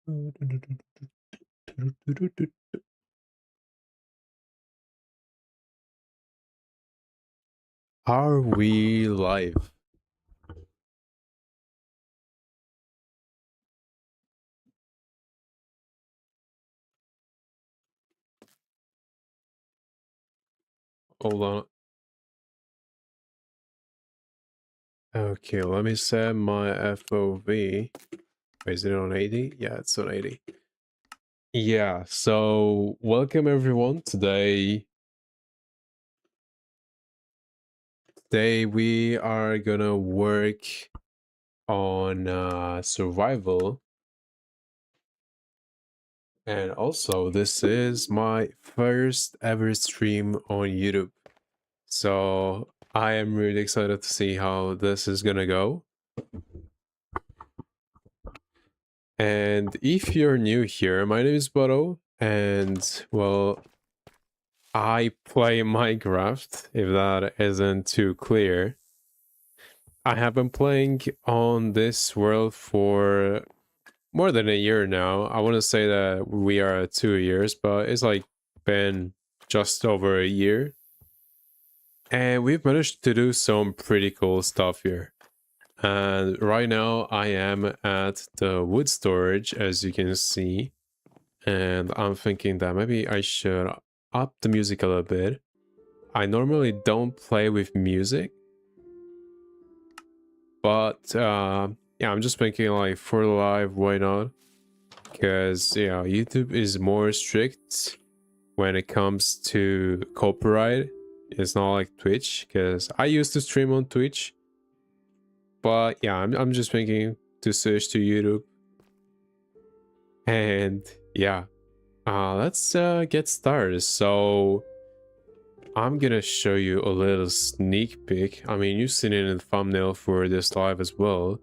Are we live? Hold on. Okay, let me set my FOV. Is it on 80? Yeah, it's on 80. Yeah, so welcome everyone. Today we are gonna work on survival. And also, this is my first ever stream on YouTube. So I am really excited to see how this is gonna go. And if you're new here, my name is Bodo, and well, I play Minecraft, if that isn't too clear. I have been playing on this world for more than a year now. I want to say that we are at 2 years, but it's like been just over a year. And we've managed to do some pretty cool stuff here. And right now I am at the wood storage, as you can see. And I'm thinking that maybe I should up the music a little bit. I normally don't play with music, but yeah, I'm just thinking like for live, why not? Because yeah, YouTube is more strict when it comes to copyright. It's not like Twitch, because I used to stream on Twitch, but yeah, I'm just thinking to switch to YouTube. And yeah, let's get started. So I'm gonna show you a little sneak peek. I mean, you've seen it in the thumbnail for this live as well,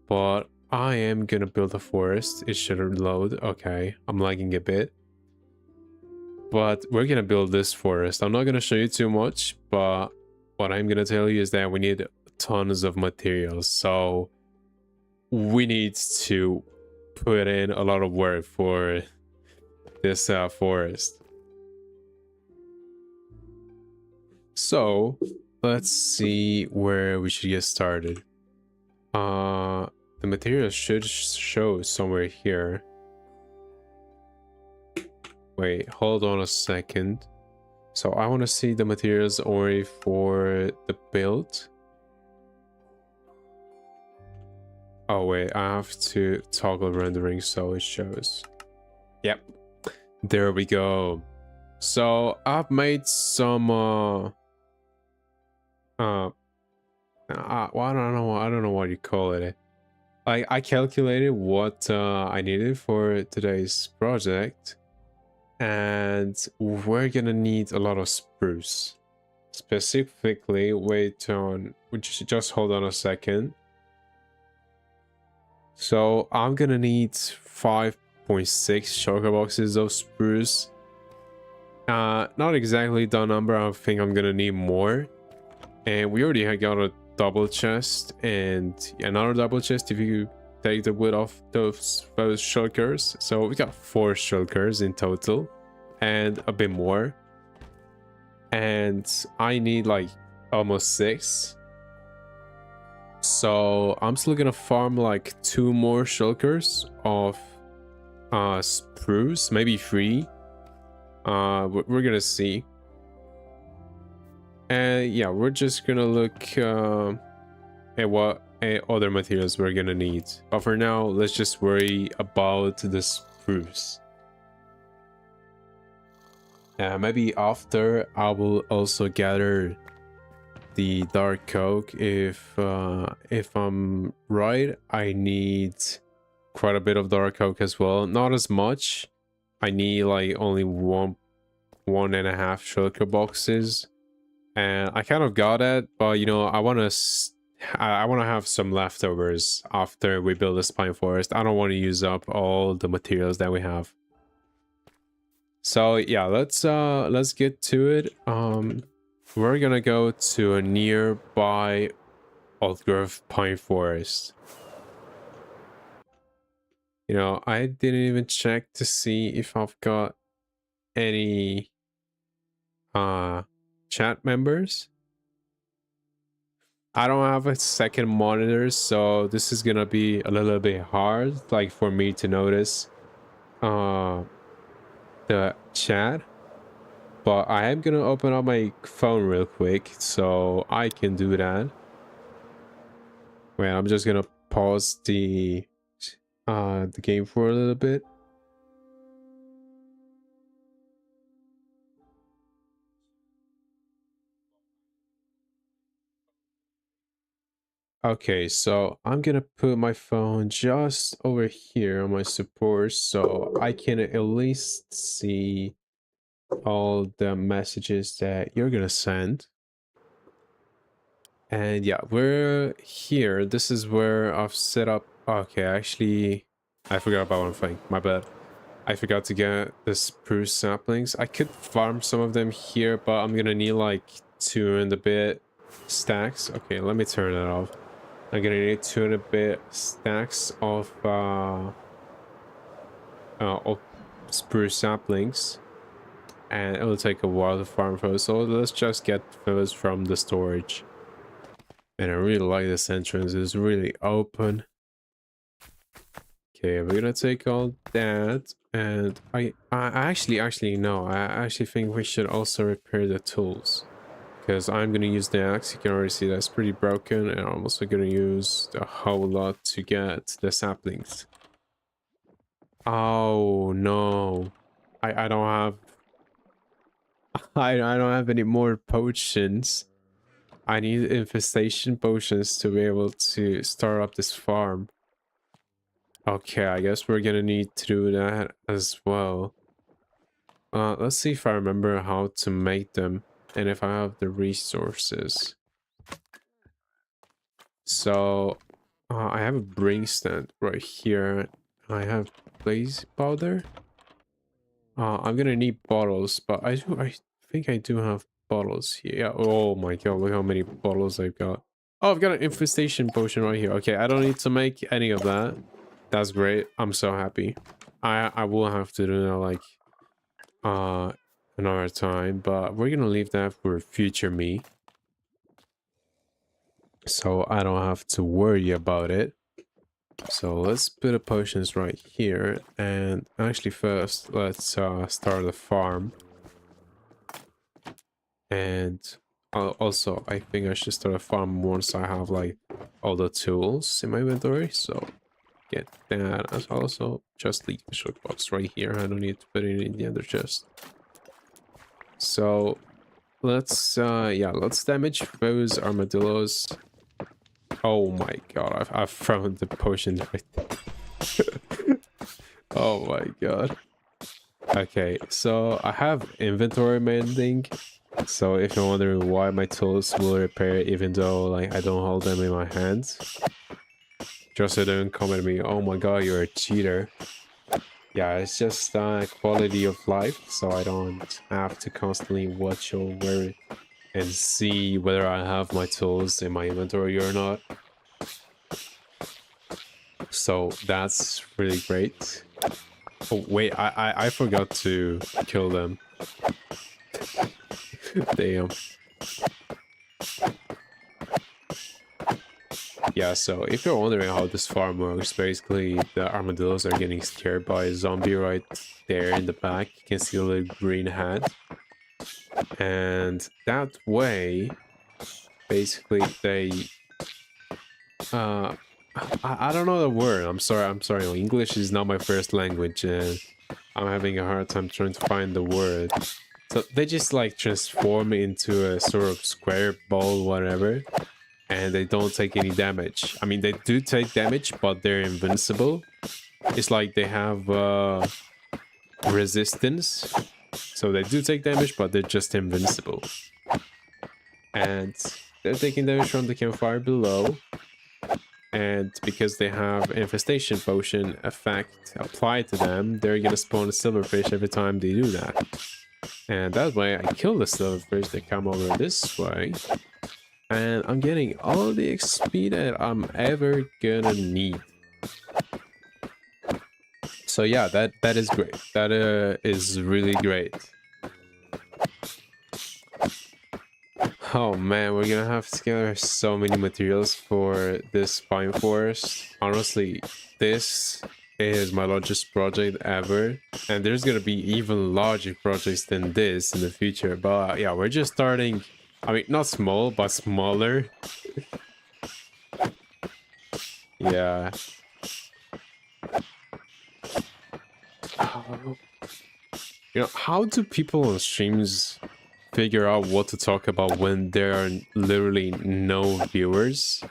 but I am gonna build a forest. It should load. Okay, I'm lagging a bit, but we're gonna build this forest. I'm not gonna show you too much, but what I'm gonna tell you is that we need tons of materials. So we need to put in a lot of work for this forest. So let's see where we should get started. The materials should show somewhere here. Wait, hold on a second. So I want to see the materials only for the build. Oh wait, I have to toggle rendering so it shows. Yep, there we go. So I've made some well, I don't know what you call it. I calculated what I needed for today's project, and we're gonna need a lot of spruce. Specifically, just hold on a second. So I'm gonna need 5.6 shulker boxes of spruce. Not exactly the number. I think I'm gonna need more. And we already got a double chest and another double chest if you take the wood off those shulkers. So we got 4 shulkers in total and a bit more. And I need like almost 6. So I'm still gonna farm like 2 more shulkers of spruce, maybe 3. We're gonna see. And yeah, we're just gonna look at what other materials we're gonna need. But for now, let's just worry about the spruce. Maybe after I will also gather the dark oak. If I'm right, I need quite a bit of dark oak as well. Not as much. I need like only one and a half shulker boxes. And I kind of got it, but you know, I want to have some leftovers after we build this pine forest. I don't want to use up all the materials that we have. So yeah, let's get to it. We're gonna go to a nearby old growth pine forest. You know, I didn't even check to see if I've got any chat members. I don't have a second monitor, so this is gonna be a little bit hard, like for me to notice the chat. But I am gonna open up my phone real quick so I can do that. Wait, I'm just gonna pause the game for a little bit. Okay, so I'm gonna put my phone just over here on my support so I can at least see all the messages that you're gonna send. And yeah, we're here. This is where I've set up. Okay, actually, I forgot about one thing. My bad. I forgot to get the spruce saplings. I could farm some of them here, but I'm gonna need like 2 and a bit stacks. Okay, let me turn it off. I'm gonna need 2 and a bit stacks of spruce saplings, and it will take a while to farm those. So let's just get those from the storage. And I really like this entrance. It's really open. Okay, we're gonna take all that, and I actually no, I actually think we should also repair the tools, because I'm gonna use the axe. You can already see that's pretty broken, and I'm also gonna use a whole lot to get the saplings. Oh no, I don't have I don't have any more potions. I need infestation potions to be able to start up this farm. Okay, I guess we're gonna need to do that as well. Let's see if I remember how to make them and if I have the resources. So, I have a bring stand right here. I have blaze powder. I'm gonna need bottles, but I think I do have bottles here. Yeah, oh my god, look how many bottles I've got. Oh, I've got an infestation potion right here. Okay, I don't need to make any of that. That's great. I'm so happy. I will have to do that like another time, but we're gonna leave that for future me, so I don't have to worry about it. So let's put the potions right here, and actually first let's start the farm. And also I think I should start a farm once I have like all the tools in my inventory. So get that as also just leave the short box right here. I don't need to put it in the other chest. So let's yeah, let's damage those armadillos. Oh my god, I've thrown the potion right there. Oh my god. Okay, so I have inventory mending. So if you're wondering why my tools will repair even though like I don't hold them in my hands, just so don't come at me, oh my god, you're a cheater. Yeah, it's just quality of life, so I don't have to constantly watch over and see whether I have my tools in my inventory or not. So that's really great. Oh wait, I forgot to kill them. Damn. Yeah, so if you're wondering how this farm works, basically the armadillos are getting scared by a zombie right there in the back. You can see a little green hat. And that way, basically they I don't know the word. I'm sorry. English is not my first language and I'm having a hard time trying to find the word. So they just like transform into a sort of square ball, whatever, and they don't take any damage. I mean, they do take damage, but they're invincible. It's like they have resistance. So they do take damage, but they're just invincible. And they're taking damage from the campfire below. And because they have infestation potion effect applied to them, they're gonna spawn a silverfish every time they do that. And that way I kill the silverfish, they come over this way. And I'm getting all the XP that I'm ever gonna need. So yeah, that is great. That is really great. Oh man, we're gonna have to gather so many materials for this pine forest. Honestly, this is my largest project ever, and there's gonna be even larger projects than this in the future. But yeah, we're just starting. I mean, not small, but smaller. Yeah. You know, how do people on streams figure out what to talk about when there are literally no viewers?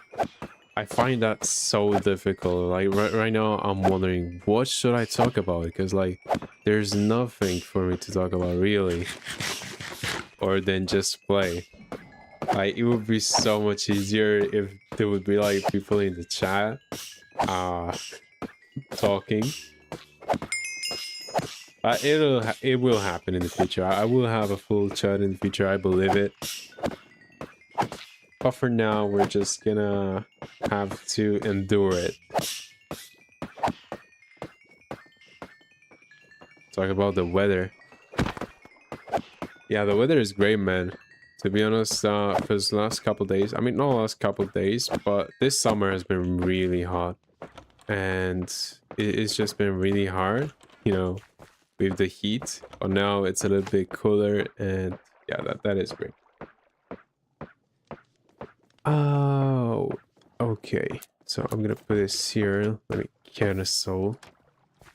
I find that so difficult. Like right now, I'm wondering what should I talk about because like there's nothing for me to talk about really, or than just play. Like it would be so much easier if there would be like people in the chat, uh, talking. It will happen in the future. I will have a full chat in the future. I believe it. But for now, we're just gonna have to endure it. Talk about the weather. Yeah, the weather is great, man. To be honest, for the last couple days, I mean, not last couple days, but this summer has been really hot. And it's just been really hard, you know, with the heat. But now it's a little bit cooler, and yeah, that is great. Oh, okay. So I'm gonna put this here. Let me cancel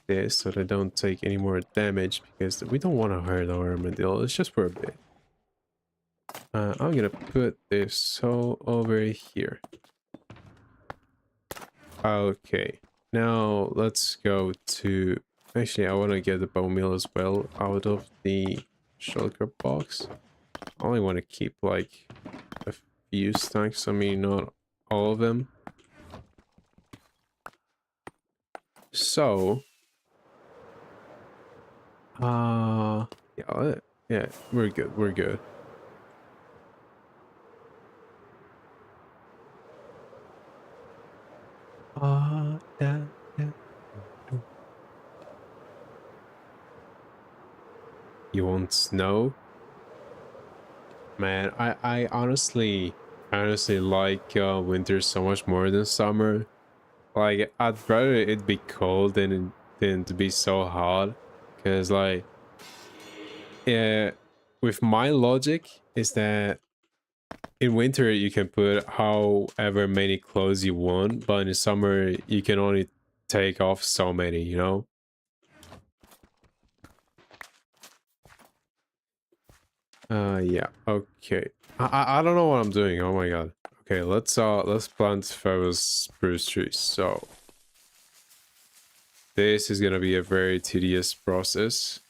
this so they don't take any more damage because we don't want to hurt our armadillo. It's just for a bit. I'm gonna put this so over here. Okay. Now let's go to. Actually, I want to get the bone meal as well out of the shulker box. I only want to keep like a few stacks. I mean, not all of them. So, yeah, we're good. We're good. Yeah. You want snow? Man, I honestly like winter so much more than summer. Like I'd rather it be cold than to be so hot. Cause like yeah, with my logic is that in winter you can put however many clothes you want, but in summer you can only take off so many, you know? Yeah, okay. I don't know what I'm doing. Oh my god. Okay, let's plant those spruce trees. So this is gonna be a very tedious process.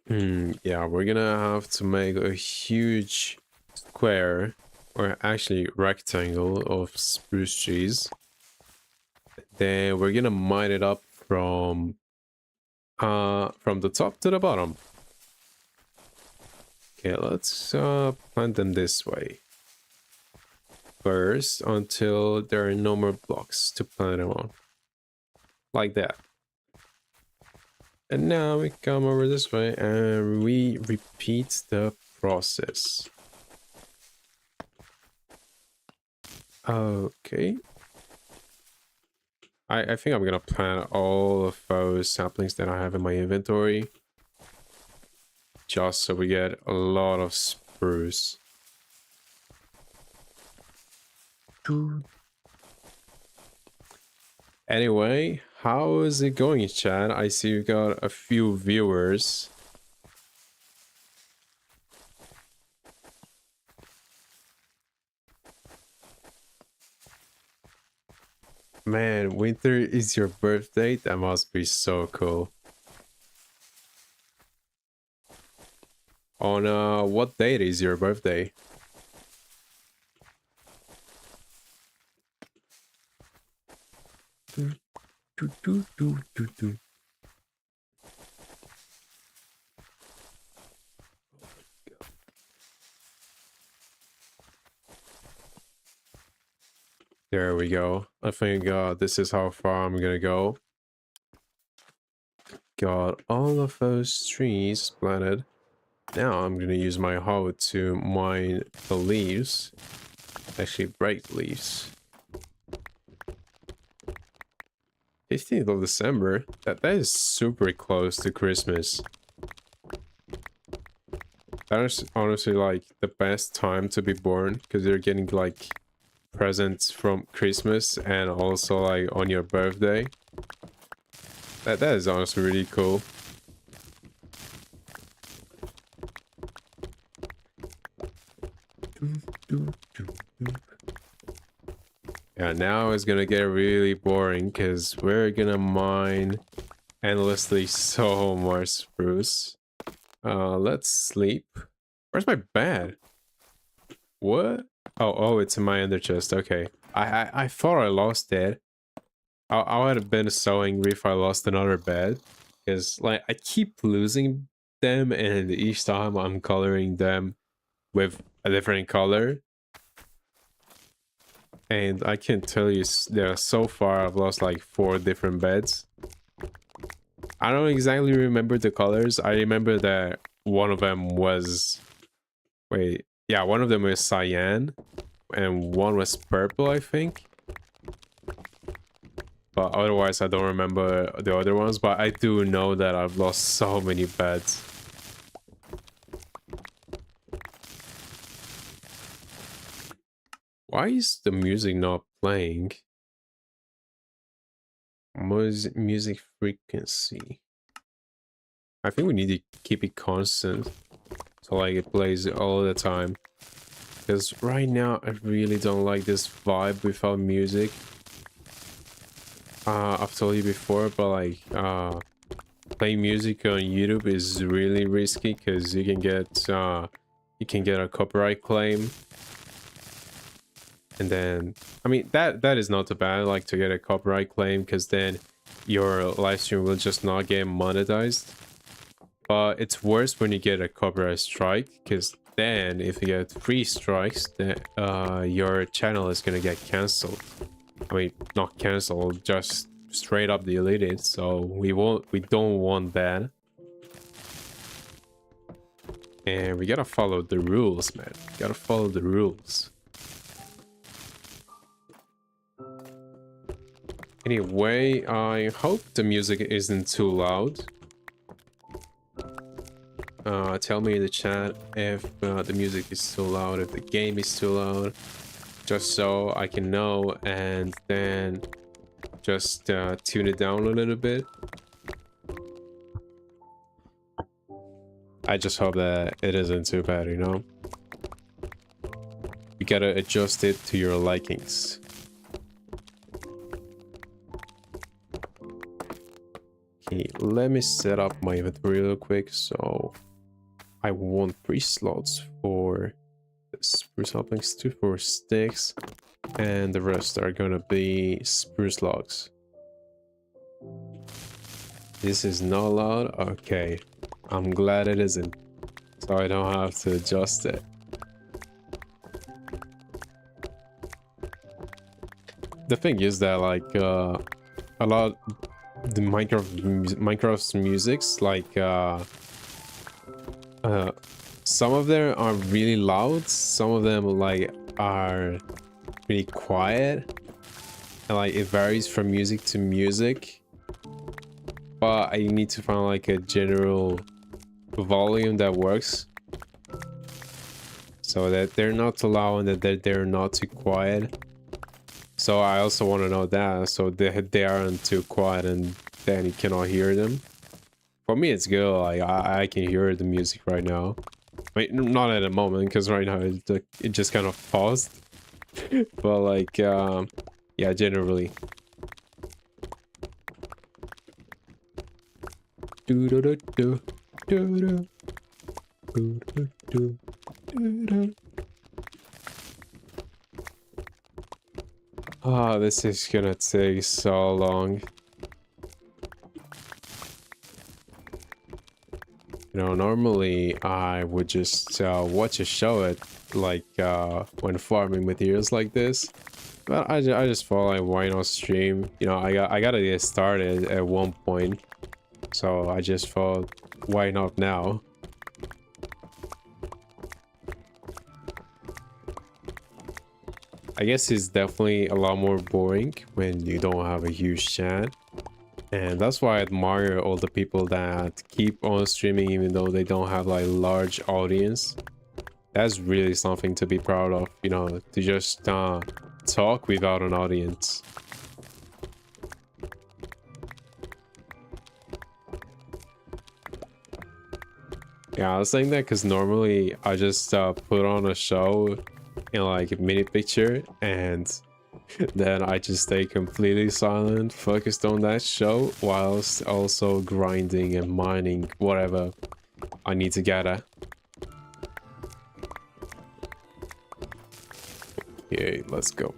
Yeah, we're gonna have to make a huge square, or actually rectangle of spruce trees. Then we're gonna mine it up from the top to the bottom. Okay, let's plant them this way first until there are no more blocks to plant them on, like that. And now we come over this way and we repeat the process. Okay. I think I'm gonna plant all of those saplings that I have in my inventory, just so we get a lot of spruce. Anyway, how is it going, chat? I see you got a few viewers. Man, winter is your birthday? That must be so cool. On what date is your birthday? There we go. I think this is how far I'm gonna go. got all of those trees planted. Now I'm gonna use my hoe to mine the leaves. Actually, break leaves. 15th of December? That is super close to Christmas. That is honestly like the best time to be born, because you're getting like presents from Christmas and also like on your birthday. That is honestly really cool. Yeah, now it's gonna get really boring because we're gonna mine endlessly so much spruce. Let's sleep. Where's my bed? What? Oh, it's in my ender chest. Okay. I thought I lost it. I would have been so angry if I lost another bed. Because, like, I keep losing them, and each time I'm coloring them with a different color. And I can tell you, so far I've lost like 4 different beds. I don't exactly remember the colors. I remember that one of them was... Wait, yeah, one of them was cyan. And one was purple, I think. But otherwise, I don't remember the other ones. But I do know that I've lost so many beds. Why is the music not playing? Music frequency. I think we need to keep it constant. So like it plays all the time. Because right now, I really don't like this vibe without music. I've told you before, but like, playing music on YouTube is really risky because you can get a copyright claim. And then, I mean, that is not too bad, like, to get a copyright claim, because then your live stream will just not get monetized. But it's worse when you get a copyright strike, because then if you get 3 strikes, then your channel is gonna get cancelled. I mean, not cancelled, just straight up deleted. So we don't want that. And we gotta follow the rules, man. Gotta follow the rules. Anyway, I hope the music isn't too loud. Tell me in the chat if the music is too loud, if the game is too loud, just so I can know, and then just tune it down a little bit. I just hope that it isn't too bad, you know? You gotta adjust it to your likings. Okay, let me set up my inventory real quick. So I want 3 slots for spruce saplings, 2 for sticks, and the rest are gonna be spruce logs. This is not loud. Okay, I'm glad it isn't, so I don't have to adjust it. The thing is that like a lot the Minecraft's musics, like some of them are really loud, some of them like are really quiet, and like it varies from music to music. But I need to find like a general volume that works, so that they're not too loud and that they're not too quiet. So I also want to know that, so they aren't too quiet and then you cannot hear them. For me, it's good. Like I can hear the music right now. I mean, not at the moment, because right now it just kind of paused. But like, yeah, generally. Do do do do do do do do do. Oh, this is gonna take so long. You know, normally I would just watch a show at like when farming materials like this, but I just felt like, why not stream? You know, I gotta get started at one point. So I just thought, why not now? I guess it's definitely a lot more boring when you don't have a huge chat. And that's why I admire all the people that keep on streaming even though they don't have like large audience. That's really something to be proud of, you know, to just talk without an audience. Yeah, I was saying that because normally I just put on a show in like a mini picture and then I just stay completely silent, focused on that show, whilst also grinding and mining whatever I need to gather. Okay, let's go.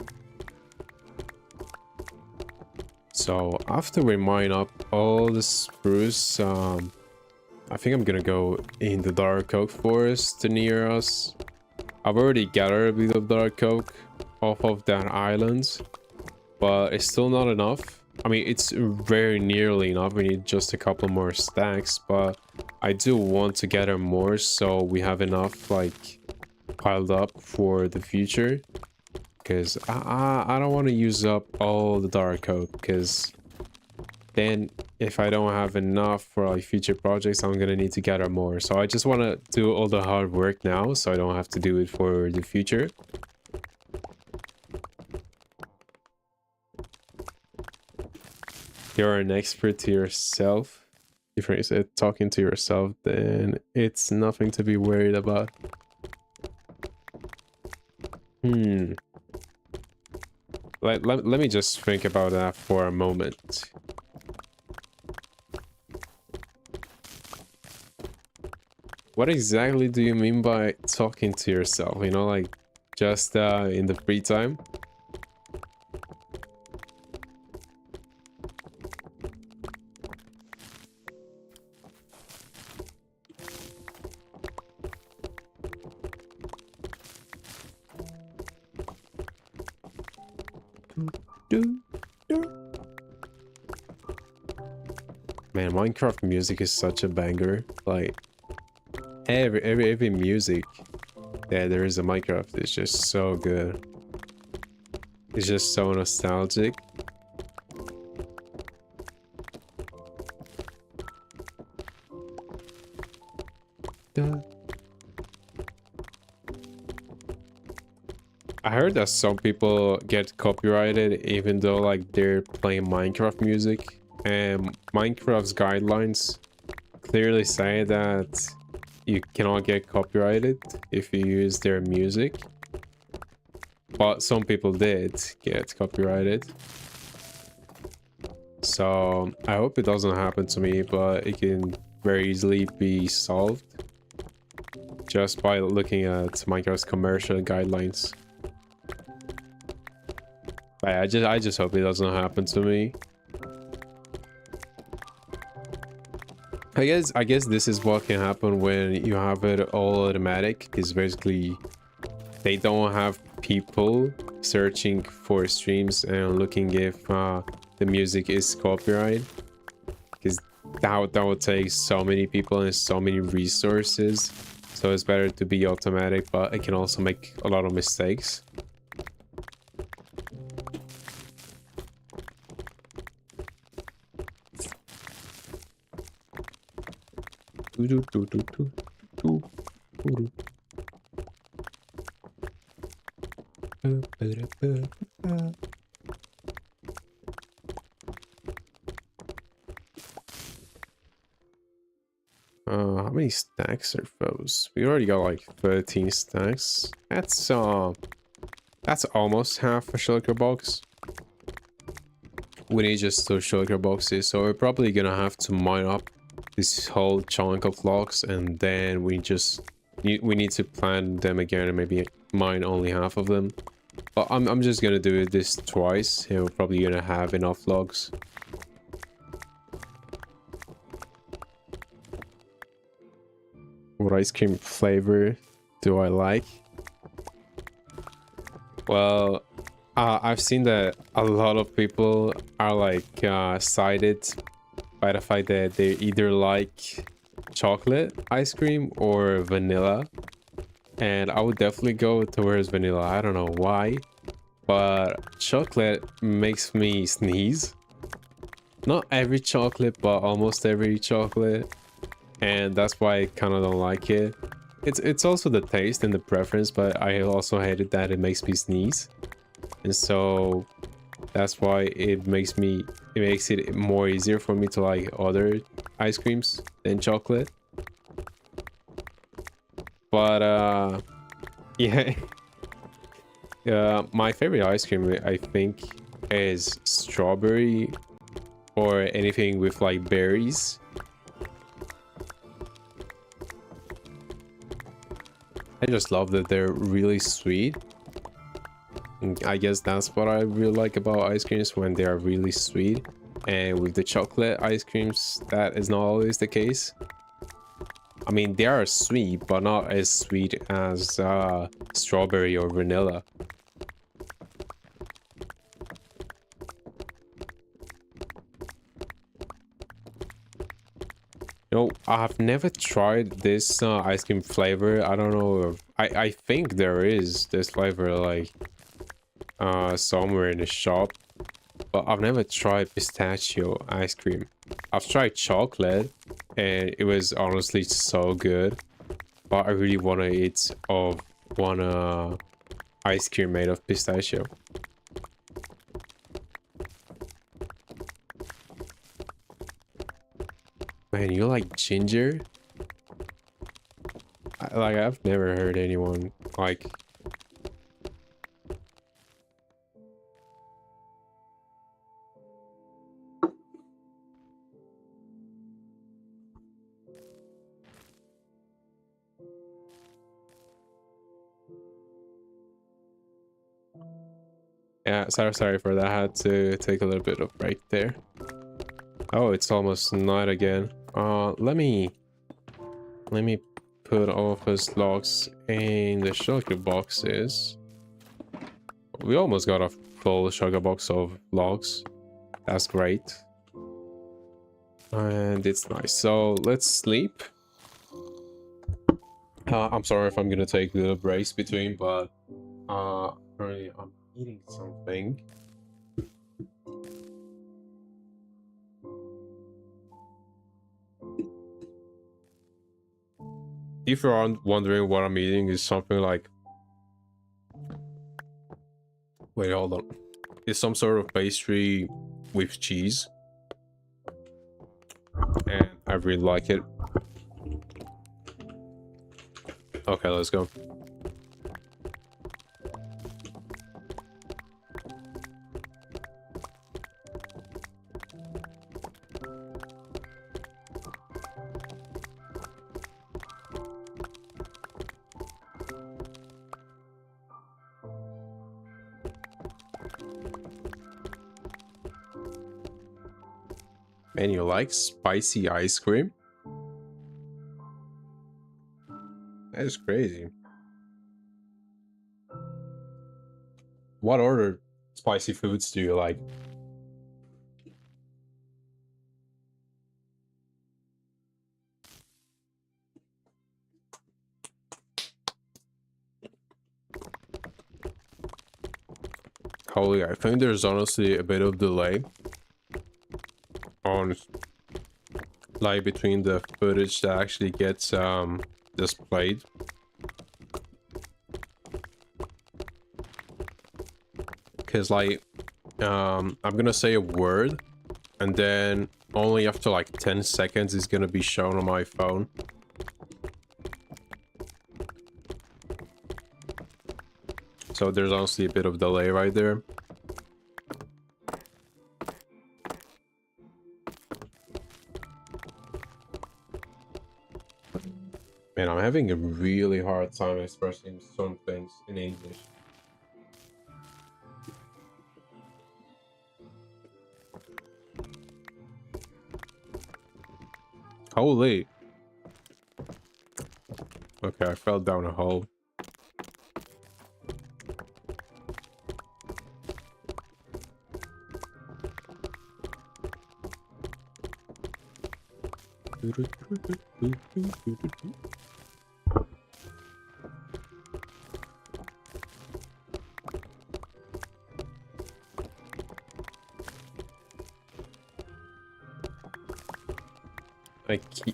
So after we mine up all the spruce, I think I'm gonna go in the dark oak forest near us. I've already gathered a bit of dark oak off of that island, but it's still not enough. I mean, it's very nearly enough. We need just a couple more stacks, but I do want to gather more so we have enough like piled up for the future. Because I don't want to use up all the dark oak, because then if I don't have enough for like future projects, I'm gonna need to gather more. So I just want to do all the hard work now so I don't have to do it for the future. You're an expert to yourself. If you said talking to yourself, then it's nothing to be worried about. Let me just think about that for a moment. What exactly do you mean by talking to yourself? You know, like just in the free time? Man, Minecraft music is such a banger. Like every music there is a Minecraft is just so good. It's just so nostalgic. I heard that some people get copyrighted even though like they're playing Minecraft music, and Minecraft's guidelines clearly say that you cannot get copyrighted if you use their music, but some people did get copyrighted. So I hope it doesn't happen to me, but it can very easily be solved just by looking at Minecraft's commercial guidelines. I just hope it doesn't happen to me. I guess this is what can happen when you have it all automatic, is basically they don't have people searching for streams and looking if the music is copyright, because that would take so many people and so many resources. So it's better to be automatic, but it can also make a lot of mistakes. How many stacks are those? We already got like 13 stacks. That's almost half a shulker box. We need just 2 shulker boxes, so we're probably gonna have to mine up this whole chunk of logs, and then we need to plant them again and maybe mine only half of them. But I'm just gonna do this twice, and we're probably gonna have enough logs. What ice cream flavor do I like? Well, I've seen that a lot of people are like cited by the fact that they either like chocolate ice cream or vanilla. And I would definitely go towards vanilla. I don't know why, but chocolate makes me sneeze. Not every chocolate, but almost every chocolate. And that's why I kind of don't like it. It's also the taste and the preference, but I also hate it that it makes me sneeze. And so that's why it makes it more easier for me to like other ice creams than chocolate. But yeah. My favorite ice cream, I think, is strawberry or anything with like berries. I just love that they're really sweet. And I guess that's what I really like about ice creams, when they are really sweet. And with the chocolate ice creams, that is not always the case. I mean, they are sweet, but not as sweet as strawberry or vanilla. You know, I've never tried this ice cream flavor. I don't know if I think there is this flavor like somewhere in the shop, but I've never tried pistachio ice cream. I've tried chocolate and it was honestly so good, but I really want to eat of one ice cream made of pistachio. Man, you like ginger? I've never heard anyone like. Yeah, sorry for that. I had to take a little bit of break there. Oh, it's almost night again. Let me put all of his logs in the sugar boxes. We almost got a full sugar box of logs. That's great. And it's nice. So let's sleep. I'm sorry if I'm gonna take little breaks between, but currently I'm eating something. If you're wondering what I'm eating, is something like, wait, hold on. It's some sort of pastry with cheese. And I really like it. Okay, let's go. Man, you like spicy ice cream? That is crazy. What other spicy foods do you like? Holy, I think there's honestly a bit of delay on like between the footage that actually gets displayed. Because like I'm gonna say a word and then only after like 10 seconds is gonna be shown on my phone. So there's honestly a bit of delay right there. Man, I'm having a really hard time expressing some things in English. Holy. Okay, I fell down a hole.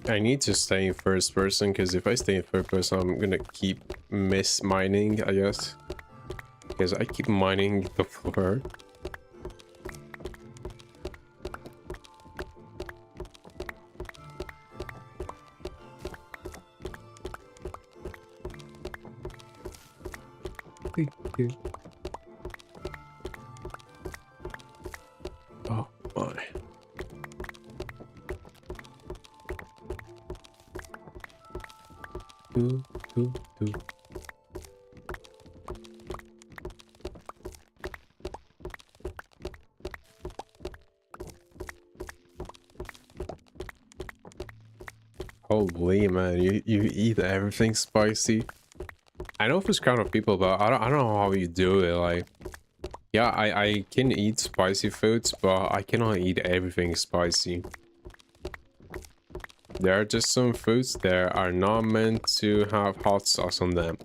I need to stay in first person, because if I stay in third person, I'm gonna keep mining, I guess. Because I keep mining the floor. Oh my. Do, do, do. Holy man, you eat everything spicy. I know there's kind of people, but I don't know how you do it. Like, yeah, I can eat spicy foods, but I cannot eat everything spicy. There are just some foods that are not meant to have hot sauce on them.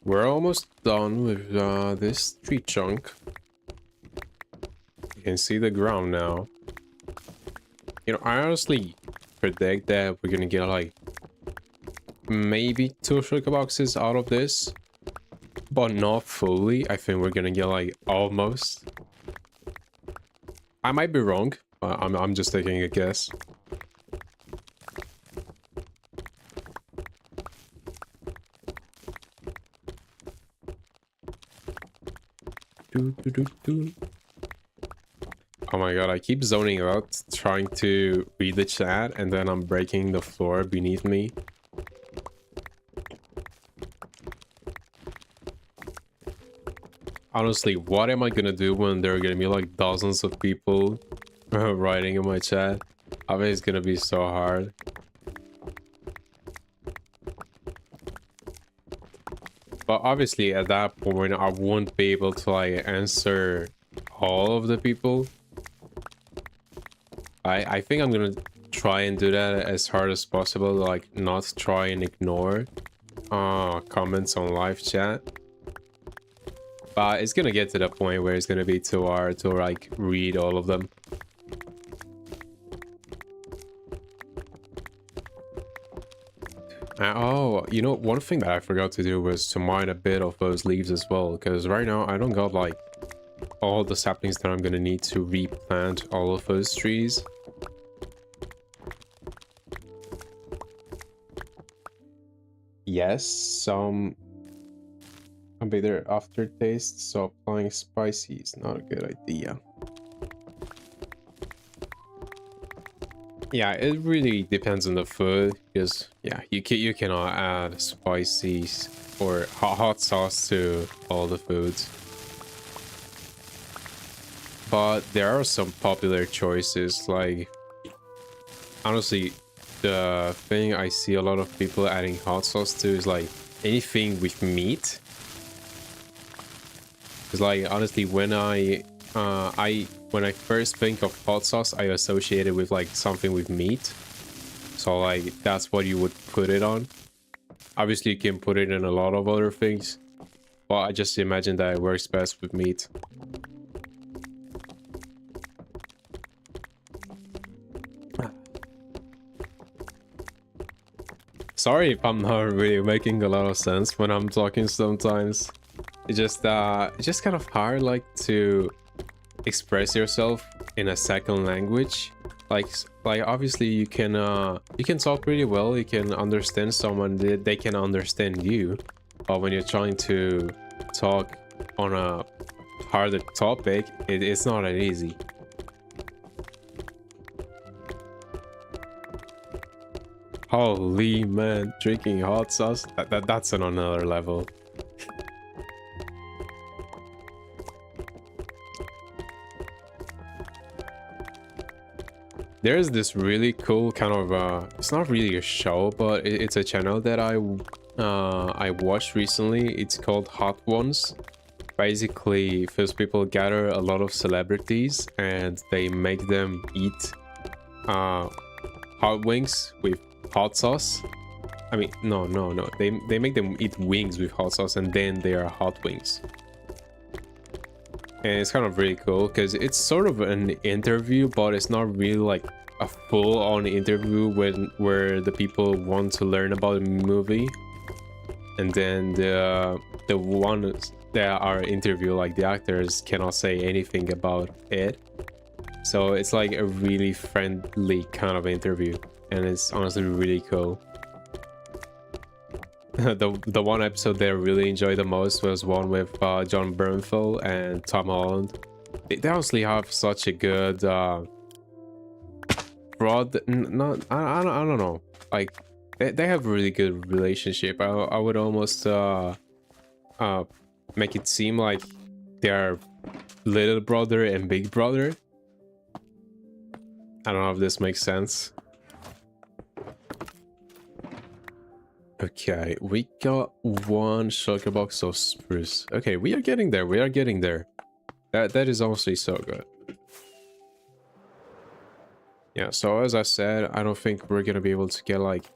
We're almost done with this tree chunk. You can see the ground now. You know, I honestly predict that we're gonna get like maybe 2 sugar boxes out of this, but not fully. I think we're gonna get like almost. I might be wrong, but I'm just taking a guess. Oh my god, I keep zoning out trying to read the chat, and then I'm breaking the floor beneath me. Honestly, what am I gonna do when there are gonna be like dozens of people writing in my chat? I bet it's gonna be so hard. But obviously at that point I won't be able to like answer all of the people. I think I'm gonna try and do that as hard as possible, like not try and ignore comments on live chat. But it's gonna get to the point where it's gonna be too hard to like read all of them. Oh, you know, one thing that I forgot to do was to mine a bit of those leaves as well, because right now I don't got like all the saplings that I'm gonna need to replant all of those trees. Yes, some bitter aftertaste, so applying spicy is not a good idea. Yeah, it really depends on the food, because yeah, you cannot add spices or hot sauce to all the foods. But there are some popular choices, like honestly, the thing I see a lot of people adding hot sauce to is like anything with meat. It's like honestly, when I first think of hot sauce, I associate it with like something with meat. So like that's what you would put it on. Obviously, you can put it in a lot of other things, but I just imagine that it works best with meat. Sorry if I'm not really making a lot of sense when I'm talking sometimes. It's just kind of hard like to express yourself in a second language. Like obviously you can talk pretty well, you can understand someone, they can understand you, but when you're trying to talk on a harder topic, it's not that easy. Holy man, drinking hot sauce, that's on another level. There's this really cool kind of it's not really a show, but it's a channel that I watched recently. It's called Hot Ones. Basically, first people gather a lot of celebrities and they make them eat hot wings with hot sauce. I mean, no. They make them eat wings with hot sauce and then they are hot wings. And it's kind of really cool because it's sort of an interview, but it's not really like a full-on interview where the people want to learn about the movie, and then the ones that are interviewed, like the actors, cannot say anything about it. So it's like a really friendly kind of interview, and it's honestly really cool. The one episode that I really enjoyed the most was one with John Bernthal and Tom Holland. They honestly have such a good broad, not I don't know, like they have a really good relationship. I would almost make it seem like they are little brother and big brother. I don't know if this makes sense. Okay, we got one shulker box of spruce. Okay, we are getting there. We are getting there. That is honestly so good. Yeah, so as I said, I don't think we're gonna be able to get like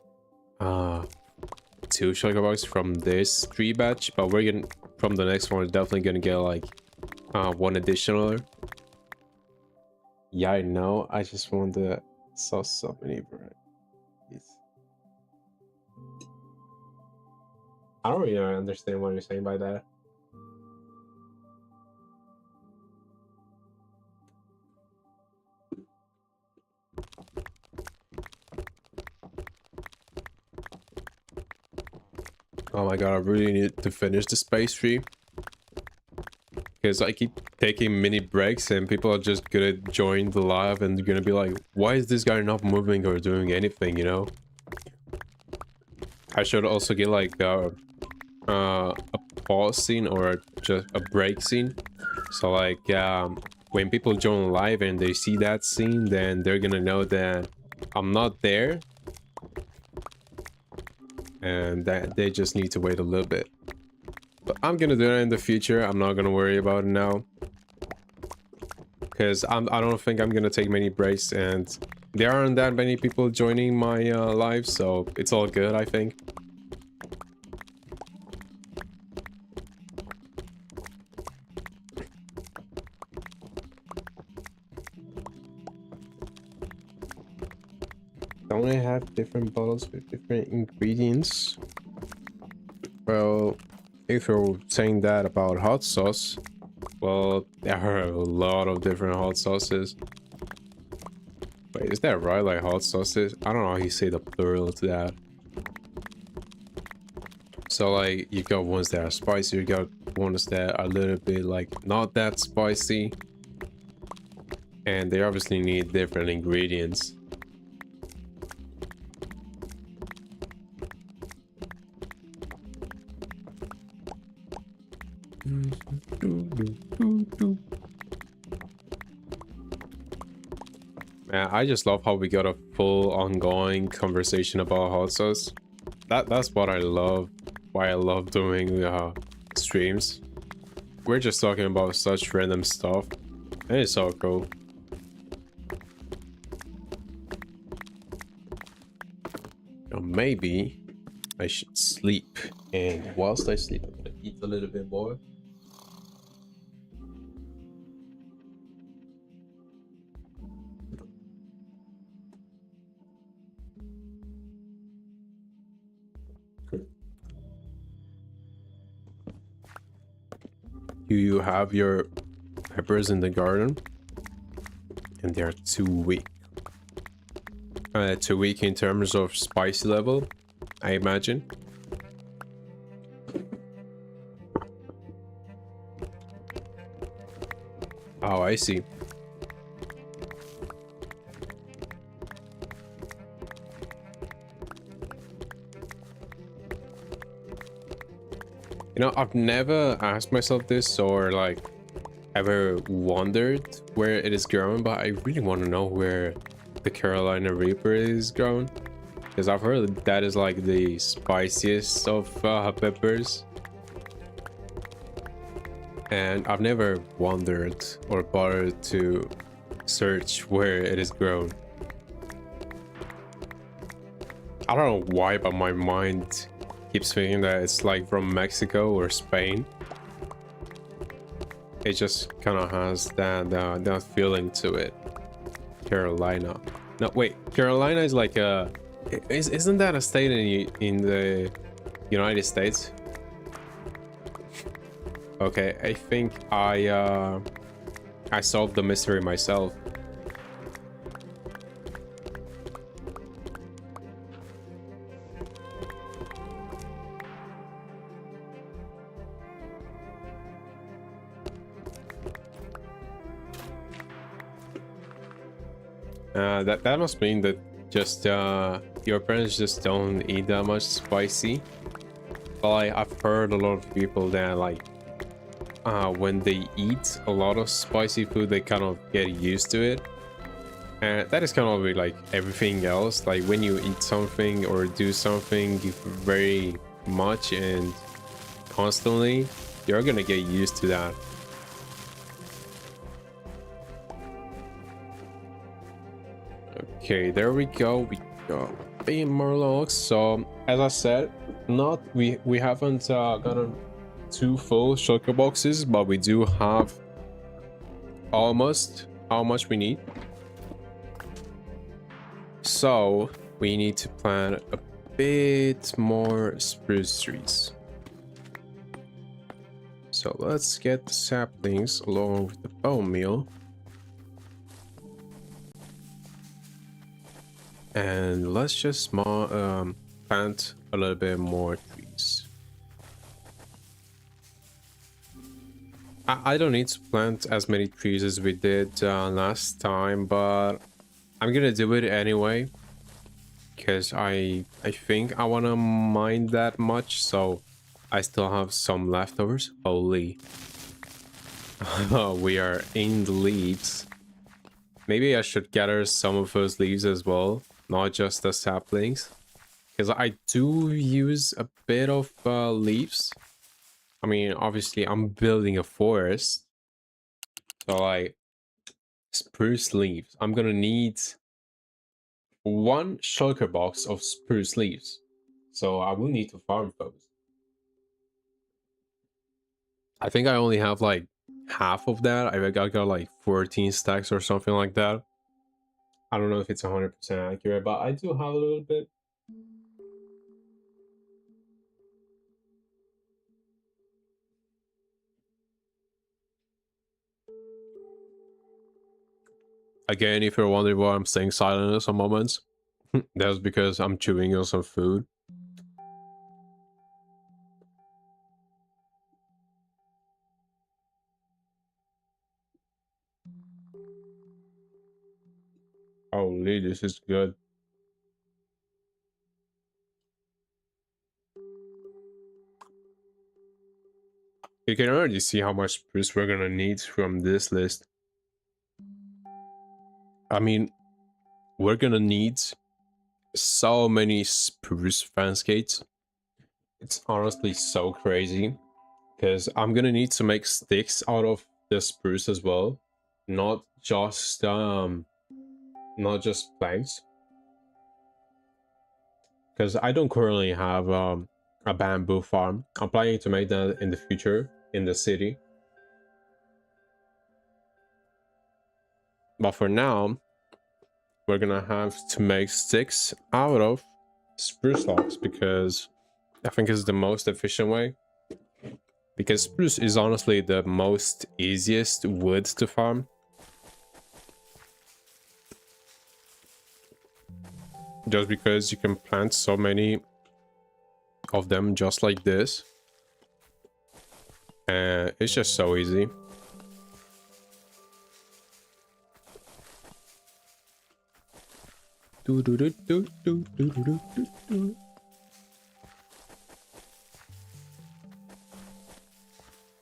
2 shulker boxes from this tree batch, but we're gonna, from the next one, we're definitely gonna get like 1 additional. Yeah, I know. I just want to saw so many varieties. I don't really understand what you're saying by that. Oh my god, I really need to finish the space tree. Because I keep taking mini breaks and people are just gonna join the live and they're gonna be like, why is this guy not moving or doing anything, you know? I should also get like a pause scene or just a break scene. So like when people join live and they see that scene, then they're gonna know that I'm not there. And that they just need to wait a little bit. But I'm gonna do that in the future. I'm not gonna worry about it now, because I don't think I'm gonna take many breaks, and there aren't that many people joining my live, so it's all good, I think. Don't they have different bottles with different ingredients? Well, if you're saying that about hot sauce, well, there are a lot of different hot sauces. Wait, is that right? Like hot sauces? I don't know how you say the plural to that. So like, you got ones that are spicy, you got ones that are a little bit like not that spicy. And they obviously need different ingredients. Man, I just love how we got a full ongoing conversation about hot sauce. That's what I love. Why I love doing streams. We're just talking about such random stuff. And it's so cool. Now maybe I should sleep. And whilst I sleep, I'm gonna eat a little bit more. You have your peppers in the garden, and they are too weak. Too weak in terms of spicy level, I imagine. Oh, I see. You know, I've never asked myself this or like ever wondered where it is growing, but I really want to know where the Carolina Reaper is grown, because I've heard that is like the spiciest of peppers, and I've never wondered or bothered to search where it is grown. I don't know why, but my mind keeps thinking that it's like from Mexico or Spain. It just kind of has that feeling to it. Carolina. No, wait. Carolina is like a... Isn't that a state in the United States? Okay, I think I solved the mystery myself. That must mean that just your parents just don't eat that much spicy. But I've heard a lot of people that like when they eat a lot of spicy food, they kind of get used to it. And that is kind of like everything else. Like when you eat something or do something very much and constantly, you're gonna get used to that. Okay, there we go. We got more logs. So as I said, we haven't gotten 2 full shulker boxes, but we do have almost how much we need. So we need to plant a bit more spruce trees. So let's get the saplings along with the bone meal. And let's just plant a little bit more trees. I don't need to plant as many trees as we did last time, but I'm gonna do it anyway, because I think I want to mine that much, so I still have some leftovers. Holy. We are in the leaves. Maybe I should gather some of those leaves as well, not just the saplings, because I do use a bit of leaves. I mean, obviously I'm building a forest, so like spruce leaves. I'm gonna need 1 shulker box of spruce leaves, so I will need to farm those. I think I only have like half of that. I got like 14 stacks or something like that. I don't know if it's 100% accurate, but I do have a little bit. Again, if you're wondering why I'm staying silent at some moments, that's because I'm chewing on some food. Holy, this is good. You can already see how much spruce we're gonna need from this list. I mean, we're gonna need so many spruce fence gates. It's honestly so crazy, because I'm gonna need to make sticks out of the spruce as well, not just planks, because I don't currently have a bamboo farm. I'm planning to make that in the future in the city, but for now we're gonna have to make sticks out of spruce logs, because I think it's the most efficient way, because spruce is honestly the most easiest wood to farm. Just because you can plant so many of them just like this, and it's just so easy.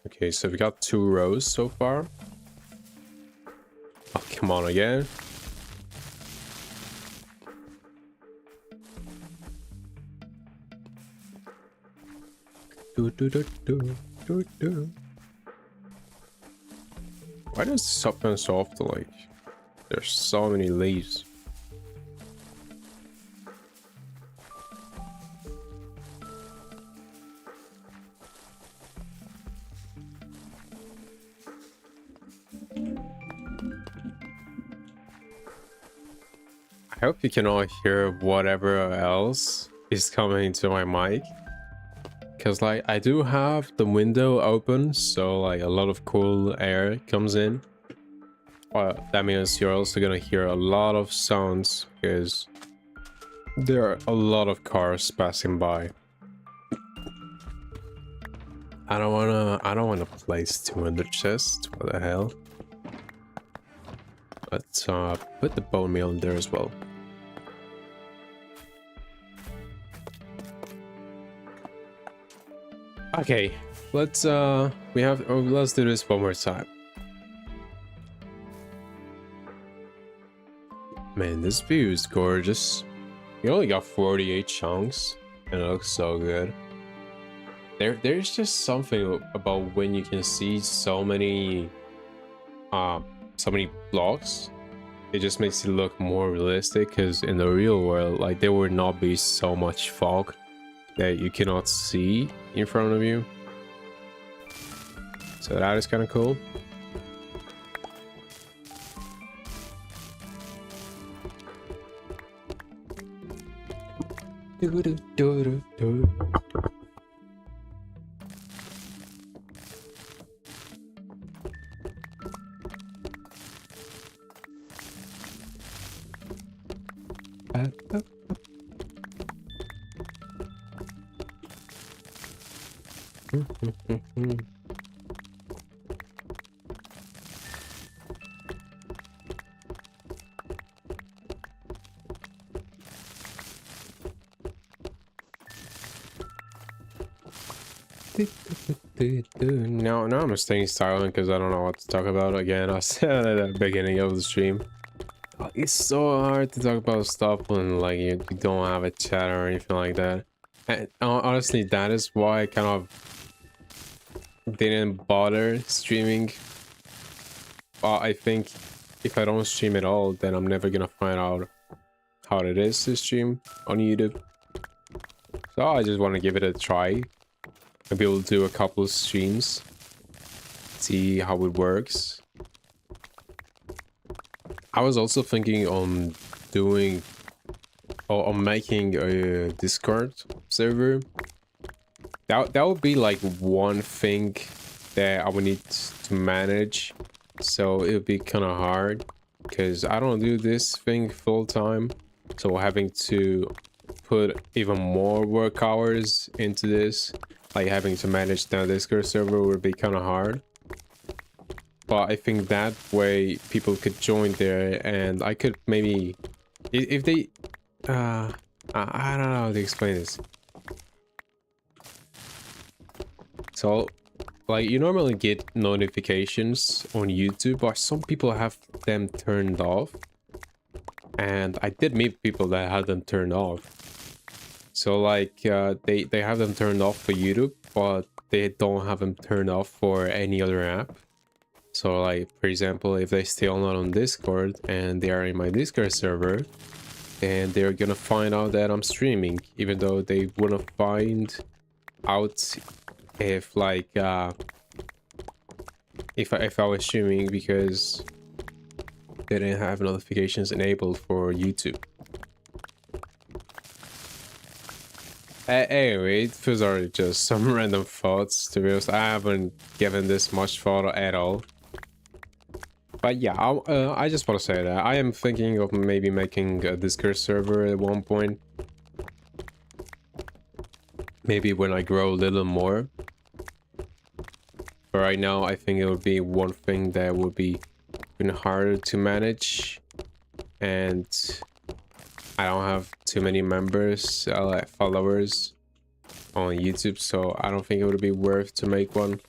Okay, so we got 2 rows so far. Oh, come on again. Why does this happen so often? Like, there's so many leaves. I hope you can all hear whatever else is coming to my mic. Because like I do have the window open, so like a lot of cool air comes in. That means you're also gonna hear a lot of sounds because there are a lot of cars passing by. I don't wanna place 200 chests. What the hell? Let's put the bone meal in there as well. Okay, let's do this one more time. Man, this view is gorgeous. You only got 48 chunks and it looks so good. There's just something about when you can see so many blocks. It just makes it look more realistic, because in the real world, like, there would not be so much fog that you cannot see in front of you. So that is kind of cool. Now I'm staying silent because I don't know what to talk about again. I said at the beginning of the stream, it's so hard to talk about stuff when like you don't have a chat or anything like that. And honestly, that is why I kind of didn't bother streaming. I think if I don't stream at all, then I'm never gonna find out how it is to stream on YouTube. So I just want to give it a try. Maybe we'll do a couple of streams, see how it works. I was also thinking on doing or on making a Discord server. That would be like one thing that I would need to manage, so it would be kind of hard because I don't do this thing full time, so having to put even more work hours into this, like having to manage the Discord server, would be kind of hard. But I think that way people could join there, and I could maybe, if they I don't know how to explain this. So like, you normally get notifications on YouTube, but some people have them turned off, and I did meet people that had them turned off. So like they have them turned off for YouTube, but they don't have them turned off for any other app. So like, for example, if they still not on Discord and they are in my Discord server, then they're gonna find out that I'm streaming, even though they wouldn't find out if like if I was streaming, because they didn't have notifications enabled for YouTube. Anyway, those are just some random thoughts. To be honest, I haven't given this much thought at all. But yeah, I just want to say that I am thinking of maybe making a Discord server at one point. Maybe when I grow a little more. But right now, I think it would be one thing that would be even harder to manage. And I don't have too many members, like followers on YouTube, so I don't think it would be worth to make one.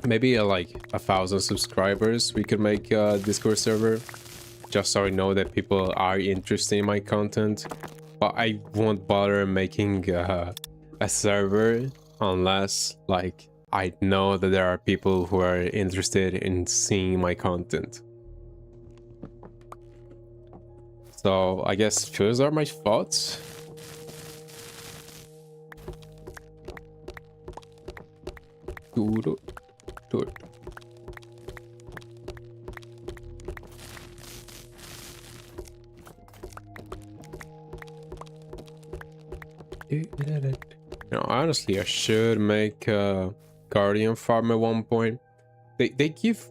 Maybe like 1,000 subscribers, we could make a Discord server, just so I know that people are interested in my content. but I won't bother making a server unless like I know that there are people who are interested in seeing my content. So I guess those are my thoughts. Bodo. Honestly, I should make a Guardian farm at one point. They give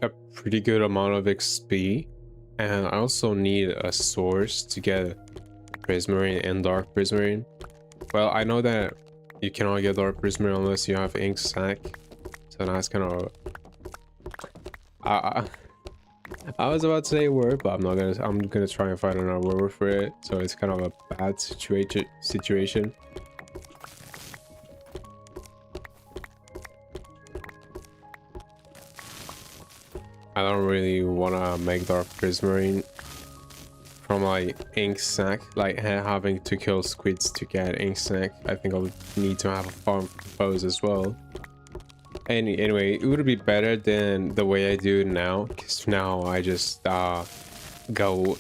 a pretty good amount of XP, and I also need a source to get Prismarine and Dark Prismarine. Well, I know that you cannot get Dark Prismarine unless you have Ink Sac, so that's kind of... I was about to say a word, but I'm not gonna. I'm gonna try and find another word for it. So it's kind of a bad situation. I don't really wanna make Dark Prismarine from like Ink Sac, like having to kill squids to get Ink Sac. I think I would need to have a farm for those as well. Anyway, it would be better than the way I do it now, because now I just go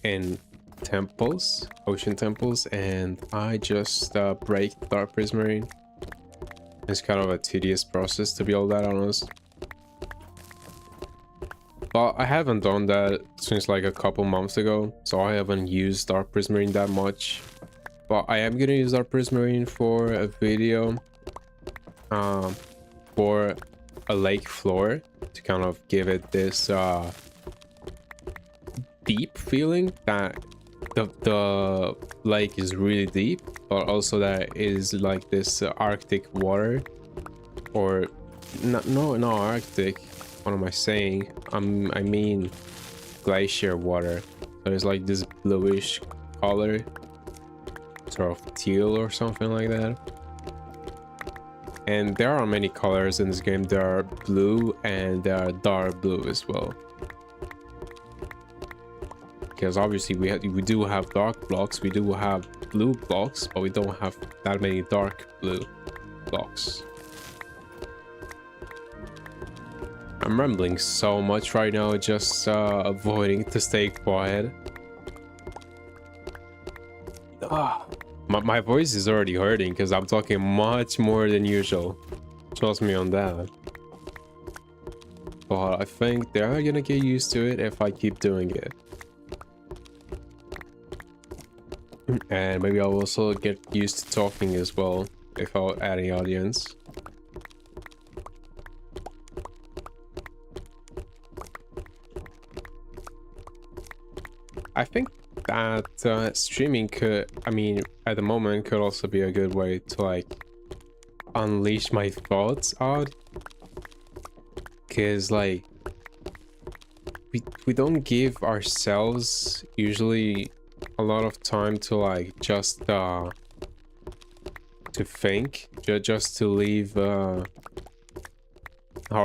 in temples, ocean temples, and I just break Dark Prismarine. It's kind of a tedious process, to be all that honest. But I haven't done that since like a couple months ago, so I haven't used Dark Prismarine that much. But I am gonna use Dark Prismarine for a video. For a lake floor to kind of give it this deep feeling that the lake is really deep, but also that it is like this Arctic water, or not Arctic. What am I saying? I mean glacier water. So it's like this bluish color, sort of teal or something like that. And there are many colors in this game. There are blue and there are dark blue as well. Because obviously we do have dark blocks, we do have blue blocks, but we don't have that many dark blue blocks. I'm rambling so much right now, just avoiding to stay quiet. My voice is already hurting because I'm talking much more than usual. Trust me on that. But I think they're gonna get used to it if I keep doing it. And maybe I'll also get used to talking as well without adding audience. I think that streaming could, I mean, at the moment could also be a good way to like unleash my thoughts out, because like we don't give ourselves usually a lot of time to like just to think, just to leave our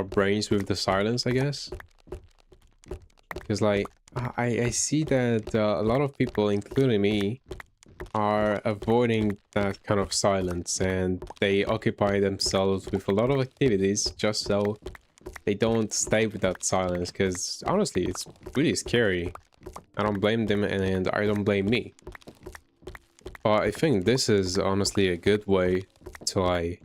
brains with the silence, I guess. Because like I see that a lot of people, including me, are avoiding that kind of silence, and they occupy themselves with a lot of activities just so they don't stay with that silence, because honestly it's really scary. I don't blame them and I don't blame me. But I think this is honestly a good way to like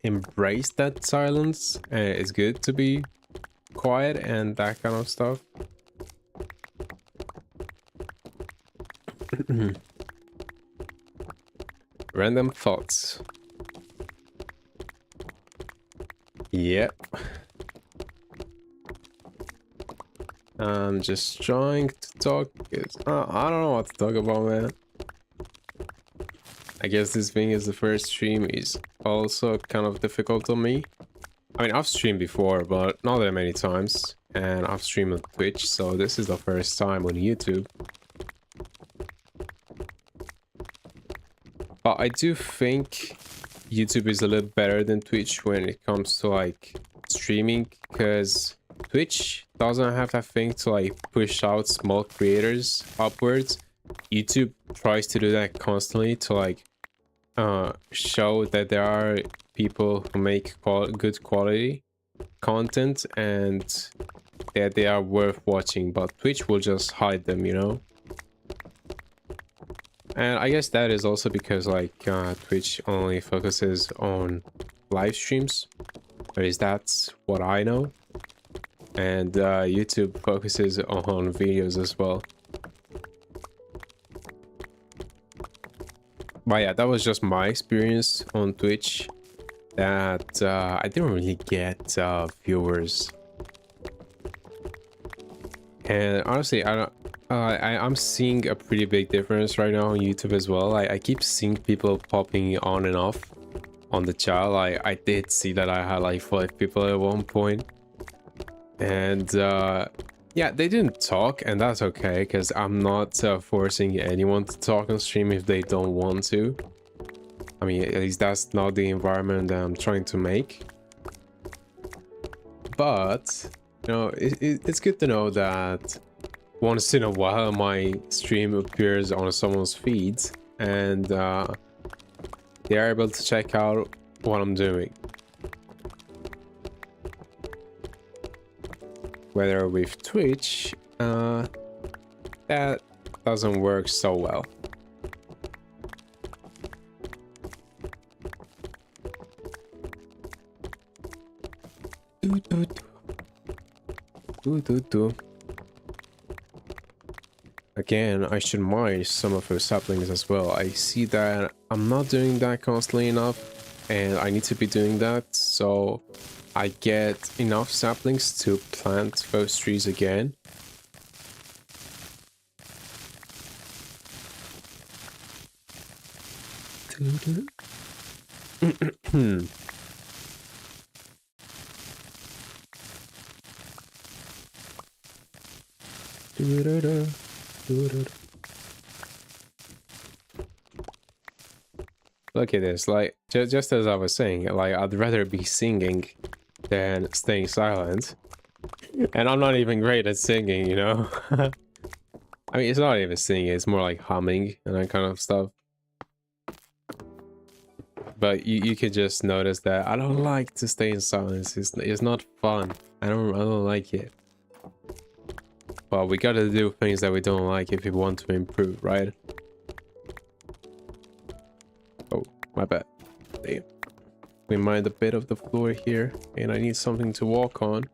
embrace that silence. It's good to be quiet and that kind of stuff. Random thoughts. Yep. I'm just trying to talk. I don't know what to talk about, man. I guess this being is the first stream is also kind of difficult on me. I mean, I've streamed before, but not that many times. And I've streamed on Twitch, so this is the first time on YouTube. But I do think YouTube is a little better than Twitch when it comes to like streaming, because Twitch doesn't have that thing to like push out small creators upwards. YouTube tries to do that constantly to like show that there are people who make good quality content and that they are worth watching, but Twitch will just hide them, you know? And I guess that is also because like Twitch only focuses on live streams, or at least that's what I know. And YouTube focuses on videos as well. But yeah, that was just my experience on Twitch, that I didn't really get viewers. And honestly, I don't. I'm seeing a pretty big difference right now on YouTube as well. I keep seeing people popping on and off on the channel. I did see that I had like 5 people at one point. And yeah, they didn't talk, and that's okay, because I'm not forcing anyone to talk on stream if they don't want to. I mean, at least that's not the environment that I'm trying to make. But, you know, it's good to know that once in a while my stream appears on someone's feed, and they are able to check out what I'm doing. Whether with Twitch, that doesn't work so well. Again, I should mine some of those saplings as well. I see that I'm not doing that constantly enough, and I need to be doing that, so I get enough saplings to plant those trees again. Look at this, like, just as I was saying, like, I'd rather be singing than staying silent. And I'm not even great at singing, you know? I mean, it's not even singing, it's more like humming and that kind of stuff. But you could just notice that I don't like to stay in silence. It's not fun. I don't like it. Well, we gotta do things that we don't like if we want to improve, right? Oh, my bad. Damn. We mined a bit of the floor here, and I need something to walk on.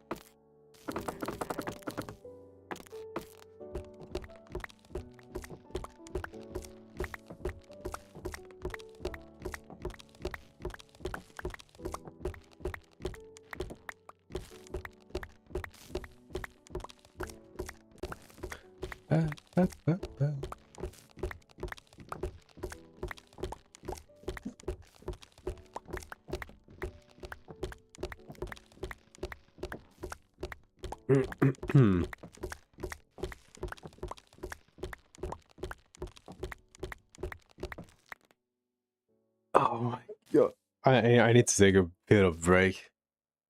Oh my god. I need to take a bit of break.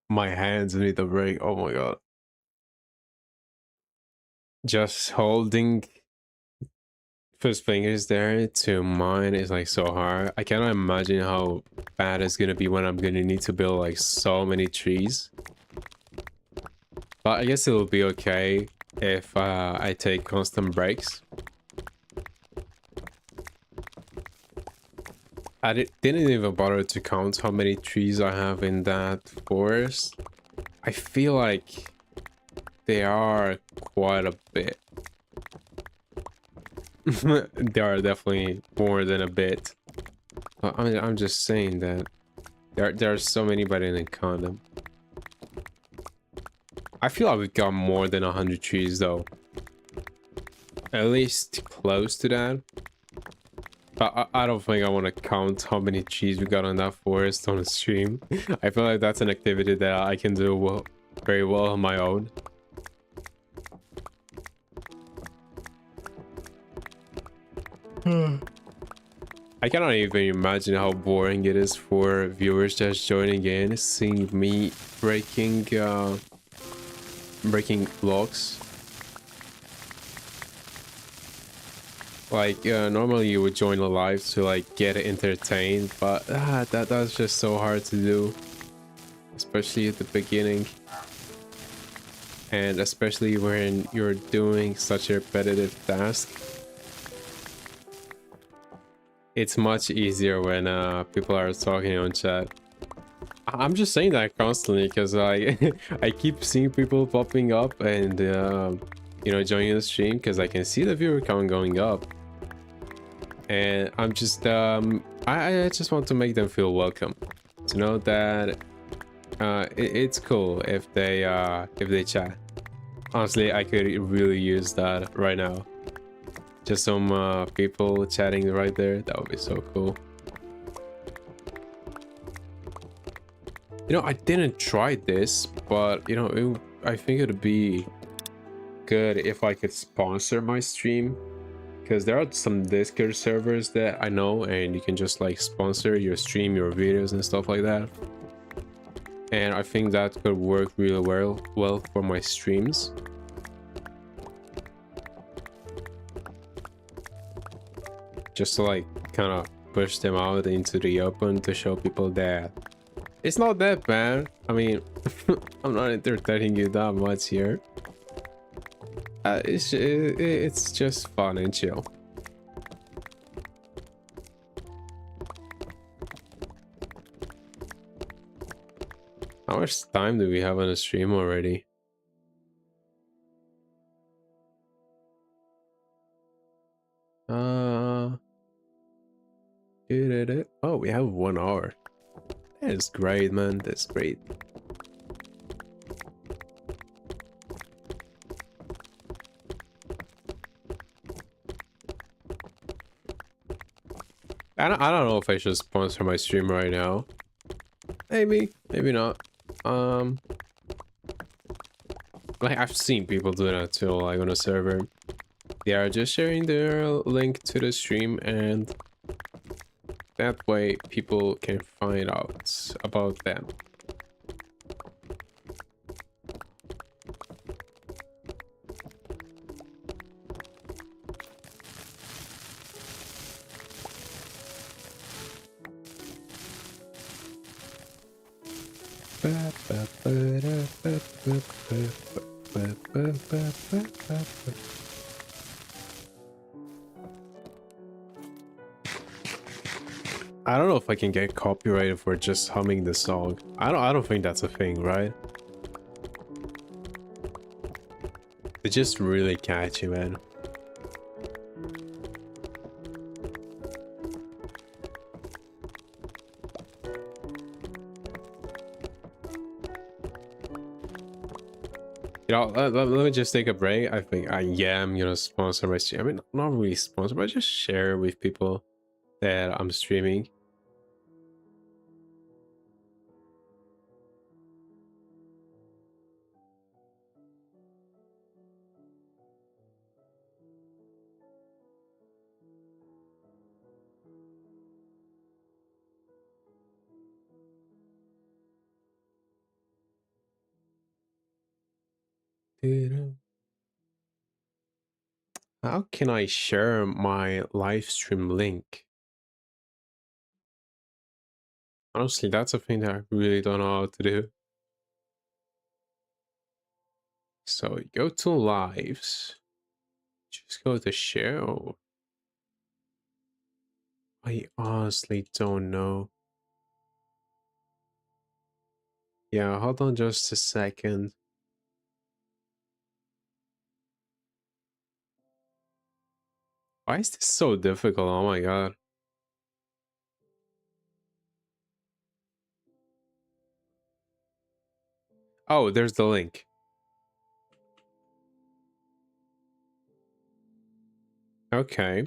My hands need a break. Oh my god. Just holding first fingers there to mine is like so hard. I cannot imagine how bad it's gonna be when I'm gonna need to build like so many trees. But I guess it'll be okay if I take constant breaks. I didn't even bother to count how many trees I have in that forest. I feel like they are quite a bit. They are definitely more than a bit. I'm just saying that there are so many, but I didn't count them. I feel like we've got more than 100 trees though. At least close to that. But I don't think I want to count how many trees we got on that forest on a stream. I feel like that's an activity that I can do very well on my own. I cannot even imagine how boring it is for viewers just joining in, seeing me breaking blocks. Like normally you would join a live to like get entertained, but that's just so hard to do, especially at the beginning, and especially when you're doing such a repetitive task. It's much easier when people are talking on chat. I'm just saying that constantly because I I keep seeing people popping up and you know, joining the stream because I can see the viewer count going up, and I'm just I just want to make them feel welcome, to know that it's cool if they chat. Honestly, I could really use that right now. Just some people chatting right there. That would be so cool. You know, I didn't try this, but you know, I think it'd be good if I could sponsor my stream, because there are some Discord servers that I know, and you can just like sponsor your stream, your videos and stuff like that. And I think that could work really well for my streams. Just to like kind of push them out into the open to show people that it's not that bad. I mean, I'm not entertaining you that much here. It's just fun and chill. How much time do we have on the stream already? Oh, we have 1 hour. That's great, man. That's great. I don't know if I should sponsor my stream right now. Maybe not. Like I've seen people do that too, like on a server. They are just sharing their link to the stream, and that way people can find out about them. I don't know if I can get copyrighted for just humming the song. I don't think that's a thing, right? It's just really catchy, man. You know, let me just take a break. I think I am gonna sponsor my stream. I mean, not really sponsor, but just share with people that I'm streaming. How can I share my live stream link? Honestly, that's a thing that I really don't know how to do. So go to lives. Just go to share. Oh, I honestly don't know. Yeah, hold on just a second. Why is this so difficult? Oh my god. Oh, there's the link. Okay.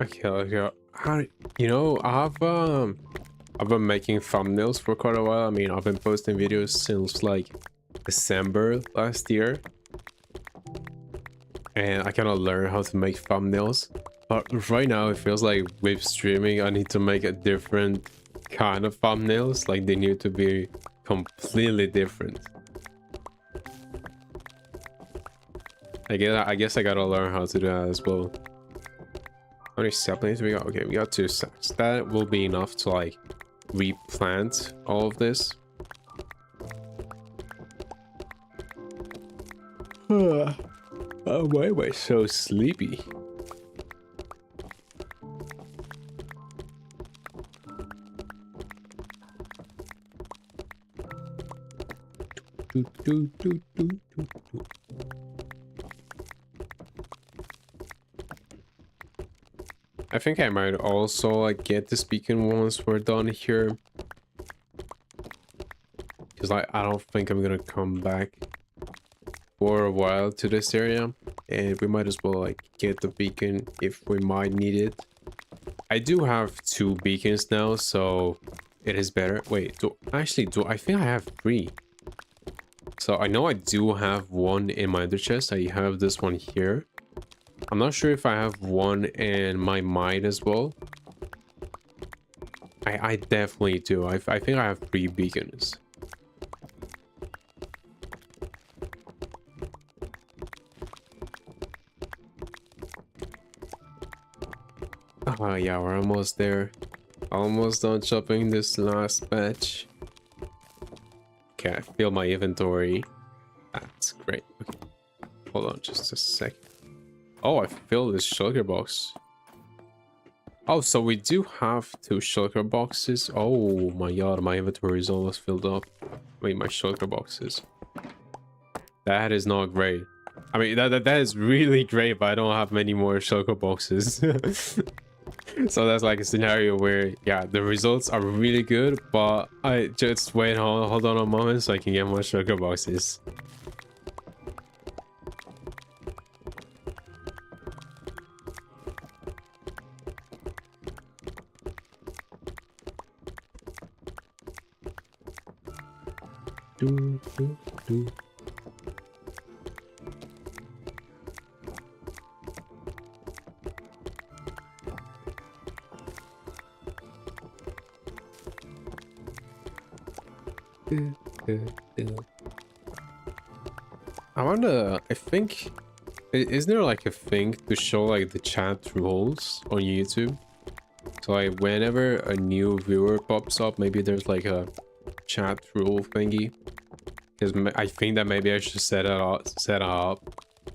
Okay, okay. You know, I've been making thumbnails for quite a while. I mean, I've been posting videos since like December last year, and I kind of learned how to make thumbnails. But right now, it feels like with streaming, I need to make a different kind of thumbnails. Like they need to be completely different. I guess I gotta learn how to do that as well. How many saplings we got? Okay, we got 2 sacks. That will be enough to like replant all of this. Oh, why am I so sleepy? I think I might also like get this beacon once we're done here, because I don't think I'm gonna come back for a while to this area, and we might as well like get the beacon if we might need it. I do have 2 beacons now, so it is better. Wait, I think I have 3. So I know I do have 1 in my other chest. I have this one here. I'm not sure if I have 1 in my mine as well. I definitely do. I think I have 3 beacons. Oh yeah, we're almost there. Almost done chopping this last batch. Okay, I fill my inventory. That's great. Okay. Hold on just a sec. Oh, I filled this shulker box. Oh, so we do have 2 shulker boxes. Oh my god, my inventory is almost filled up. Wait, my shulker boxes. That is not great. I mean, that is really great, but I don't have many more shulker boxes. So that's like a scenario where, yeah, the results are really good, but I just hold on a moment so I can get more shulker boxes. I wonder, I think, is there like a thing to show like the chat rules on YouTube? So like whenever a new viewer pops up, maybe there's like a chat rule thingy. Because I think that maybe I should set it up.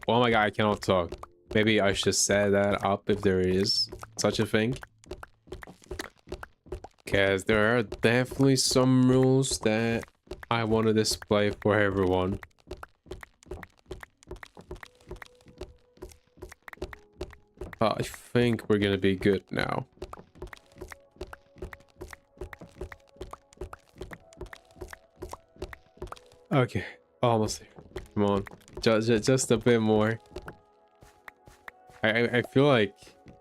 Oh my god, I cannot talk. Maybe I should set that up if there is such a thing. Because there are definitely some rules that I want to display for everyone. But I think we're gonna be good now. Okay, almost there. Come on, just a bit more. I feel like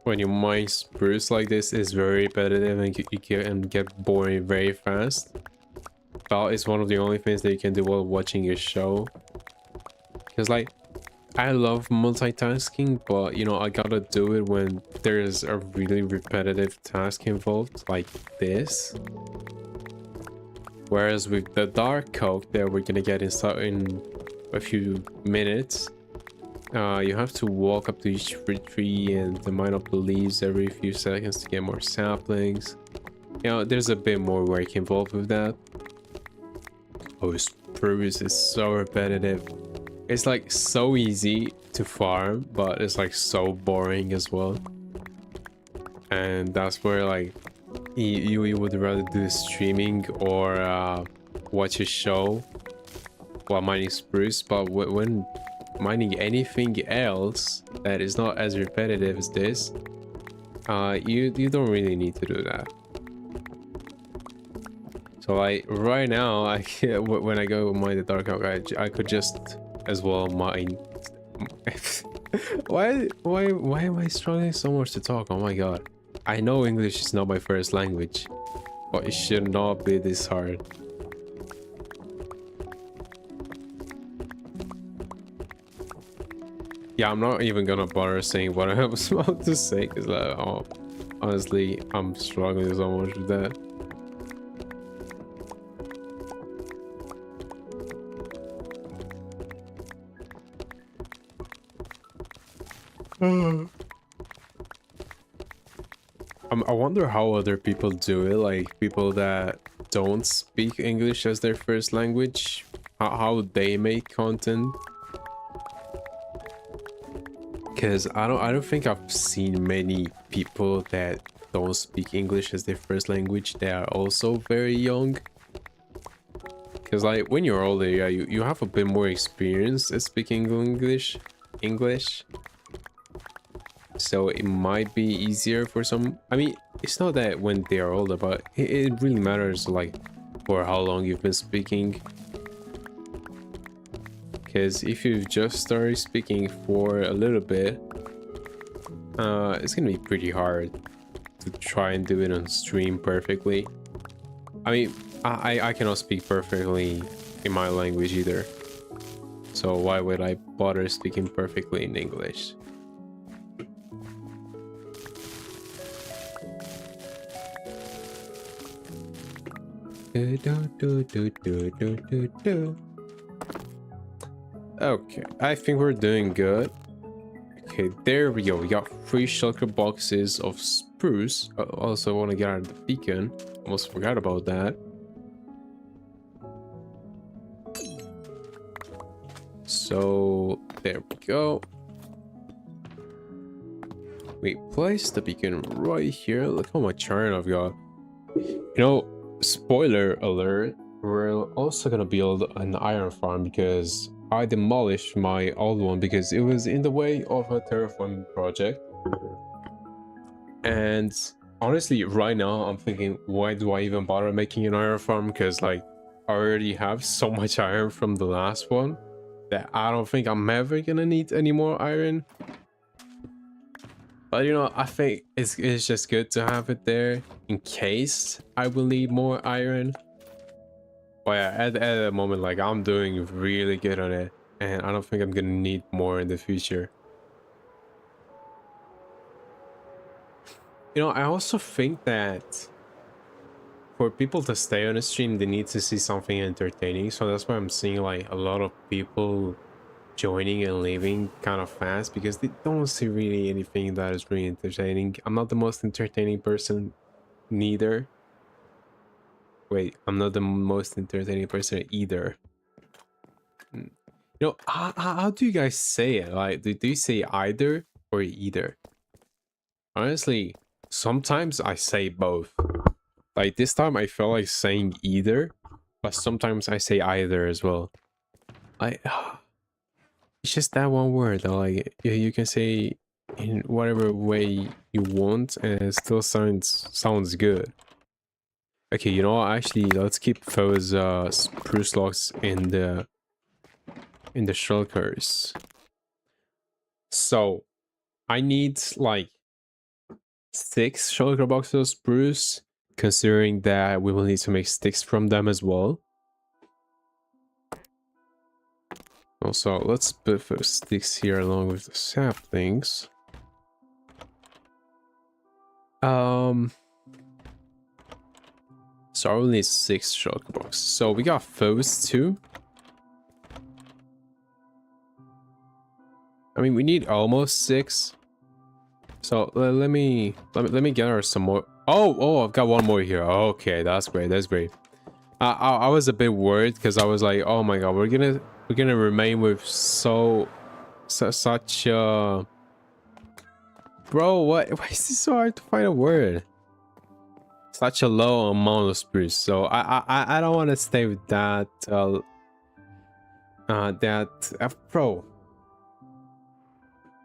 when you mine spruce like this, it's very repetitive and you can get boring very fast. But it's one of the only things that you can do while watching a show. Because like, I love multitasking, but you know, I gotta do it when there is a really repetitive task involved, like this. Whereas with the dark coke that we're gonna get in a few minutes, you have to walk up to each tree and mine up the leaves every few seconds to get more saplings. You know, there's a bit more work involved with that. Oh, spruce is so repetitive. It's like so easy to farm, but it's like so boring as well. And that's where like you would rather do streaming or watch a show while mining spruce. But when mining anything else that is not as repetitive as this, you don't really need to do that. So like right now, when I go mine the dark oak, I could just as well mine Why am I struggling so much to talk? Oh my god. I know English is not my first language, but it should not be this hard. Yeah, I'm not even gonna bother saying what I was about to say, because like, oh, honestly, I'm struggling so much with that. I wonder how other people do it, like people that don't speak English as their first language, how they make content. Because I don't think I've seen many people that don't speak English as their first language that are also very young. Because like when you're older, yeah, you have a bit more experience at speaking English. So it might be easier for some. I mean, it's not that when they are older, but it really matters like for how long you've been speaking. Because if you've just started speaking for a little bit, it's gonna be pretty hard to try and do it on stream perfectly. I mean, I cannot speak perfectly in my language either. So why would I bother speaking perfectly in English? Okay, I think we're doing good. Okay, there we go. We got 3 shulker boxes of spruce. Also want to get out of the beacon. Almost forgot about that. So there we go. We place the beacon right here. Look how much iron I've got. You know, spoiler alert, we're also gonna build an iron farm because I demolished my old one because it was in the way of a terraforming project. And honestly, right now I'm thinking, why do I even bother making an iron farm? Because like I already have so much iron from the last one that I don't think I'm ever gonna need any more iron. But you know, I think it's just good to have it there in case I will need more iron. But yeah, at the moment, like I'm doing really good on it, and I don't think I'm gonna need more in the future. You know, I also think that for people to stay on the stream, they need to see something entertaining. So that's why I'm seeing like a lot of people joining and leaving kind of fast because they don't see really anything that is really entertaining. I'm not the most entertaining person neither. Wait, I'm not the most entertaining person either. You know, how do you guys say it? Like, do you say either or either? Honestly, sometimes I say both. Like this time I felt like saying either, but sometimes I say either as well. It's just that one word though. Like you can say in whatever way you want and it still sounds good. Okay, you know what? Actually, let's keep those spruce logs in the shulkers. So I need like 6 shulker boxes of spruce, considering that we will need to make sticks from them as well. Also, let's put those sticks here along with the saplings. So I will need 6 shulker boxes. So we got those 2. I mean, we need almost 6. So let me gather some more. Oh, I've got one more here. Okay, that's great. That's great. I was a bit worried because I was like, oh my god, we're gonna remain with such bro, why is this so hard to find a word? Such a low amount of spruce. So I don't want to stay with that bro.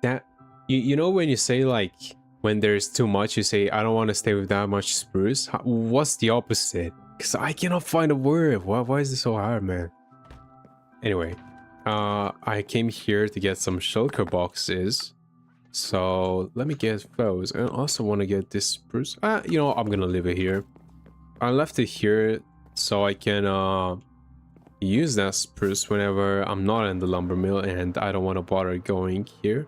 That you know when you say like when there's too much, you say I don't want to stay with that much spruce. What's the opposite? Because I cannot find a word. Why is this so hard, man? Anyway, I came here to get some shulker boxes. So let me get those. I also want to get this spruce. You know, I'm gonna leave it here. I left it here so I can use that spruce whenever I'm not in the lumber mill and I don't want to bother going here.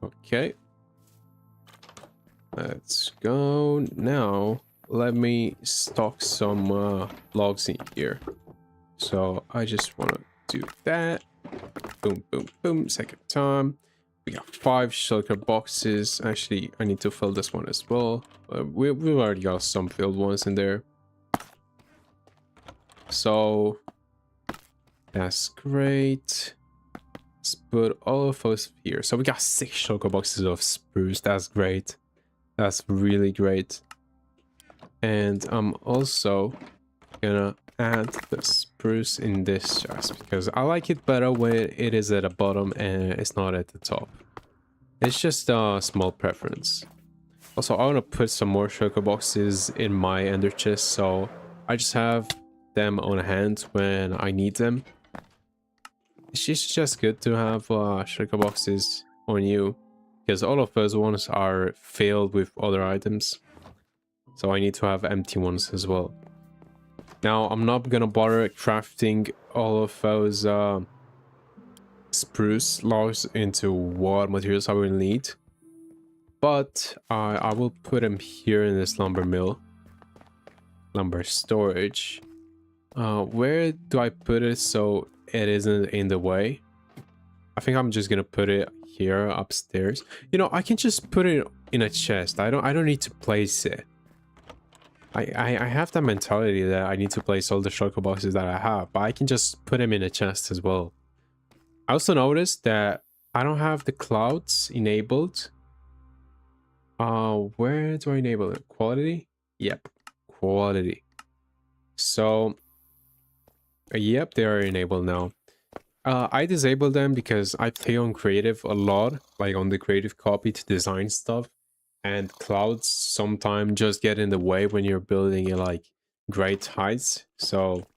Okay. Let's go. Now, let me stock some logs in here. So I just want to do that. Boom, boom, boom. Second time. We got 5 shulker boxes. Actually, I need to fill this one as well. We've already got some filled ones in there. So that's great. Let's put all of those here. So we got 6 shulker boxes of spruce. That's great. That's really great. And I'm also gonna add the spruce in this chest because I like it better when it is at the bottom and it's not at the top. It's just a small preference. Also, I want to put some more shulker boxes in my ender chest, so I just have them on hand when I need them. It's just good to have shulker boxes on you because all of those ones are filled with other items. So I need to have empty ones as well. Now, I'm not gonna bother crafting all of those spruce logs into what materials I will need. But I will put them here in this lumber mill. Lumber storage. Where do I put it so it isn't in the way? I think I'm just gonna put it here upstairs. You know, I can just put it in a chest. I don't need to place it. I have that mentality that I need to place all the shulker boxes that I have, but I can just put them in a chest as well. I also noticed that I don't have the clouds enabled. Where do I enable it? Quality? Yep, quality. So, yep, they are enabled now. I disabled them because I play on creative a lot, like on the creative copy to design stuff. And clouds sometimes just get in the way when you're building at like great heights. So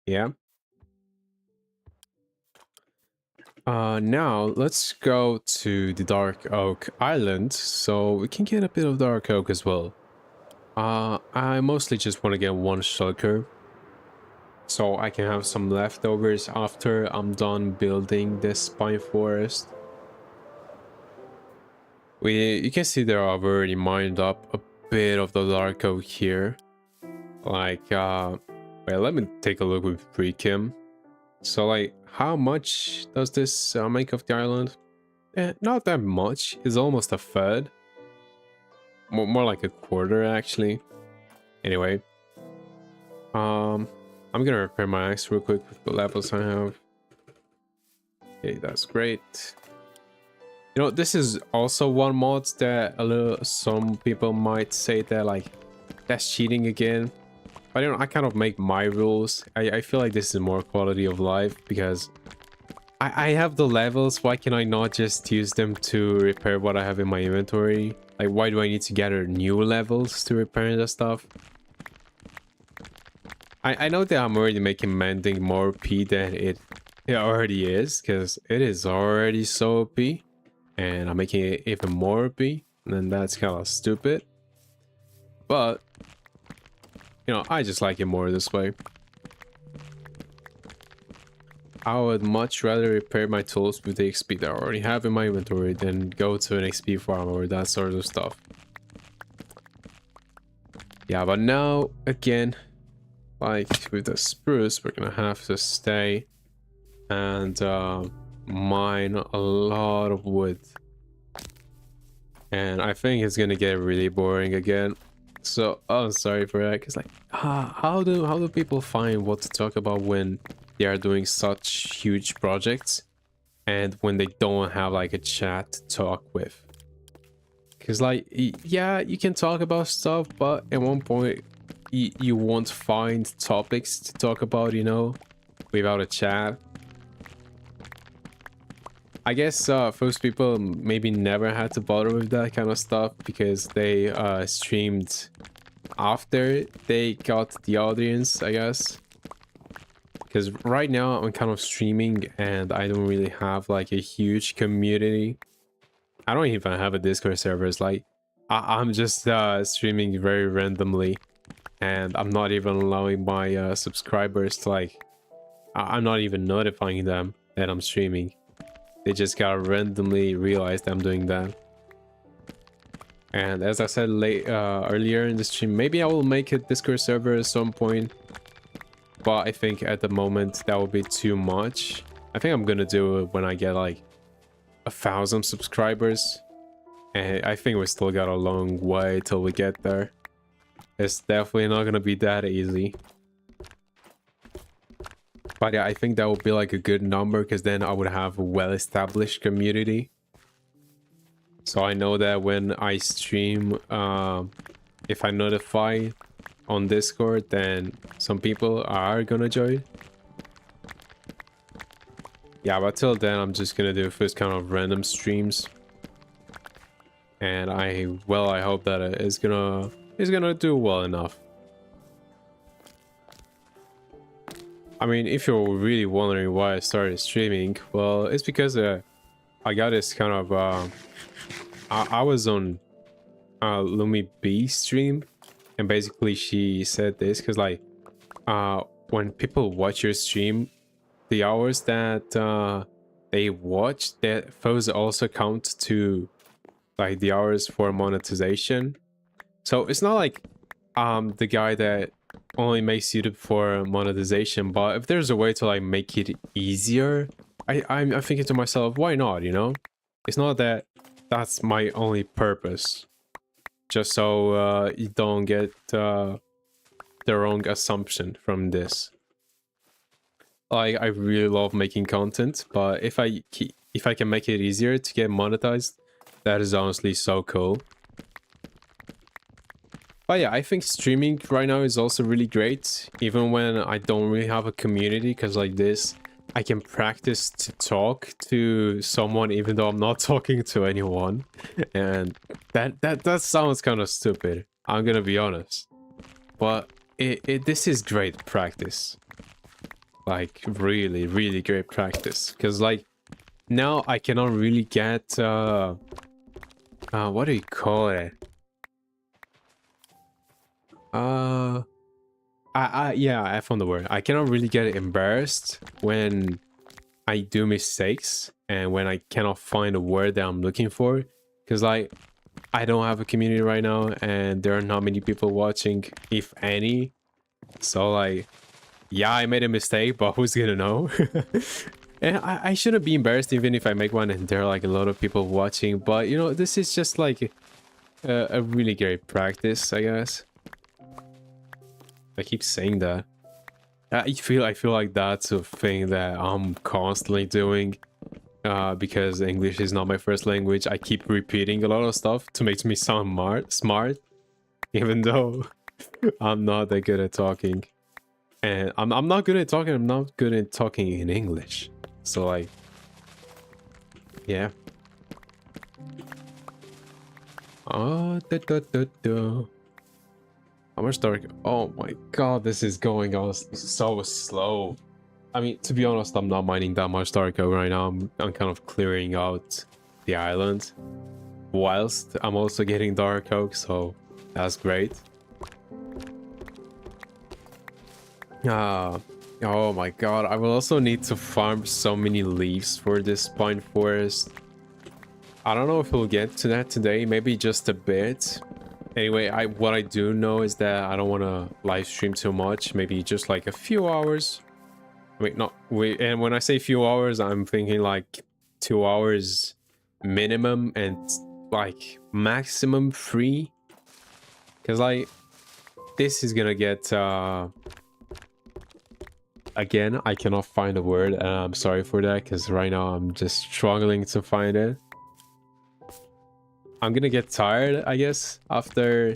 yeah. Now let's go to the Dark Oak Island so we can get a bit of Dark Oak as well. I mostly just want to get 1 shulker so I can have some leftovers after I'm done building this pine forest. You can see there I've already mined up a bit of the dark oak here. Like, well, let me take a look with pre-kim. So, like, how much does this make of the island? Not that much. It's almost a third. More like a quarter, actually. Anyway. I'm gonna repair my axe real quick with the levels I have. Okay, that's great. You know, this is also one mod that some people might say that like that's cheating again. But you know, I kind of make my rules. I feel like this is more quality of life because I have the levels. Why can I not just use them to repair what I have in my inventory? Like, why do I need to gather new levels to repair the stuff? I know that I'm already making mending more OP than it already is, because it is already so OP. And I'm making it even more OP, and that's kind of stupid. But, you know, I just like it more this way. I would much rather repair my tools with the XP that I already have in my inventory than go to an XP farm or that sort of stuff. Yeah, but now, again, like with the spruce, we're gonna have to stay and mine a lot of wood, and I think it's gonna get really boring again. So I'm sorry for that, because like how do people find what to talk about when they are doing such huge projects and when they don't have like a chat to talk with? Because like, yeah, you can talk about stuff, but at one point you won't find topics to talk about, you know, without a chat. I guess most people maybe never had to bother with that kind of stuff because they streamed after they got the audience, I guess. Because right now I'm kind of streaming and I don't really have like a huge community. I don't even have a Discord server. It's like I'm just streaming very randomly, and I'm not even allowing my subscribers to like. I'm not even notifying them that I'm streaming. They just gotta randomly realize that I'm doing that. And as I said earlier in the stream, maybe I will make a Discord server at some point. But I think at the moment that will be too much. I think I'm gonna do it when I get like 1,000 subscribers. And I think we still got a long way till we get there. It's definitely not gonna be that easy. But yeah, I think that would be like a good number, because then I would have a well-established community. So I know that when I stream, if I notify on Discord, then some people are gonna join. Yeah, but till then, I'm just gonna do first kind of random streams. And I hope that it's gonna do well enough. I mean, if you're really wondering why I started streaming, well, it's because I got this kind of I was on Lumi B stream, and basically she said this because like when people watch your stream, the hours that they watch, that those also count to like the hours for monetization. So it's not like the guy that only makes YouTube for monetization, but if there's a way to like make it easier, I'm thinking to myself, why not, you know? It's not that that's my only purpose, just so you don't get the wrong assumption from this. Like, I really love making content, but if I can make it easier to get monetized, that is honestly so cool. But yeah, I think streaming right now is also really great, even when I don't really have a community, because like this, I can practice to talk to someone even though I'm not talking to anyone. And that sounds kind of stupid, I'm gonna be honest. But this is great practice. Like, really, really great practice. Because like, now I cannot really get, what do you call it? Yeah, I found the word. I cannot really get embarrassed when I do mistakes and when I cannot find a word that I'm looking for, because like I don't have a community right now and there are not many people watching, if any. So like, yeah, I made a mistake, but who's gonna know? And I shouldn't be embarrassed even if I make one and there are like a lot of people watching, but you know, this is just like a really great practice, I guess. I keep saying that. I feel like that's a thing that I'm constantly doing, because English is not my first language. I keep repeating a lot of stuff to make me sound smart, even though I'm not that good at talking. And I'm not good at talking. I'm not good at talking in English. So like, yeah. Oh, how much dark? Oh my god, this is going on so slow. I mean, to be honest, I'm not mining that much dark oak right now. I'm kind of clearing out the island, whilst I'm also getting dark oak, so that's great. Oh my god, I will also need to farm so many leaves for this pine forest. I don't know if we'll get to that today, maybe just a bit. Anyway, what I do know is that I don't want to live stream too much, maybe just like a few hours. Wait, not wait, and when I say few hours, I'm thinking like 2 hours minimum and like maximum 3. Because like, this is gonna get again, I cannot find a word, and I'm sorry for that, because right now I'm just struggling to find it. I'm gonna get tired, I guess, after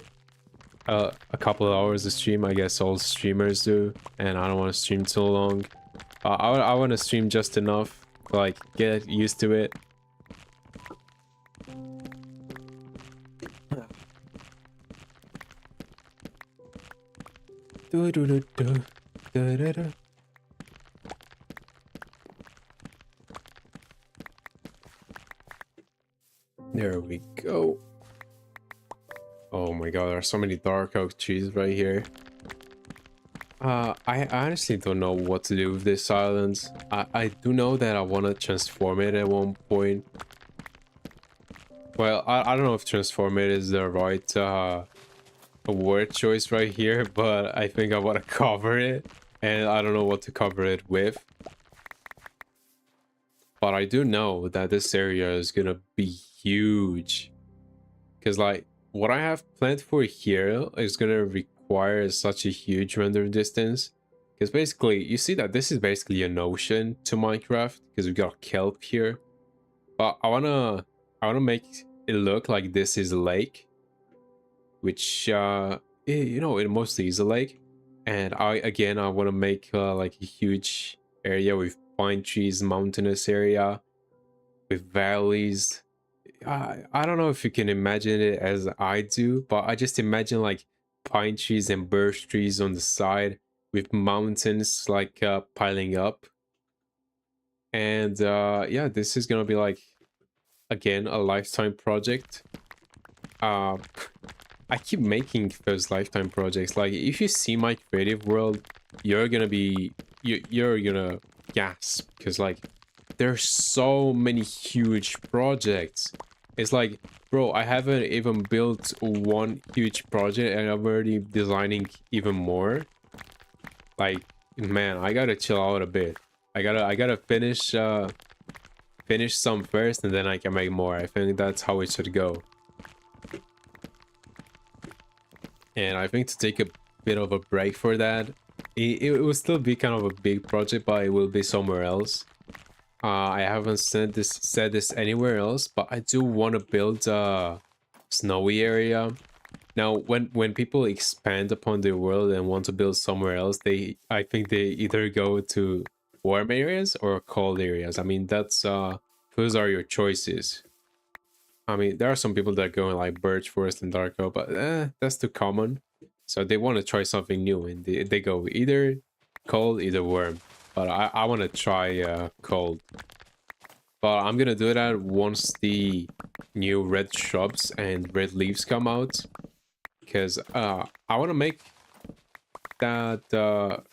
a couple of hours of stream. I guess all streamers do, and I don't want to stream too long. I want to stream just enough to like get used to it. There we go. Oh my god, there are so many dark oak trees right here. I honestly don't know what to do with this island. I do know that I want to transform it at one point. Well, I don't know if transform it is the right word choice right here, but I think I want to cover it, and I don't know what to cover it with. But I do know that this area is gonna be huge, because like what I have planned for here is gonna require such a huge render distance. Because basically, you see that this is basically an ocean to Minecraft, because we got kelp here. But I wanna make it look like this is a lake, which you know, it mostly is a lake. And I want to make like a huge area with pine trees, mountainous area with valleys. I don't know if you can imagine it as I do, but I just imagine like pine trees and birch trees on the side with mountains like piling up. And yeah, this is gonna be like, again, a lifetime project. uh I keep making those lifetime projects. Like, if you see my creative world, you're gonna be you're gonna gasp, because like there's so many huge projects. It's like, bro, I haven't even built one huge project and I'm already designing even more. Like, man, I gotta chill out a bit. I gotta finish some first, and then I can make more. I think that's how it should go. And I think to take a bit of a break for that, it will still be kind of a big project, but it will be somewhere else. I haven't said this anywhere else, but I do want to build a snowy area. Now, when people expand upon their world and want to build somewhere else, I think they either go to warm areas or cold areas. I mean, that's those are your choices. I mean, there are some people that go in like birch forest and dark oak, but that's too common. So they want to try something new, and they go either cold, either warm. But I want to try cold. But I'm gonna do that once the new red shrubs and red leaves come out, because I want to make that the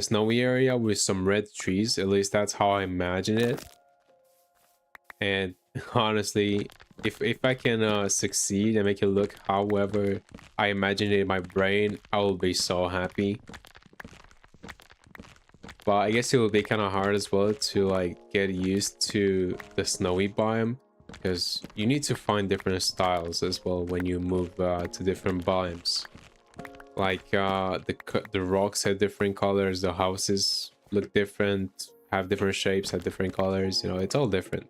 snowy area with some red trees. At least that's how I imagine it. And honestly, if I can succeed and make it look however I imagine it in my brain, I will be so happy. But I guess it will be kind of hard as well to like get used to the snowy biome, because you need to find different styles as well when you move to different biomes. Like the rocks have different colors, the houses look different, have different shapes, have different colors. You know, it's all different.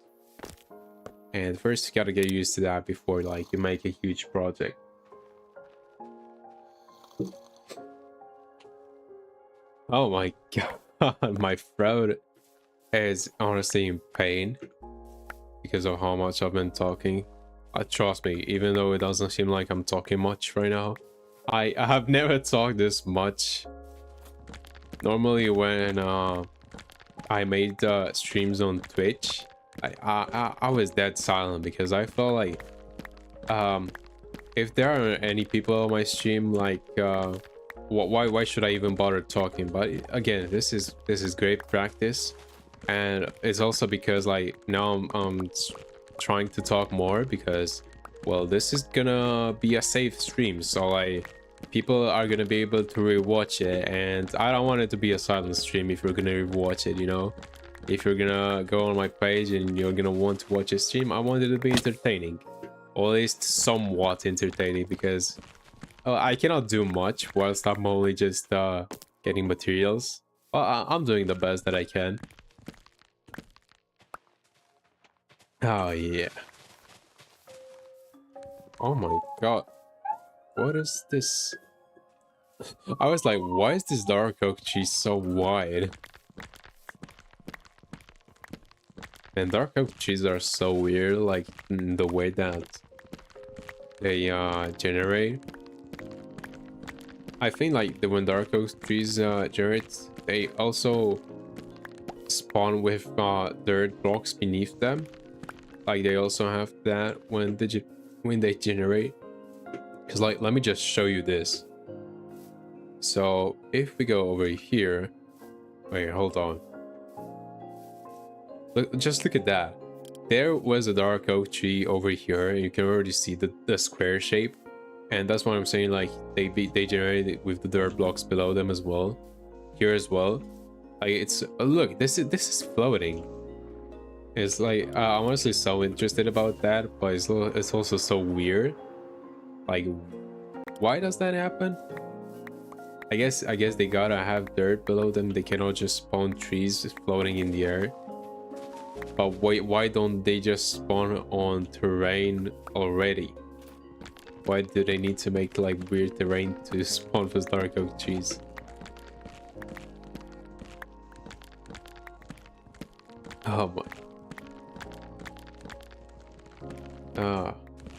And first you gotta get used to that before like you make a huge project. Oh my god, my throat is honestly in pain because of how much I've been talking. Trust me, even though it doesn't seem like I'm talking much right now, I have never talked this much. Normally when I made streams on Twitch, I was dead silent, because I felt like if there are any people on my stream, like why should I even bother talking? But again, this is great practice, and it's also because like now I'm trying to talk more, because well, this is gonna be a safe stream, so like people are gonna be able to rewatch it, and I don't want it to be a silent stream if you're gonna rewatch it, you know. If you're gonna go on my page and you're gonna want to watch a stream, I want it to be entertaining, or at least somewhat entertaining, because I cannot do much whilst I'm only just getting materials. Well, I'm doing the best that I can. Oh yeah. Oh my god. What is this? I was like, why is this dark oak tree so wide? And dark oak trees are so weird, like the way that they generate. I think like when dark oak trees generate, they also spawn with dirt blocks beneath them. Like they also have that when they generate. Because like, let me just show you this. So if we go over here, wait, hold on. Just look at that. There was a dark oak tree over here, and you can already see the square shape. And that's why I'm saying like they generated with the dirt blocks below them as well. Here as well. Like it's look, this is floating. It's like I'm honestly so interested about that, but it's also so weird. Like, why does that happen? I guess they gotta have dirt below them. They cannot just spawn trees floating in the air. But why don't they just spawn on terrain already? Why do they need to make like weird terrain to spawn for dark oak trees? Oh my.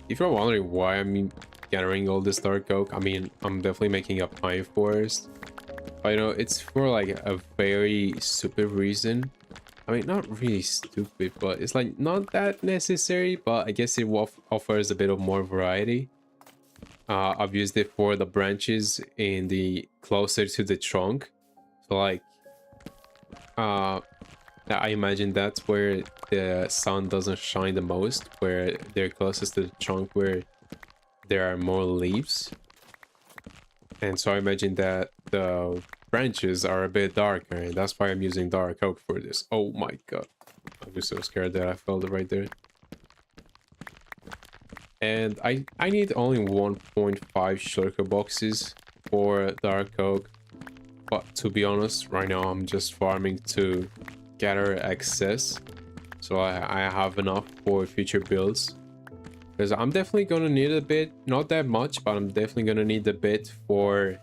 If you're wondering why I'm gathering all this dark oak, I mean, I'm definitely making a pine forest. But you know, it's for like a very stupid reason. I mean, not really stupid, but it's like not that necessary, but I guess it offers a bit of more variety. I've used it for the branches in the closer to the trunk. So like, I imagine that's where the sun doesn't shine the most, where they're closest to the trunk where there are more leaves. And so I imagine that the branches are a bit darker, and that's why I'm using dark oak for this. Oh my god. I'm just so scared that I fell right there. And I need only 1.5 shulker boxes for dark oak. But to be honest, right now I'm just farming to gather excess. So I have enough for future builds. Because I'm definitely going to need a bit, not that much, but I'm definitely going to need a bit for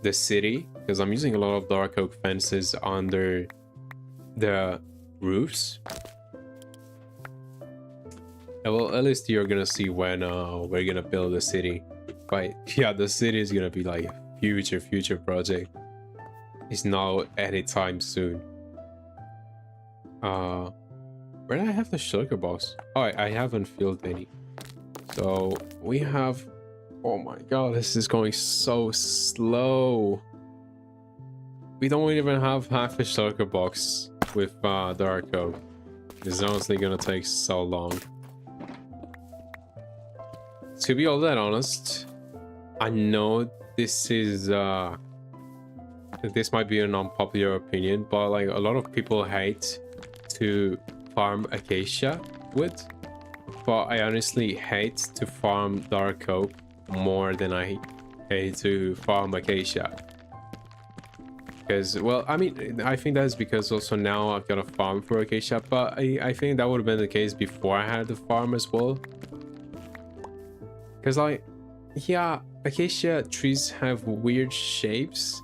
the city. Because I'm using a lot of dark oak fences under the roofs. And well, at least you're going to see when we're going to build the city. But yeah, the city is going to be like a future project. It's not anytime soon. Where do I have the shulker box? Oh, I haven't filled any. So we have, oh my god, this is going so slow. We don't even have half a shulker box with dark oak. This is honestly gonna take so long. To be all that honest, I know this is this might be an unpopular opinion, but like a lot of people hate to farm acacia wood. But I honestly hate to farm dark oak more than I hate to farm acacia. Because, well, I mean, I think that's because also now I've got a farm for acacia, but I think that would have been the case before I had the farm as well. Because, like, yeah, acacia trees have weird shapes.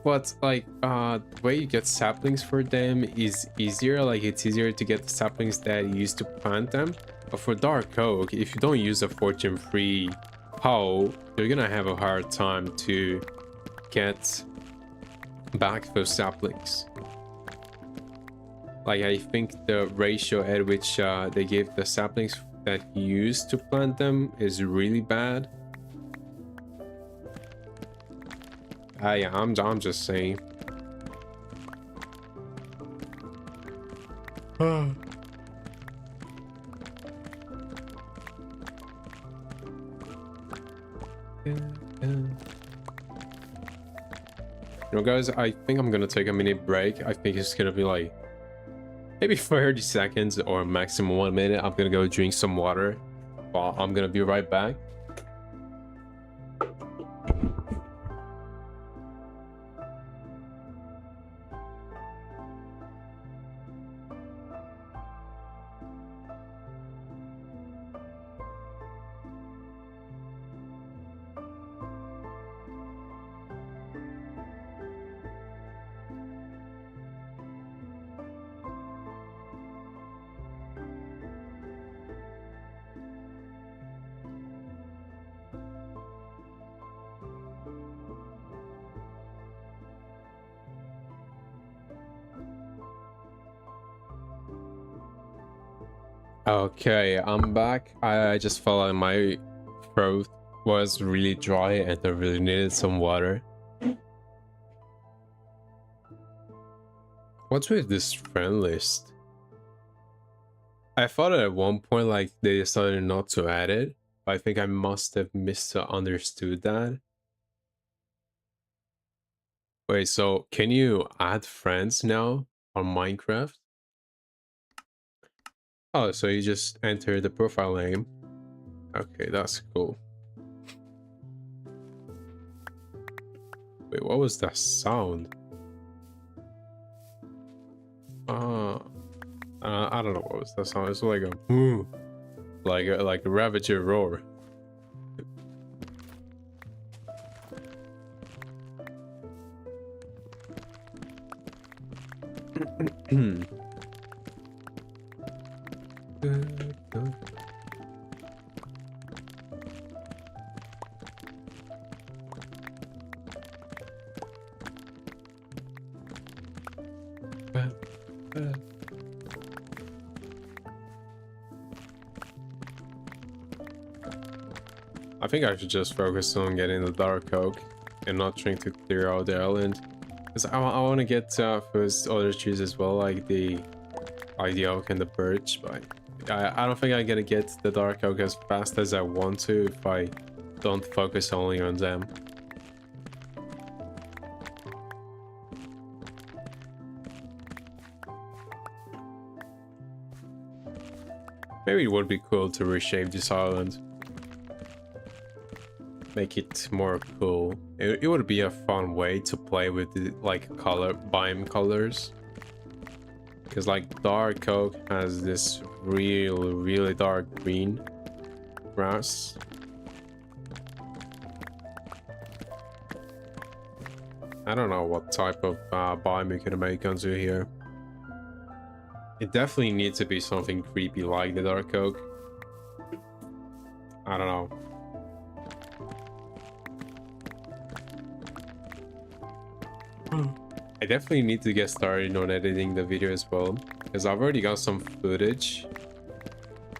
But like the way you get saplings for them is easier. Like it's easier to get the saplings that you used to plant them. But for dark oak, if you don't use a fortune-free hoe, you're gonna have a hard time to get back those saplings. Like I think the ratio at which they give the saplings that you use to plant them is really bad. Yeah, I'm just saying. You know, guys, I think I'm gonna take a minute break. I think it's gonna be like maybe 30 seconds or maximum 1 minute. I'm gonna go drink some water. Well, I'm gonna be right back. Okay, I'm back. I just felt like my throat was really dry and I really needed some water. What's with this friend list? I thought at one point like they decided not to add it. I think I must have misunderstood that. Wait, so can you add friends now on Minecraft? Oh, so you just enter the profile name. Okay, that's cool. Wait, what was that sound? I don't know what was that sound. It's like a like a Ravager roar. I think I should just focus on getting the dark oak and not trying to clear out the island, because I want to get first other trees as well, like the oak and the birch. But I don't think I'm gonna get the dark oak as fast as I want to if I don't focus only on them. Maybe it would be cool to reshape this island. Make it more cool. It would be a fun way to play with the like biome colors. Because like dark oak has this really dark green grass. I don't know what type of biome you can make onto here. It definitely needs to be something creepy like the dark oak. I don't know. I definitely need to get started on editing the video as well, because I've already got some footage,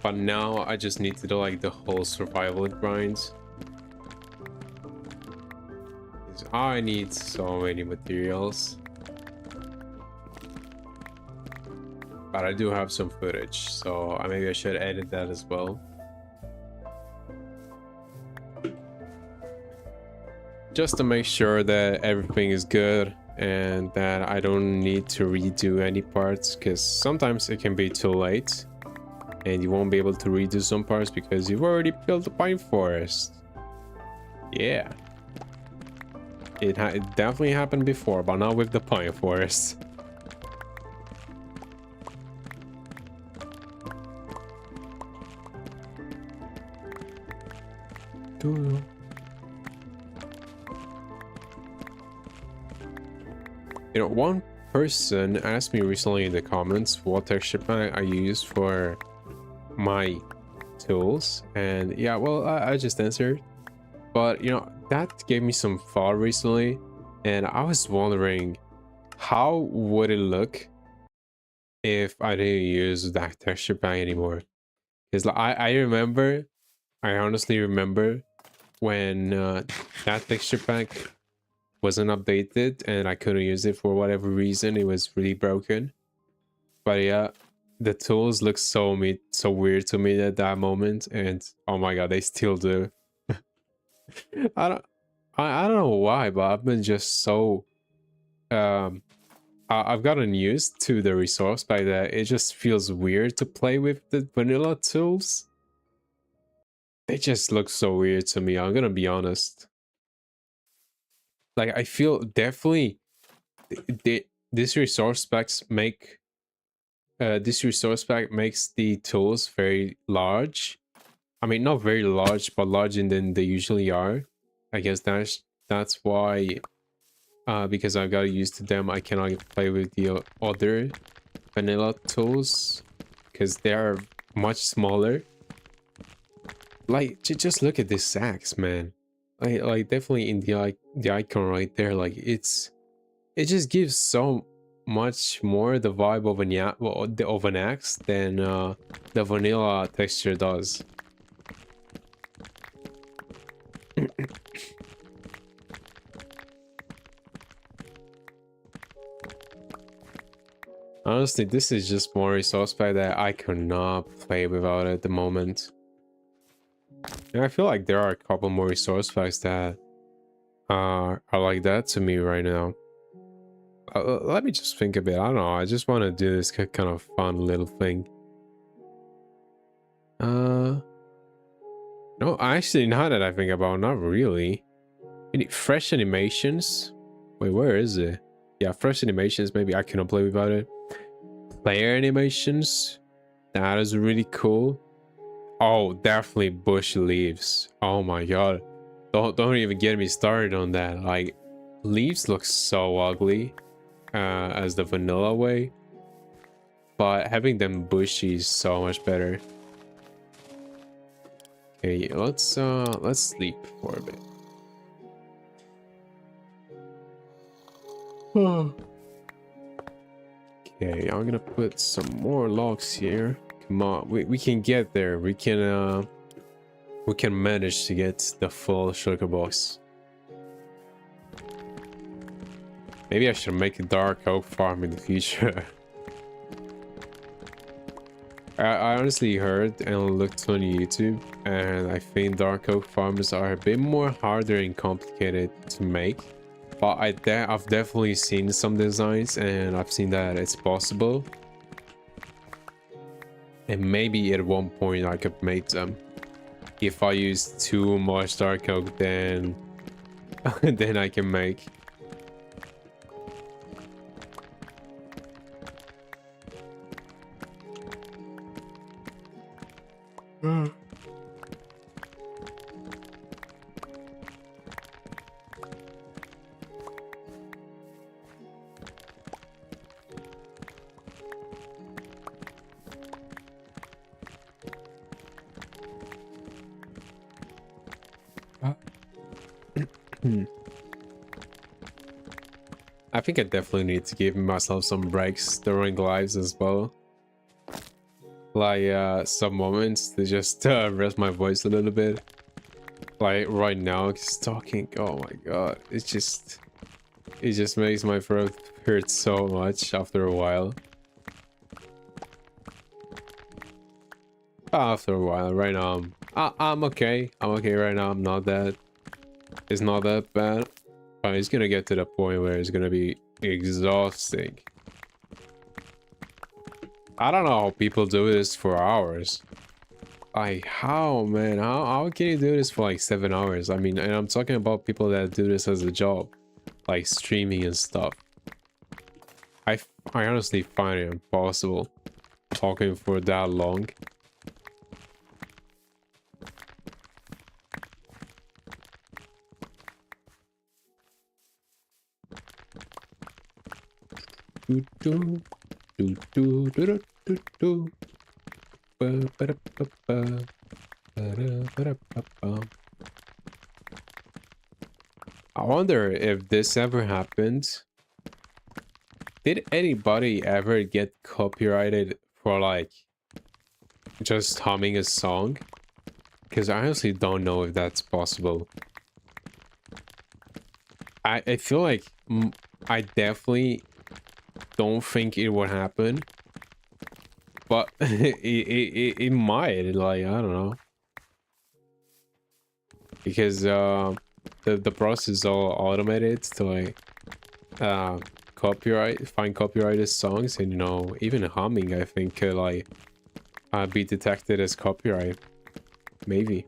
but now I just need to do like the whole survival grind. I need so many materials, but I do have some footage, so maybe I should edit that as well. Just to make sure that everything is good and that I don't need to redo any parts, because sometimes it can be too late and you won't be able to redo some parts because you've already built a pine forest. Yeah. It definitely happened before, but not with the pine forest. You know, one person asked me recently in the comments what texture pack I use for my tools, and yeah, well, I just answered. But you know, that gave me some thought recently, and I was wondering how would it look if I didn't use that texture pack anymore. Because I honestly remember when that texture pack wasn't updated and I couldn't use it for whatever reason. It was really broken. But yeah, the tools look so weird to me at that moment, and oh my god, they still do. I don't know why, but I've been just so I've gotten used to the resource pack that it just feels weird to play with the vanilla tools. They just look so weird to me, I'm gonna be honest. Like I feel definitely this resource packs make this resource pack makes the tools very large. I mean, not very large, but larger than they usually are. I guess that's why because I got used to them, I cannot play with the other vanilla tools because they are much smaller. Like just look at this axe, man. Like definitely in the icon right there, like it just gives so much more the vibe of of an axe than the vanilla texture does. Honestly, this is just more resource pack that I cannot play without at the moment. And I feel like there are a couple more resource packs that are like that to me right now. Let me just think a bit. I don't know. I just want to do this kind of fun little thing. No, actually, now that I think about it, not really. Any fresh animations? Wait, where is it? Yeah, fresh animations. Maybe I cannot play without it. Player animations. That is really cool. Oh, definitely bush leaves. Oh my god. Don't even get me started on that. Like, leaves look so ugly as the vanilla way. But having them bushy is so much better. Okay, let's sleep for a bit. Okay, I'm gonna put some more logs here. Come on, we can get there. We can manage to get the full sugar box. Maybe I should make a dark oak farm in the future. I honestly heard and looked on YouTube, and I think dark oak farms are a bit more harder and complicated to make. But I've definitely seen some designs, and I've seen that it's possible. And maybe at one point I could make them. If I use too much dark oak, then then I can make. I think I definitely need to give myself some breaks during lives as well. Like some moments to just rest my voice a little bit. Like right now, just talking. Oh my god, it just makes my throat hurt so much after a while. After a while, right now I'm okay. I'm okay right now. It's not that bad. But it's gonna get to the point where it's gonna be exhausting. I don't know how people do this for hours. Like, how, man? How can you do this for like 7 hours? I mean, and I'm talking about people that do this as a job, like streaming and stuff. I honestly find it impossible talking for that long. I wonder if this ever happened. Did anybody ever get copyrighted for like just humming a song? Because I honestly don't know if that's possible. I feel like I definitely don't think it would happen, but it might. Like, I don't know, because the process is all automated to like find copyrighted songs, and you know, even humming I think could like be detected as copyright, maybe.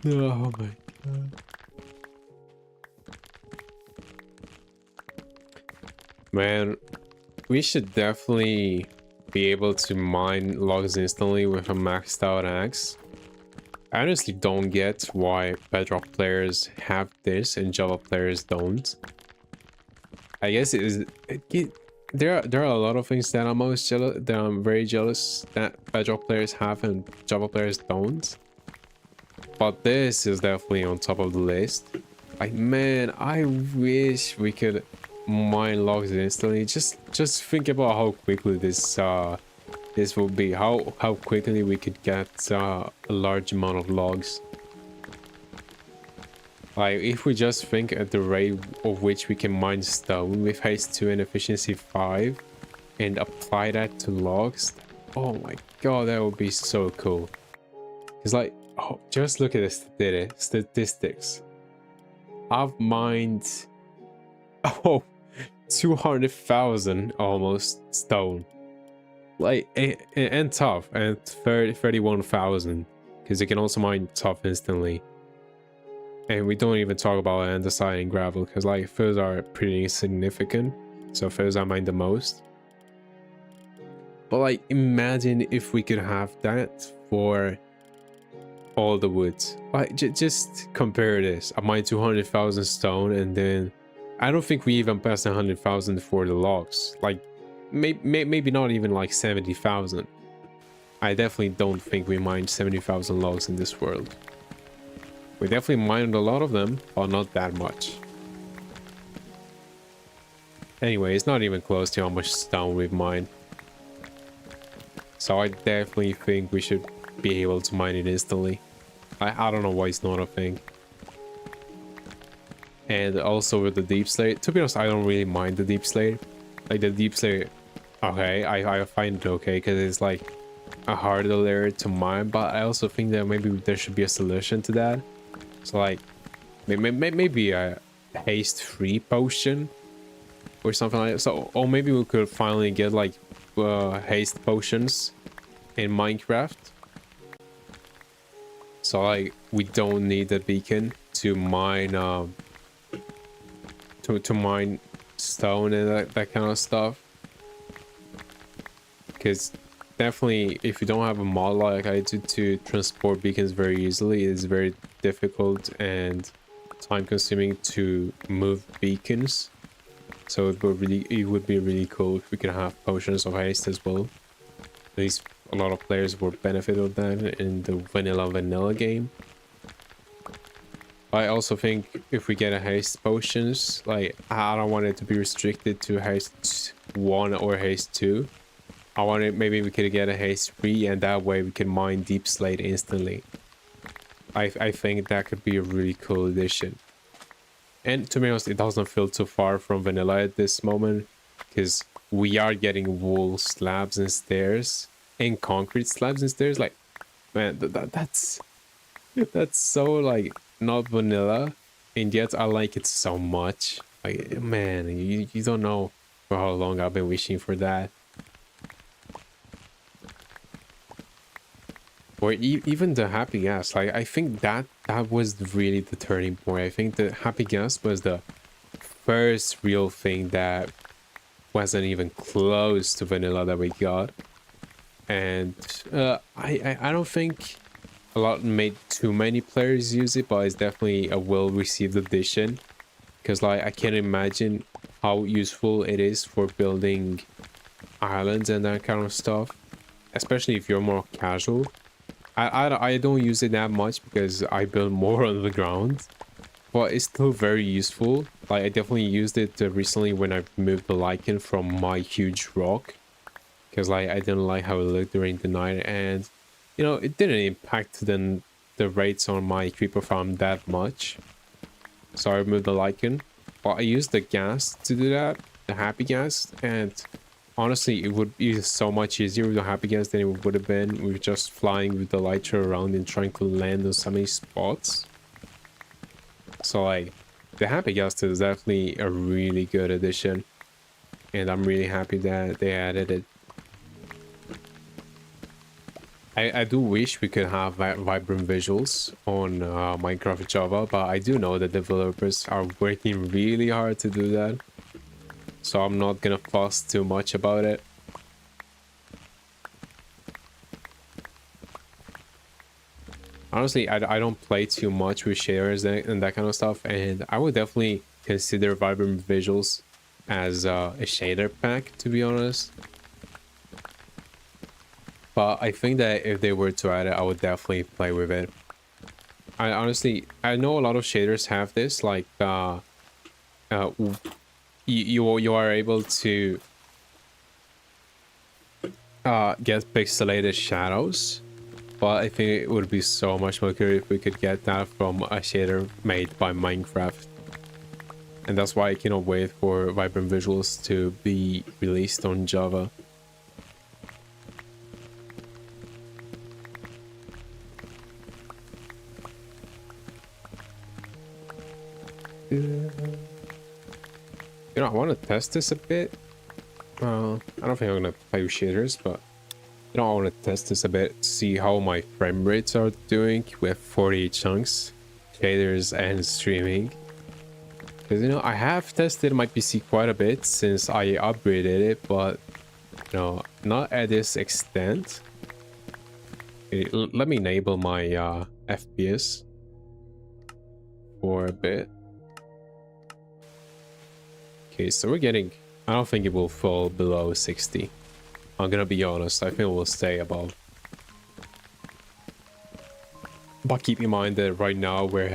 Oh my god. Man, we should definitely be able to mine logs instantly with a maxed out axe. I honestly don't get why Bedrock players have this and Java players don't. I guess there are a lot of things that I'm very jealous that Bedrock players have and Java players don't. But this is definitely on top of the list. Like, man, I wish we could mine logs instantly. Just think about how quickly this will be. How quickly we could get a large amount of logs. Like, if we just think at the rate of which we can mine stone with haste 2 and efficiency 5 and apply that to logs, oh my god, that would be so cool. It's like, oh, just look at the statistics. I've mined, oh, 200,000 almost stone. Like, and tough, and 31,000, because you can also mine tough instantly. And we don't even talk about andesite and gravel, because like those are pretty significant. So those I mine the most. But like, imagine if we could have that for all the woods. Like, just compare this. I mine 200,000 stone, and then I don't think we even passed 100,000 for the logs. Like, maybe not even like 70,000. I definitely don't think we mined 70,000 logs in this world. We definitely mined a lot of them, but not that much. Anyway, it's not even close to how much stone we've mined. So I definitely think we should be able to mine it instantly. I don't know why it's not a thing. And also with the deep slate, to be honest, I don't really mind the deep slate. Like, the deep slate, okay, I find it okay because it's like a harder layer to mine, but I also think that maybe there should be a solution to that. So like, maybe a haste 3 potion or something like that. So, or maybe we could finally get like haste potions in Minecraft. So like, we don't need the beacon to mine to mine stone and that kind of stuff. Because definitely, if you don't have a mod like I do to transport beacons very easily, it's very difficult and time consuming to move beacons. So it would be really cool if we could have potions of haste as well. At least a lot of players would benefit of that in the vanilla game. I also think if we get a haste potions, like, I don't want it to be restricted to haste 1 or haste 2. I wanted, maybe we could get a haste 3, and that way we can mine deep slate instantly. I think that could be a really cool addition. And to be honest, it doesn't feel too far from vanilla at this moment, because we are getting wool slabs and stairs and concrete slabs and stairs. Like, man, that's so like not vanilla, and yet I like it so much. Like, man, you don't know for how long I've been wishing for that. Or even the happy gas. Like, I think that was really the turning point. I think the happy gas was the first real thing that wasn't even close to vanilla that we got. And I don't think made too many players use it, but it's definitely a well-received addition. Because like, I can't imagine how useful it is for building islands and that kind of stuff, especially if you're more casual. I don't use it that much because I build more on the ground, but it's still very useful. Like, I definitely used it recently when I moved the lichen from my huge rock, because like, I didn't like how it looked during the night, and you know, it didn't impact the rates on my creeper farm that much. So I removed the lichen, but I used the gas to do that, the happy gas, and honestly, it would be so much easier with the happy gas than it would have been with just flying with the lighter around and trying to land on so many spots. So like, the happy gas is definitely a really good addition, and I'm really happy that they added it. I do wish we could have vibrant visuals on Minecraft Java, but I do know that developers are working really hard to do that. So I'm not gonna fuss too much about it. Honestly, I don't play too much with shaders and that kind of stuff, and I would definitely consider vibrant visuals as a shader pack, to be honest. But I think that if they were to add it, I would definitely play with it. I honestly, I know a lot of shaders have this, like you are able to get pixelated shadows, but I think it would be so much more good if we could get that from a shader made by Minecraft. And that's why I cannot wait for Vibrant Visuals to be released on Java. You know, I want to test this a bit. I don't think I'm gonna play with shaders, but you know, I want to test this a bit, see how my frame rates are doing with 48 chunks, shaders, and streaming. Because, you know, I have tested my PC quite a bit since I upgraded it, but, you know, not at this extent. Okay, let me enable my FPS for a bit. Okay, so we're getting... I don't think it will fall below 60. I'm gonna be honest, I think it will stay above. But keep in mind that right now we're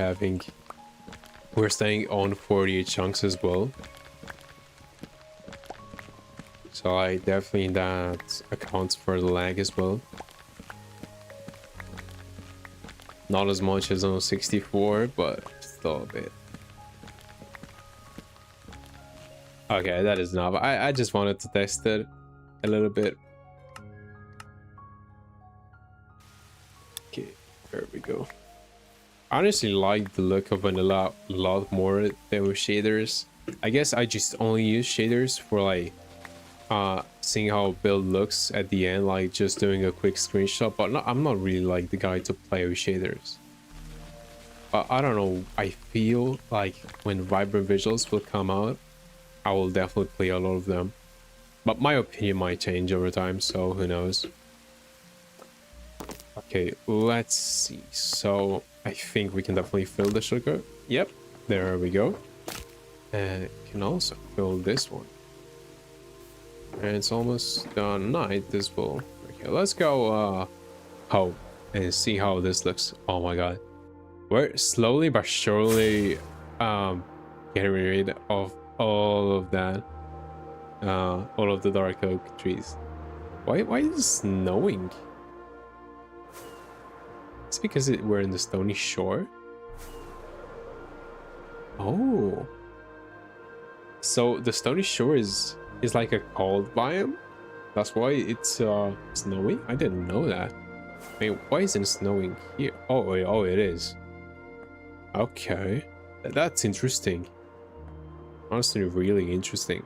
staying on 48 chunks as well. So I definitely that accounts for the lag as well. Not as much as on 64, but still a bit. Okay, that is enough. I just wanted to test it a little bit. Okay, there we go. I honestly like the look of vanilla a lot more than with shaders. I guess I just only use shaders for like seeing how a build looks at the end, like just doing a quick screenshot, but I'm not really like the guy to play with shaders. But I don't know, I feel like when Vibrant Visuals will come out, I will definitely play a lot of them. But my opinion might change over time, so who knows. Okay, let's see. So I think we can definitely fill the sugar. Yep, there we go. And it can also fill this one. And it's almost done. Night this will. Okay, let's go home and see how this looks. Oh my god. We're slowly but surely getting rid of all of that. All of the dark oak trees. Why is it snowing? It's because we're in the stony shore. Oh. So the stony shore is like a cold biome? That's why it's snowing? I didn't know that. Wait, why isn't it snowing here? Oh, wait, oh, it is. Okay. That's interesting. Honestly, really interesting.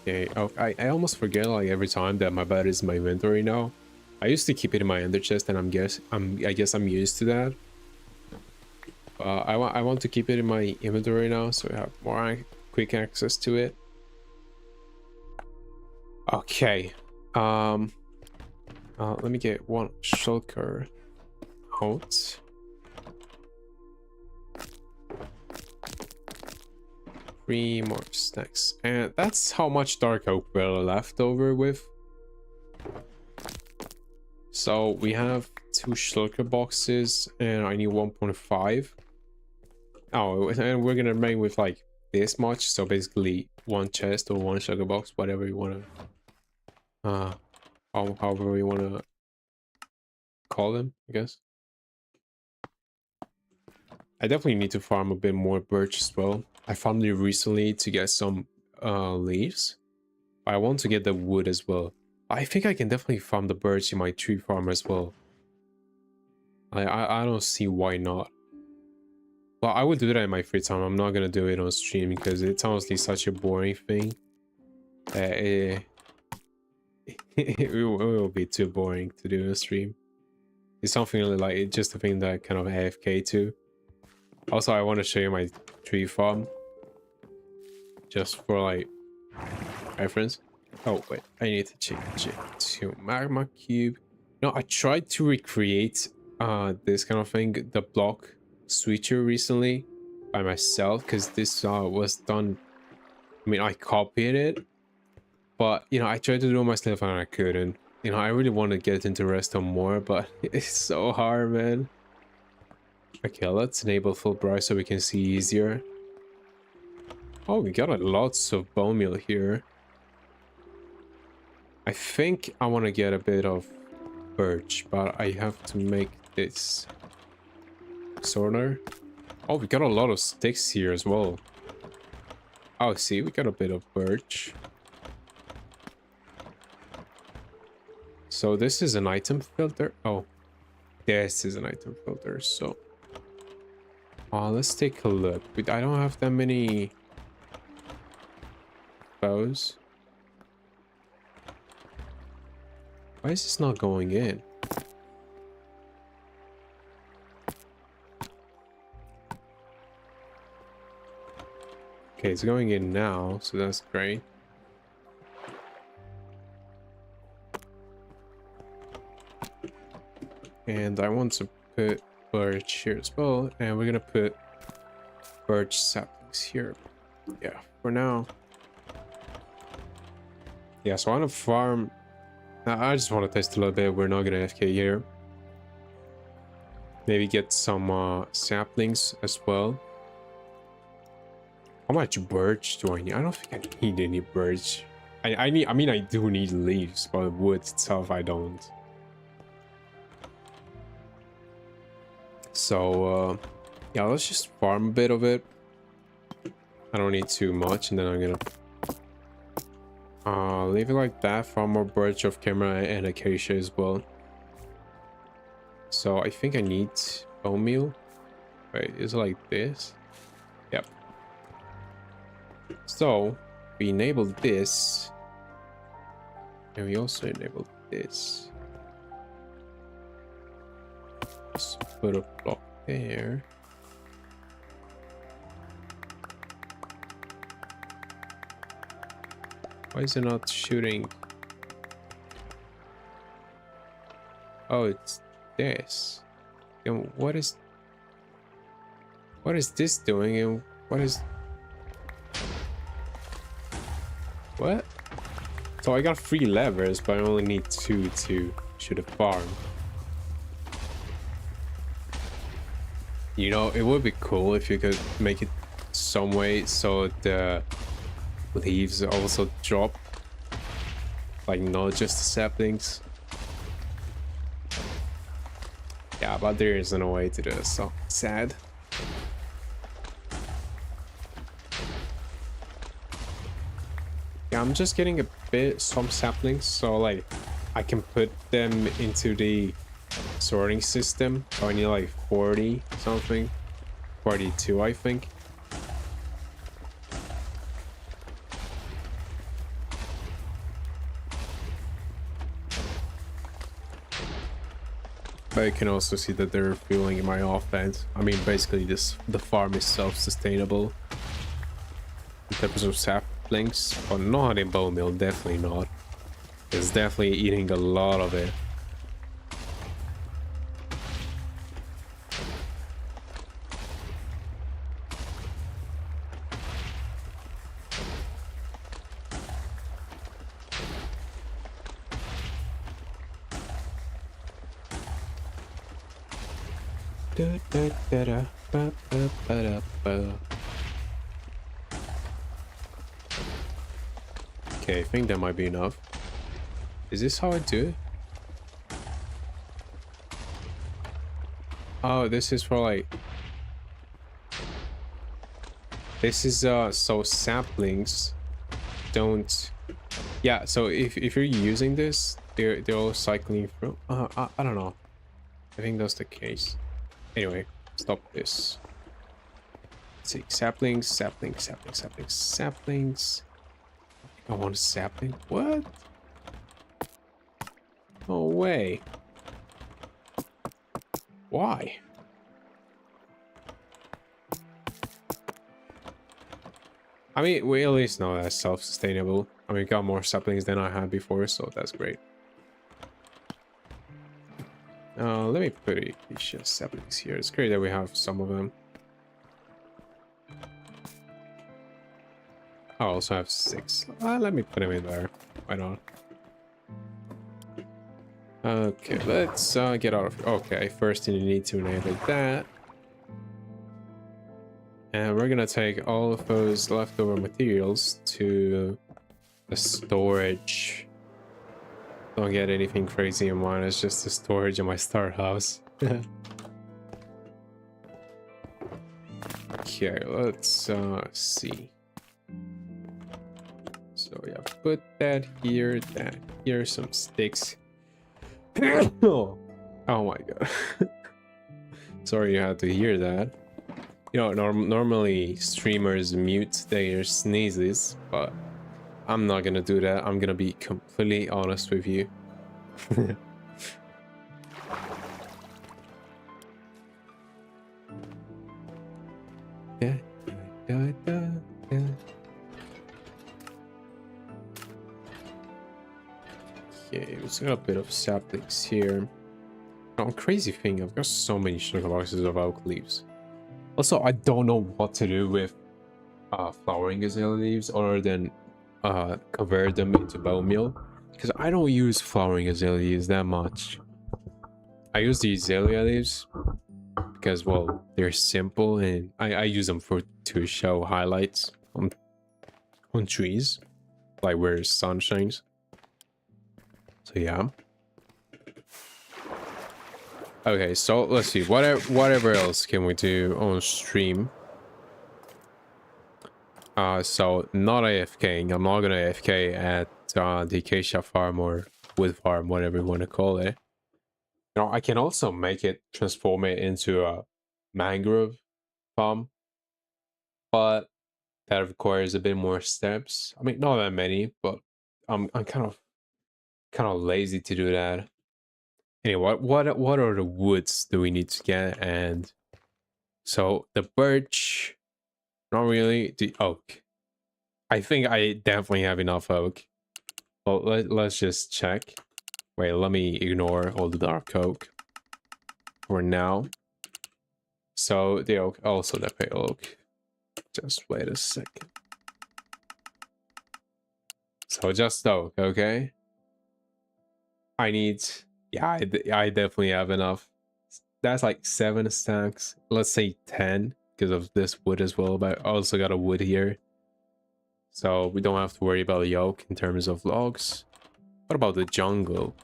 Okay, oh, I almost forget like every time that my bed is in my inventory now. I used to keep it in my ender chest, and I guess I'm used to that. I want to keep it in my inventory now, so I have more quick access to it. Okay. Let me get one shulker out. Three more snacks, and that's how much dark oak we're left over with. So we have 2 shulker boxes, and I need 1.5. Oh, and we're gonna remain with like this much, so basically 1 chest or 1 shulker box, whatever you want to however you want to call them, I guess. I definitely need to farm a bit more birch as well. I farmed it recently to get some leaves. I want to get the wood as well. I think I can definitely farm the birch in my tree farm as well. I don't see why not. Well, I would do that in my free time. I'm not gonna do it on stream because it's honestly such a boring thing. It will be too boring to do on stream. It's something like it's just a thing that kind of AFK to. Also, I want to show you my tree farm, just for like reference. Oh wait, I need to change it to magma cube. No, I tried to recreate this kind of thing, the block switcher recently by myself, because this was done. I mean, I copied it, but you know, I tried to do it myself and I couldn't. You know, I really want to get into redstone more, but it's so hard, man. Okay, let's enable full bright so we can see easier. Oh, we got lots of bone meal here. I think I want to get a bit of birch, but I have to make this sorter. Oh, we got a lot of sticks here as well. Oh, see, we got a bit of birch. So this is an item filter. Oh, this is an item filter. So, let's take a look. I don't have that many bows. Why is this not going in? Okay, it's going in now, so that's great. And I want to put birch here as well, and we're gonna put birch saplings here. Yeah, for now. Yeah, so I want to farm. I just want to test a little bit. We're not gonna FK here. Maybe get some saplings as well. How much birch do I need? I don't think I need any birch. I mean, I do need leaves, but wood itself, I don't. So, yeah, let's just farm a bit of it. I don't need too much, and then I'm gonna leave it like that. Farm more birch off camera and acacia as well. So I think I need bone meal. Wait, is it like this? Yep. So we enabled this, and we also enabled this. Let's put a block there. Why is it not shooting? Oh, it's this. And what is this doing? And what is what? So I got 3 levers, but I only need 2 to shoot a farm. You know, it would be cool if you could make it some way so the leaves also drop, like not just the saplings. Yeah, but there isn't a way to do it, so sad. Yeah, I'm just getting some saplings, so like I can put them into the sorting system. So I need like 40 something, 42 I think. But you can also see that they're fueling my offense. I mean, basically the farm is self-sustainable in terms of saplings, but not in bone meal, definitely not. It's definitely eating a lot of it. Okay, I think that might be enough. Is this how I do it? Oh, this is for like... This is so saplings don't... Yeah, so if you're using this, they're all cycling through. I don't know. I think that's the case. Anyway, stop this. Let's see, saplings, saplings, saplings, saplings, saplings. I want a sapling. What? No way. Why? I mean, we at least know that's self-sustainable. I mean, we got more saplings than I had before, so that's great. Let me put acacia saplings here. It's great that we have some of them. I also have 6. Let me put them in there. Why not? Okay, let's get out of... Okay, first you need to enable that. And we're gonna take all of those leftover materials to the storage. Don't get anything crazy in mind, it's just the storage in my start house. Okay, let's see. So yeah, put that here, some sticks. Oh my god. Sorry you had to hear that. You know, normally streamers mute their sneezes, but I'm not gonna do that. I'm gonna be completely honest with you. Yeah. Okay, let's got a bit of saplings here. Oh, crazy thing, I've got so many sugar boxes of oak leaves. Also, I don't know what to do with flowering azalea leaves other than convert them into bone meal, because I don't use flowering azalea leaves that much. I use the azalea leaves because, well, they're simple and I use them to show highlights on trees, like where the sun shines. So yeah. Okay, so let's see. Whatever else can we do on stream? So not AFKing. I'm not gonna AFK at the acacia farm or wood farm, whatever you want to call it. You know, I can also make it transform it into a mangrove farm, but that requires a bit more steps. I mean, not that many, but I'm kind of lazy to do that. Anyway, what are the woods do we need to get? And so the birch, not really. The oak, I think I definitely have enough oak. Well, let's just check. Wait, let me ignore all the dark oak for now. So the oak, also the pale oak. Just wait a second. So just oak, okay? I need... Yeah, I definitely have enough. That's like 7 stacks. Let's say 10 because of this wood as well. But I also got a wood here. So we don't have to worry about the oak in terms of logs. What about the jungle?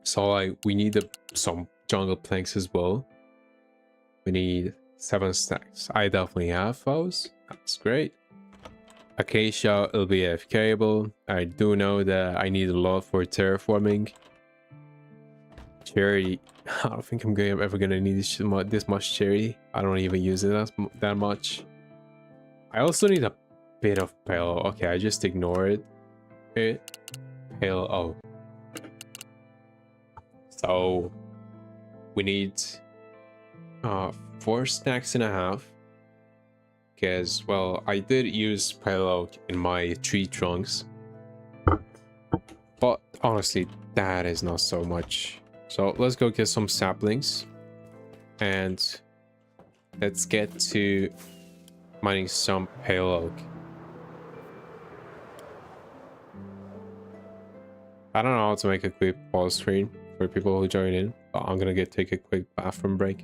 So like we need some jungle planks as well. We need 7 stacks. I definitely have those. That's great. Acacia will be AFKable. I do know that I need a lot for terraforming. Cherry, I don't think I'm ever gonna need this much cherry. I don't even use it that much. I also need a bit of pale. Okay, I just ignored it. Pale. Oh. So we need 4 stacks and a half. Because, well, I did use pale oak in my tree trunks. But honestly, that is not so much. So let's go get some saplings. And let's get to mining some pale oak. I don't know how to make a quick pause screen for people who join in, but I'm gonna take a quick bathroom break.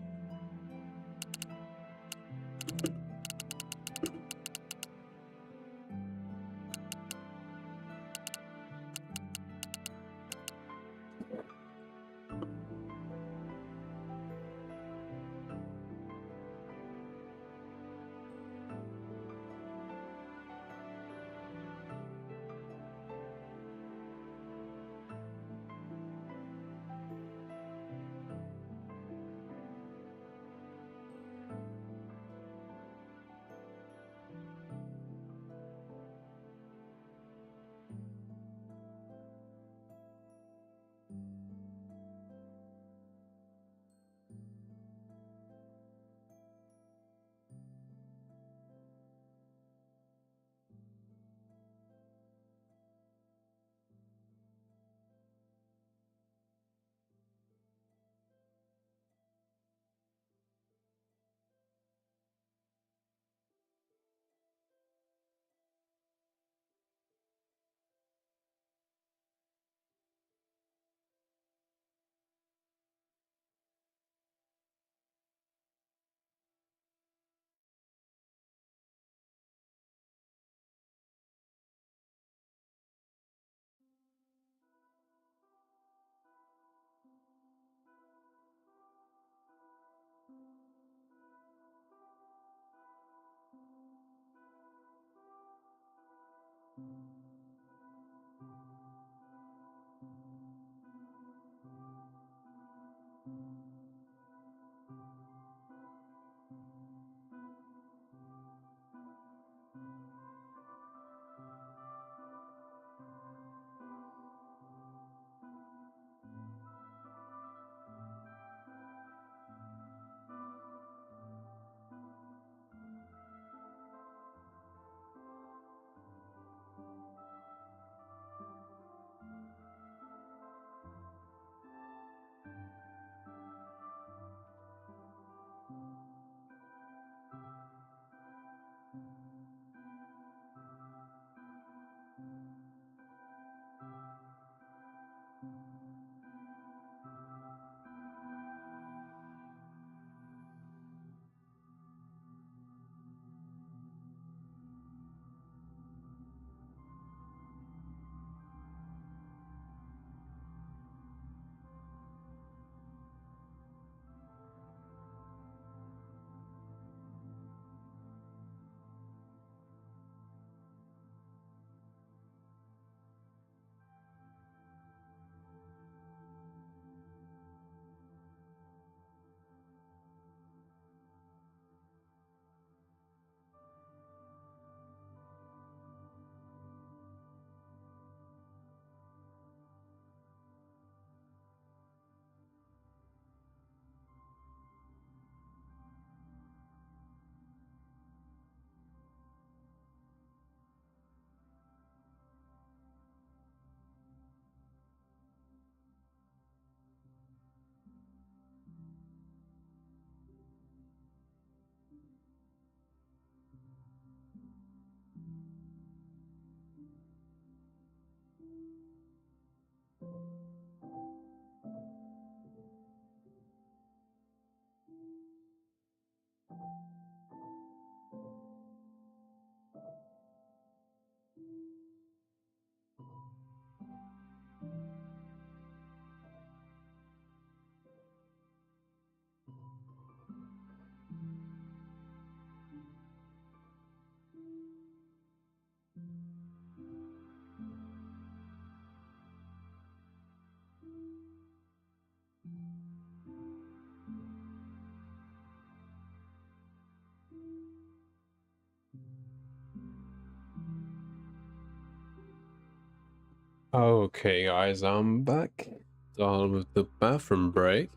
Okay, guys, I'm back. Done with the bathroom break.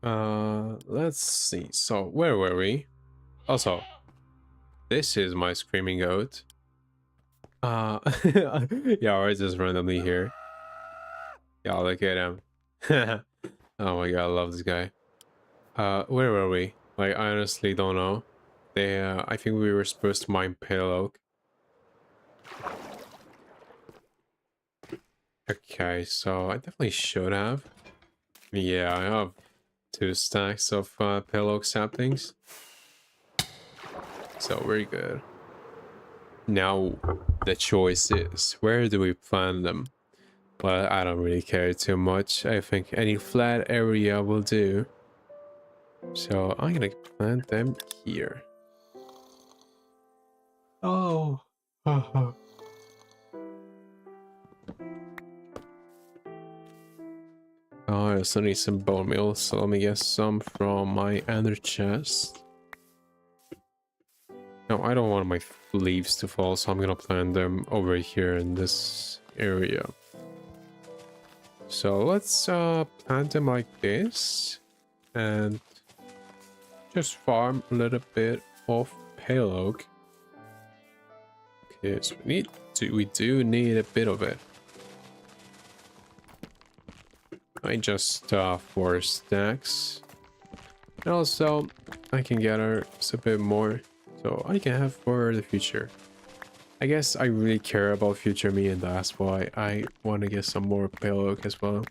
Let's see. So, where were we? Also, this is my screaming goat. Yeah, we're just randomly here. Yeah, look at him. Oh my god, I love this guy. Where were we? Like, I honestly don't know. I think we were supposed to mine pale oak. Okay, so I definitely should have. Yeah, I have 2 stacks of pale oak saplings. So very good. Now the choice is, where do we plant them? Well, I don't really care too much. I think any flat area will do. So I'm gonna plant them here. Oh. Oh, I also need some bone meal, so let me get some from my ender chest. No, I don't want my leaves to fall, so I'm gonna plant them over here in this area. So let's plant them like this and just farm a little bit of pale oak. Okay, so we do need a bit of it. I just 4 stacks. And also I can gather just a bit more so I can have for the future. I guess I really care about future me, and that's why I want to get some more pale oak as well.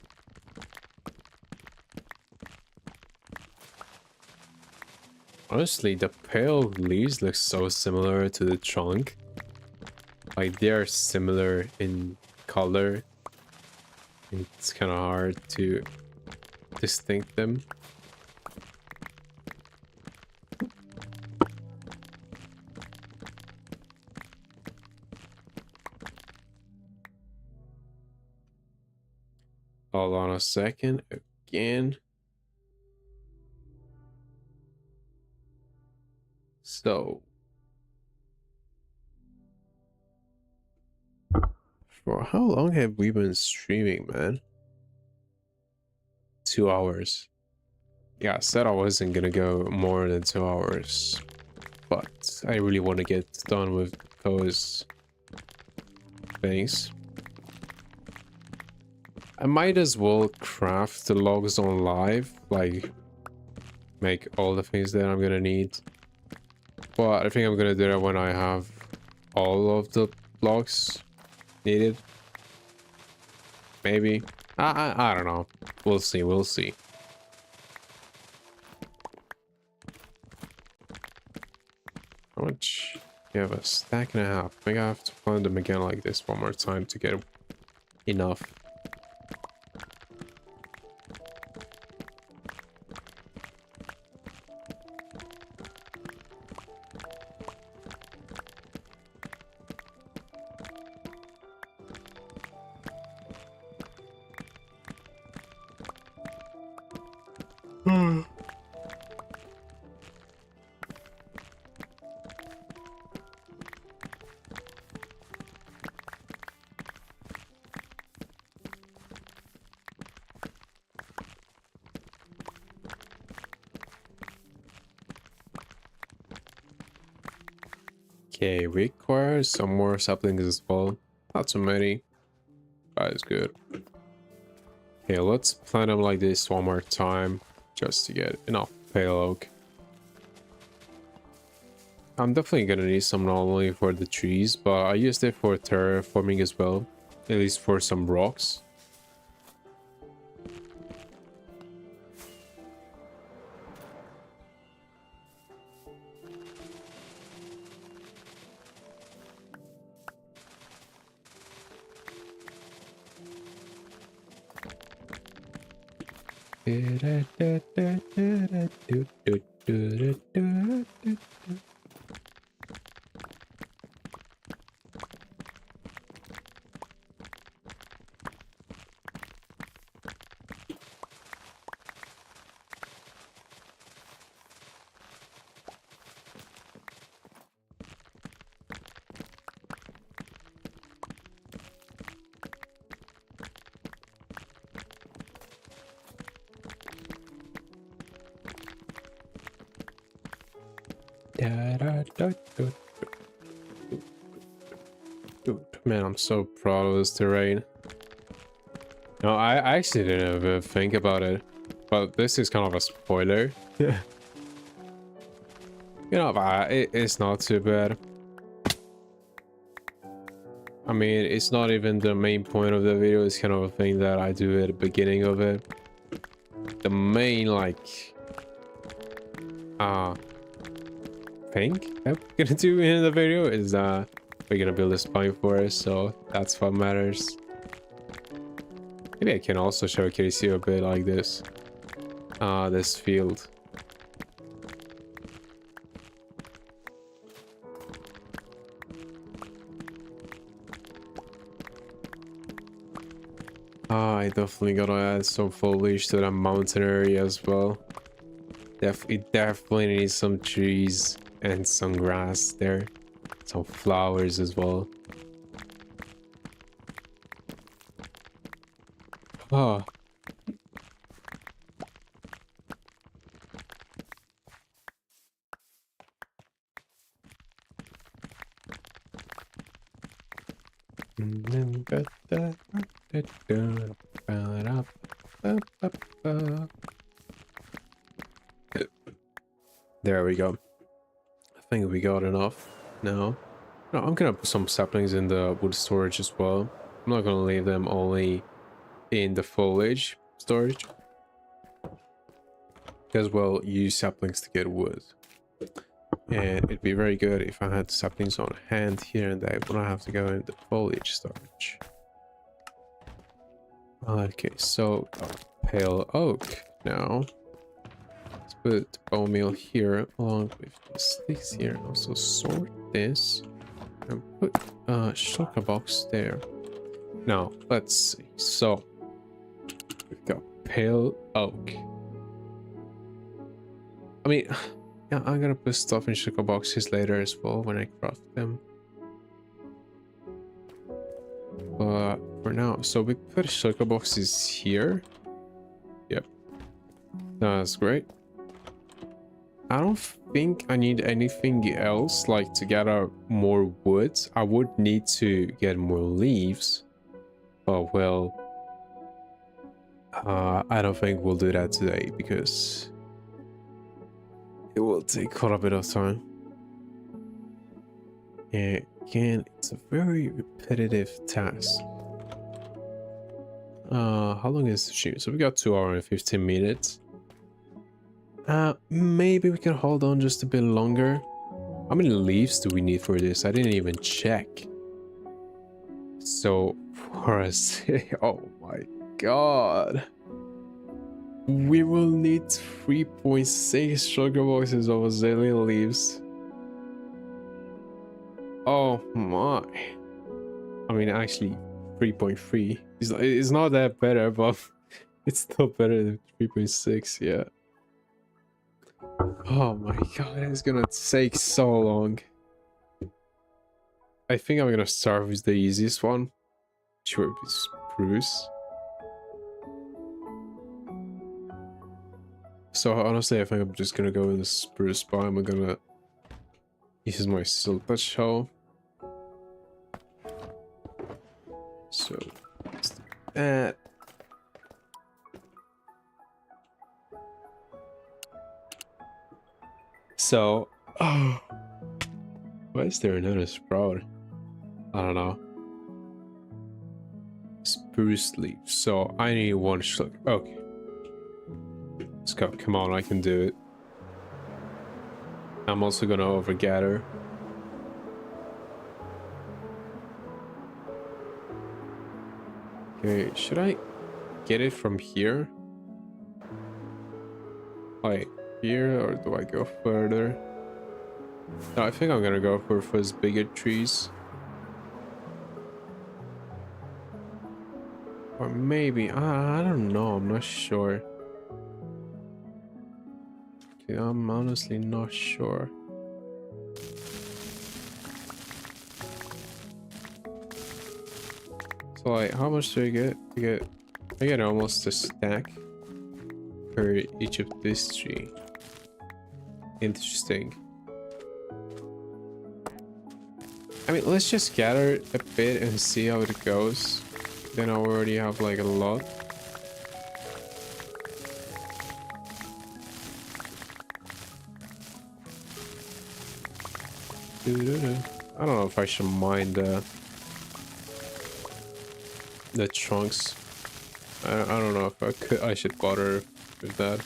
Honestly, the pale leaves look so similar to the trunk. Like, they are similar in color. It's kind of hard to distinct them. Hold on a second. Again. So, for how long have we been streaming, man? 2 hours. Yeah, I said I wasn't gonna go more than 2 hours, but I really want to get done with those things. I might as well craft the logs on live, like make all the things that I'm gonna need. But I think I'm gonna do that when I have all of the blocks needed. Maybe. I don't know. We'll see, we'll see. How much? We have a stack and a half. I think I have to plant them again like this one more time to get enough. Okay, require some more saplings as well. Not too many. That is good. Okay, let's plant them like this one more time, just to get enough pale oak. I'm definitely gonna need some not only for the trees, but I used it for terraforming as well. At least for some rocks. Dude, man, I'm so proud of this terrain. No, I actually didn't even think about it, but this is kind of a spoiler. Yeah. You know, but it's not too bad. I mean, it's not even the main point of the video. It's kind of a thing that I do at the beginning of it. The main, like, thing I'm gonna do in the video is, we're gonna build a spine forest, so that's what matters. Maybe I can also showcase you a bit like this. This field. I definitely gotta add some foliage to that mountain area as well. It definitely needs some trees and some grass there. Some flowers as well. Oh. There we go. I think we got enough now. No, I'm gonna put some saplings in the wood storage as well. I'm not gonna leave them only in the foliage storage, because well, you use saplings to get wood, and it'd be very good if I had saplings on hand here and there. Wouldn't have to go in the foliage storage. Okay, so pale oak now. Let's put bone meal here along with the sticks here. Also sort this and put a shulker box there. Now let's see. So we've got pale oak. I mean, yeah, I'm gonna put stuff in shulker boxes later as well when I craft them. But for now, so we put shulker boxes here. Yep, that's great. I don't think I need anything else, like to gather more wood. I would need to get more leaves, but well, I don't think we'll do that today because it will take quite a bit of time. And again, it's a very repetitive task. How long is the stream? So we got 2 hours and 15 minutes. Maybe we can hold on just a bit longer. How many leaves do we need for this? I didn't even check. So for us, oh my god, we will need 3.6 sugar boxes of azalea leaves. Oh my. I mean, actually 3.3. It's not that better, but it's still better than 3.6. Yeah. Oh my god, it's gonna take so long. I think I'm gonna start with the easiest one, which would be spruce. So honestly, I think I'm just gonna go with the spruce biome. I'm gonna use my silk touch hoe. So let's do that. So, oh, why is there another sprout? I don't know. Spruce leaf. So I need 1 shulker. Okay. Let's go. Come on, I can do it. I'm also gonna overgather. Okay, should I get it from here? Like here, or do I go further? No, I think I'm gonna go for first bigger trees. Or maybe, I don't know, I'm not sure. Okay, I'm honestly not sure. So like, how much do I get? I get almost a stack for each of these 3. Interesting. I mean, let's just gather a bit and see how it goes. Then I already have like a lot. I don't know if I should mind the trunks. I don't know if I should bother with that.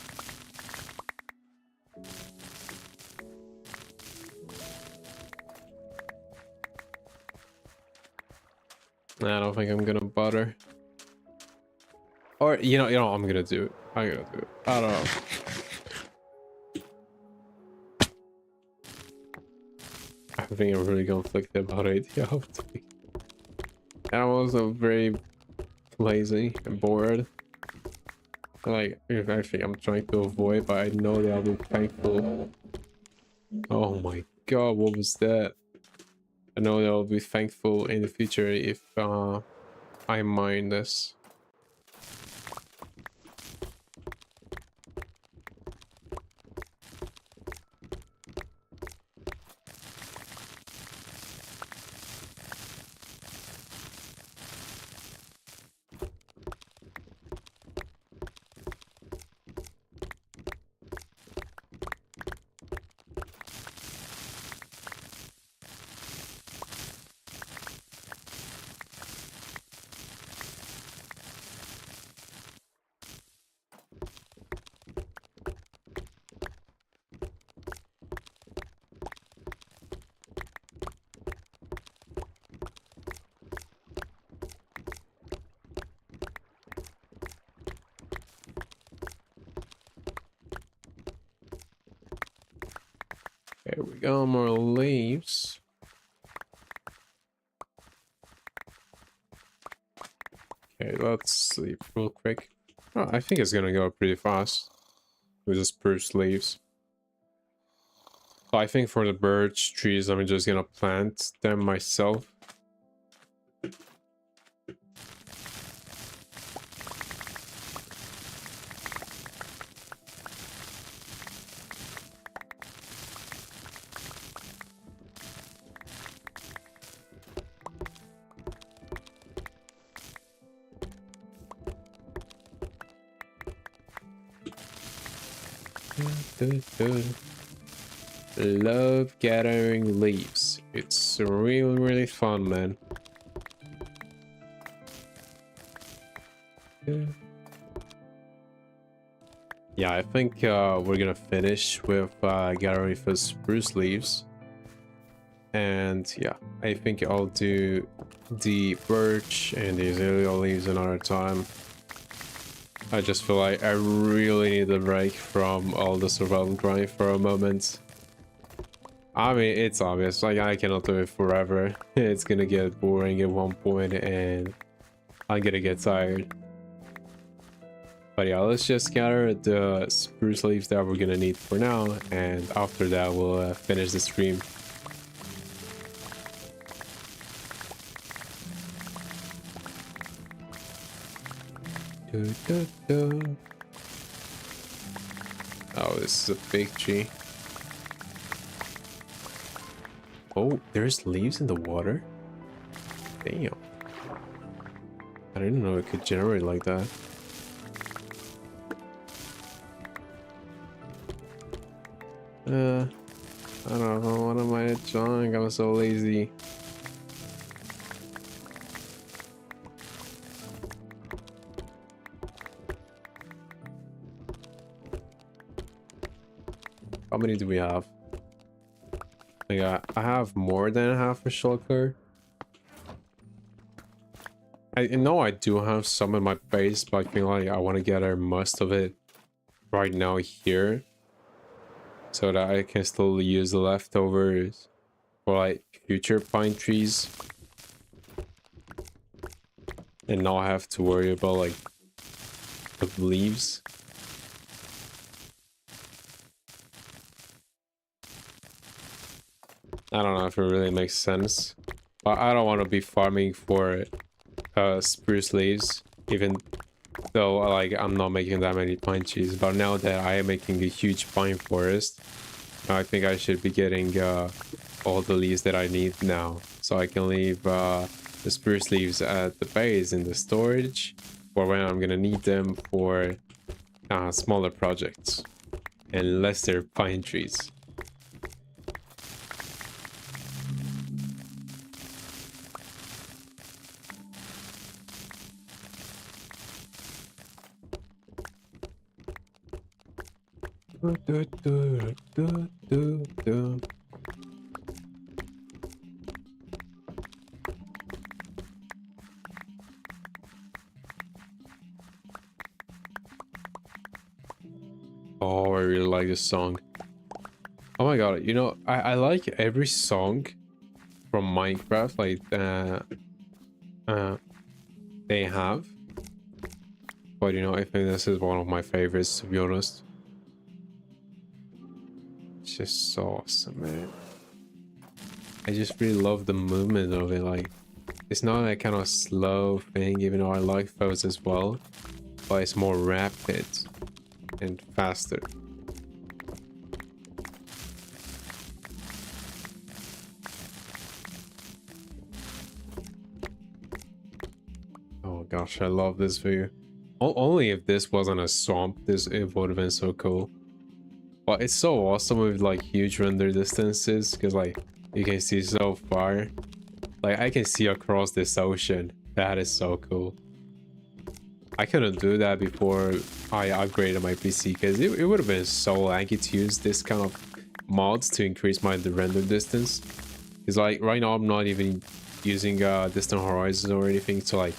Nah, I don't think I'm gonna bother. Or you know, I'm gonna do it. I'm gonna do it. I don't know. I think I'm really conflicted about it. Yeah, I'm also very lazy and bored. Like, I think I'm trying to avoid, but I know that I'll be thankful. Oh my god, what was that? I know that I'll be thankful in the future if I mine this. There we go, more leaves. Okay, let's sleep real quick. Oh, I think it's gonna go pretty fast with the spruce leaves. So I think for the birch trees, I'm just gonna plant them myself. Love gathering leaves. It's really fun, man. Yeah, I think we're gonna finish with gathering for spruce leaves. And yeah, I think I'll do the birch and the azalea leaves another time. I just feel like I really need a break from all the survival grind for a moment. I mean, it's obvious, like I cannot do it forever. It's gonna get boring at one point and I'm gonna get tired. But yeah, let's just gather the spruce leaves that we're gonna need for now, and after that we'll finish the stream. Oh, this is a big tree. Oh, there's leaves in the water? Damn. I didn't know it could generate like that. I don't know, what am I drawing? I'm so lazy. How many do we have? I have more than half a shulker. I know I do have some in my base, but I feel like I want to gather most of it right now here, so that I can still use the leftovers for like future pine trees and not have to worry about like the leaves. I don't know if it really makes sense, but I don't want to be farming for spruce leaves, even though like I'm not making that many pine trees. But now that I am making a huge pine forest, I think I should be getting all the leaves that I need now, so I can leave the spruce leaves at the base in the storage for when I'm gonna need them for smaller projects and lesser pine trees. Oh, I really like this song. Oh my god, you know, I like every song from Minecraft, like they have. But you know, I think this is one of my favorites, to be honest. It's just so awesome, man. I just really love the movement of it. Like, it's not a kind of slow thing, even though I like those as well. But it's more rapid and faster. Oh gosh, I love this view. Only if this wasn't a swamp, it would have been so cool. But it's so awesome with like huge render distances, because like you can see so far. Like I can see across this ocean. That is so cool. I couldn't do that before I upgraded my PC, because it would have been so laggy to use this kind of mods to increase my render distance. Because like right now I'm not even using distant horizons or anything to like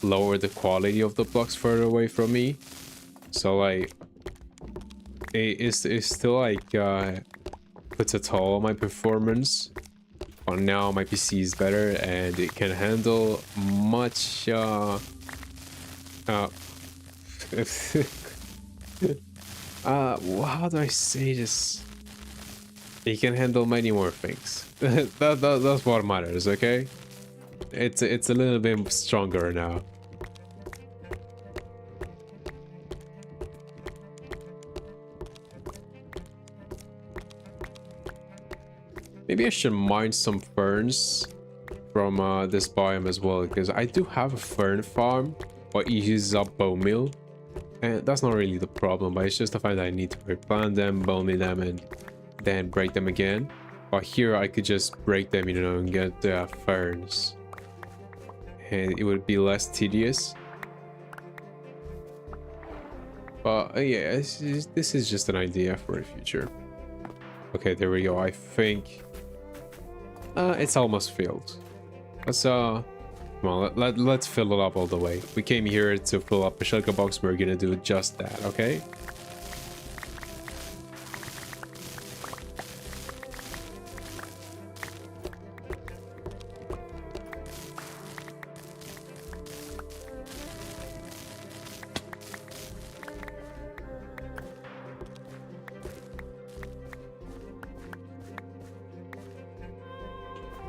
lower the quality of the blocks further away from me. So like it's still like puts a toll on my performance. But now my PC is better and it can handle much how do I say this? It can handle many more things. That's what matters, okay? It's a little bit stronger now. Maybe I should mine some ferns from this biome as well, because I do have a fern farm, but it uses up bone meal. And that's not really the problem, but it's just the fact that I need to replant them, bone meal them, and then break them again. But here I could just break them, you know, and get ferns. And it would be less tedious. But yeah, this is just an idea for the future. Okay, there we go. I think it's almost filled. Let's come on, let's fill it up all the way. We came here to fill up a shulker box. We're gonna do just that, okay?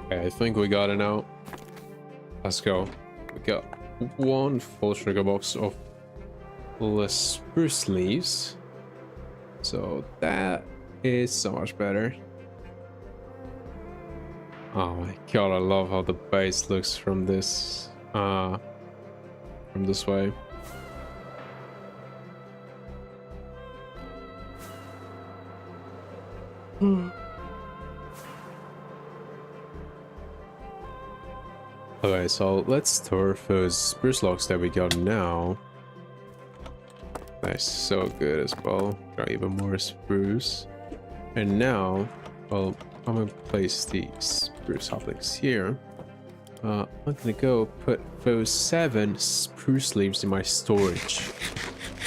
Okay, I think we got it now. Let's go. We got one full sugar box of spruce leaves. So that is so much better. Oh my god, I love how the base looks from this way. Okay, so let's store those spruce logs that we got now. That's so good as well. Got even more spruce. And now, well, I'm gonna place the spruce saplings here. I'm gonna go put those 7 spruce leaves in my storage,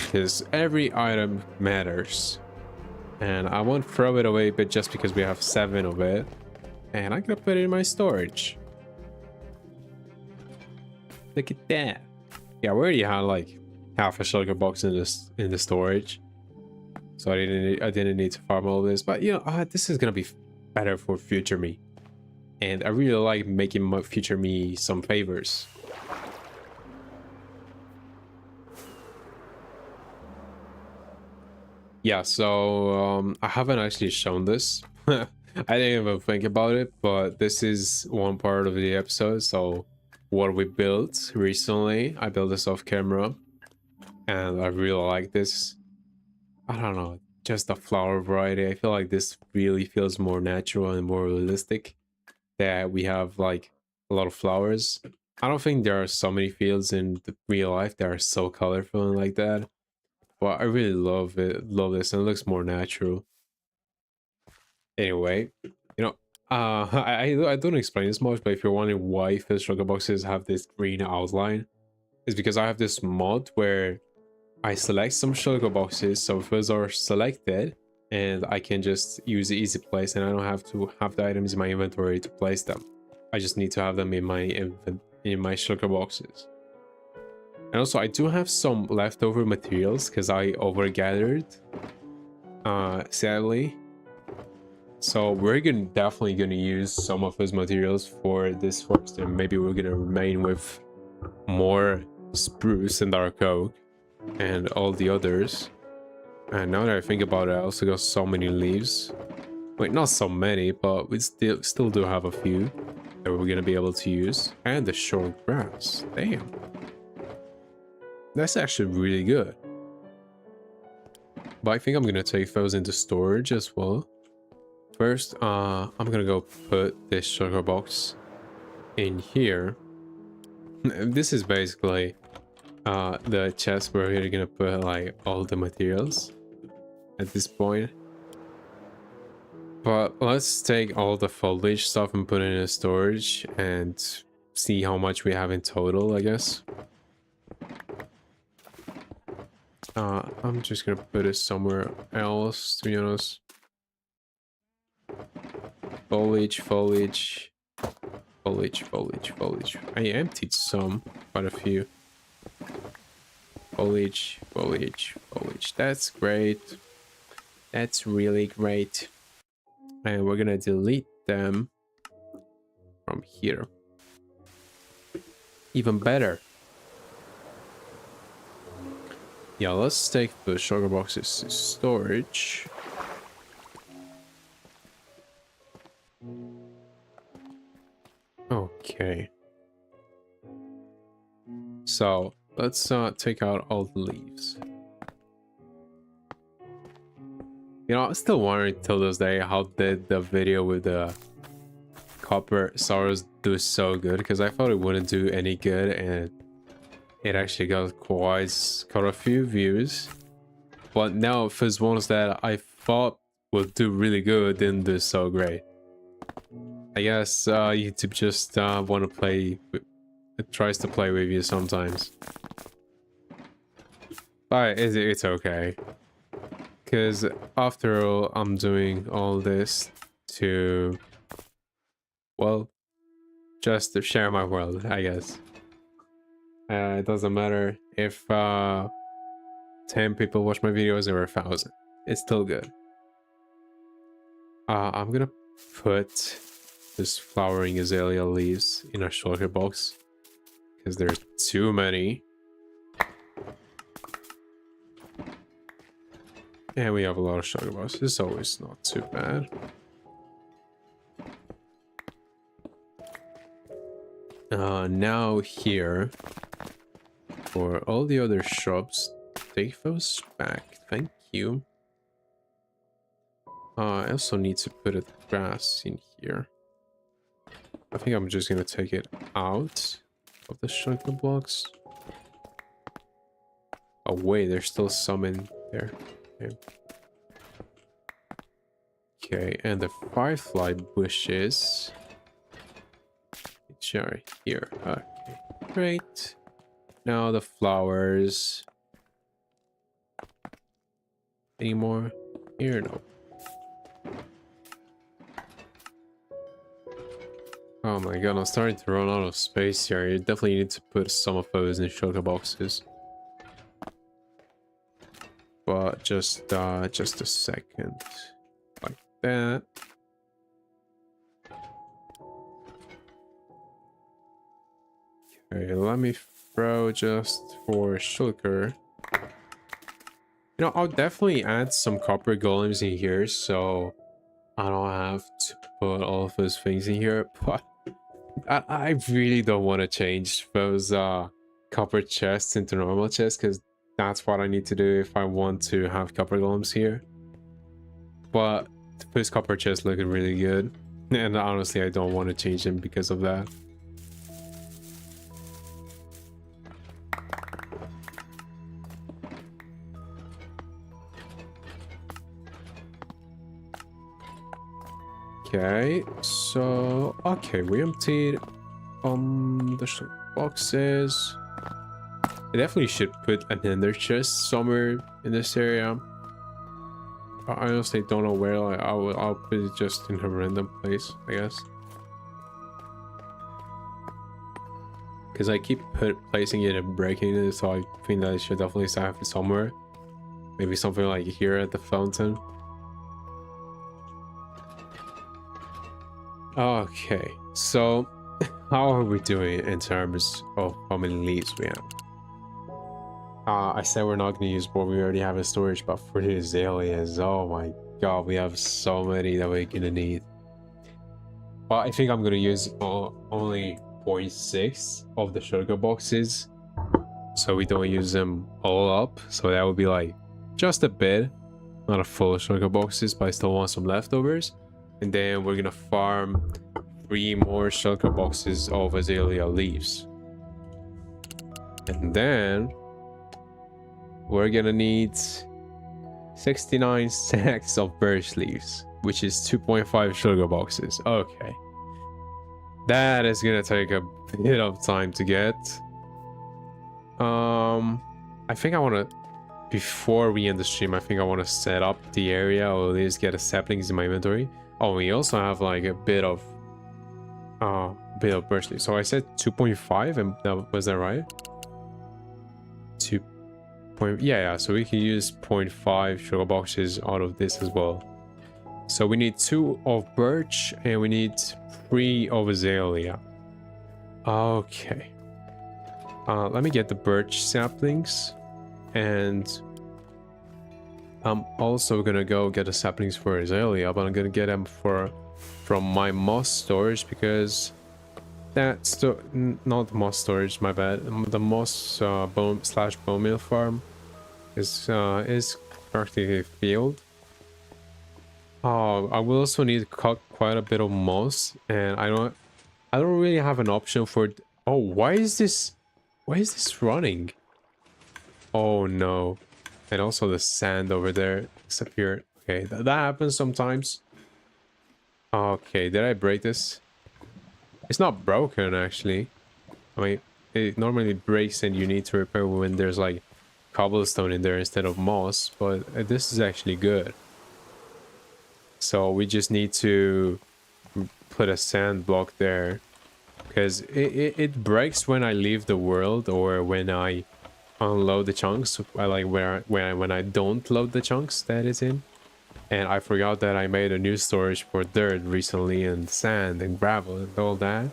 because every item matters. And I won't throw it away, but just because we have 7 of it. And I'm gonna put it in my storage. Look at that. Yeah, we already had like half a shulker box in the storage, so I didn't need to farm all this. But you know, this is gonna be better for future me, and I really like making my future me some favors. Yeah, so I haven't actually shown this. I didn't even think about it, but this is one part of the episode. So what we built recently, I built this off camera, and I really like this. I don't know, just the flower variety. I feel like this really feels more natural and more realistic. That we have like a lot of flowers. I don't think there are so many fields in the real life that are so colorful and like that. But I really love it, love this, and it looks more natural. Anyway, I don't explain this much, but if you're wondering why fish struggle boxes have this green outline, it's because I have this mod where I select some sugar boxes, so if those are selected, and I can just use the easy place, and I don't have to have the items in my inventory to place them. I just need to have them in my sugar boxes. And also, I do have some leftover materials because I overgathered, sadly. So we're definitely gonna use some of those materials for this forest, and maybe we're gonna remain with more spruce and dark oak and all the others. And now that I think about it, I also got so many leaves. Wait, not so many, but we still do have a few that we're gonna be able to use. And the short grass. Damn. That's actually really good. But I think I'm gonna take those into storage as well. First, I'm gonna go put this sugar box in here. This is basically the chest where we're gonna put like all the materials at this point. But let's take all the foliage stuff and put it in a storage and see how much we have in total, I guess. I'm just gonna put it somewhere else, to be honest. Foliage, foliage, foliage, foliage, foliage. I emptied some, quite a few. Foliage, foliage, foliage. That's great. That's really great. And we're gonna delete them from here. Even better. Yeah, let's take the sugar boxes to storage. Okay. So let's take out all the leaves. You know, I'm still wondering till this day how did the video with the copper sorrows do so good, because I thought it wouldn't do any good, and it actually got quite a few views. But now first ones that I thought would do really good didn't do so great. I guess YouTube just want to play. It tries to play with you sometimes. But it's okay. Because after all, I'm doing all this to, well, just to share my world, I guess. It doesn't matter if 10 people watch my videos or 1,000. It's still good. I'm gonna put this flowering azalea leaves in a shulker box because there's too many. And we have a lot of sugar boxes. It's always not too bad. Now here, for all the other shrubs, take those back. Thank you. I also need to put a grass in here. I think I'm just gonna take it out of the sugar blocks. Oh wait, there's still some in there. Okay. Okay, and the firefly bushes, which are here. Okay, great. Now the flowers. Any more here? No. Oh my god, I'm starting to run out of space here. You definitely need to put some of those in sugar boxes. But just a second. Like that. Okay, let me throw just for sugar. You know, I'll definitely add some copper golems in here, so I don't have to put all of those things in here. But I really don't want to change those copper chests into normal chests, because that's what I need to do if I want to have copper golems here. But those copper chests look really good, and honestly I don't want to change them because of that. Okay, so okay, we emptied the boxes. I definitely should put an ender chest somewhere in this area. I honestly don't know where. Like, I'll put it just in a random place, I guess. Because I keep placing it and breaking it, so I think that I should definitely have it somewhere. Maybe something like here at the fountain. Okay, so how are we doing in terms of how many leaves we have? I said we're not going to use what we already have in storage, but for the azaleas, oh my god, we have so many that we're going to need. But I think I'm going to use only 0.6 of the sugar boxes, so we don't use them all up. So that would be like just a bit, not a full sugar boxes, but I still want some leftovers. And then we're going to farm 3 more sugar boxes of azalea leaves. And then we're gonna need 69 stacks of birch leaves, which is 2.5 sugar boxes. Okay, that is gonna take a bit of time to get. I think I want to, before we end the stream, I think I want to set up the area, or at least get a saplings in my inventory. Oh, we also have like a bit of birch leaves. So I said 2.5, and was that right? 2. Yeah, so we can use 0.5 sugar boxes out of this as well. So we need 2 of birch and we need 3 of azalea. Okay. Let me get the birch saplings, and I'm also gonna go get the saplings for azalea, but I'm gonna get them from my moss storage, because that's not moss storage, my bad. The moss bone meal farm is practically a field. Oh, I will also need to cut quite a bit of moss, and I don't really have an option for it. Oh, why is this running? Oh no. And also the sand over there disappeared. Okay, that happens sometimes. Okay, did I break this? It's not broken, actually. I mean, it normally breaks and you need to repair when there's like cobblestone in there instead of moss, but this is actually good. So we just need to put a sand block there, because it breaks when I leave the world, or when I unload the chunks. I like when I don't load the chunks that is in. And I forgot that I made a new storage for dirt recently, and sand and gravel and all that.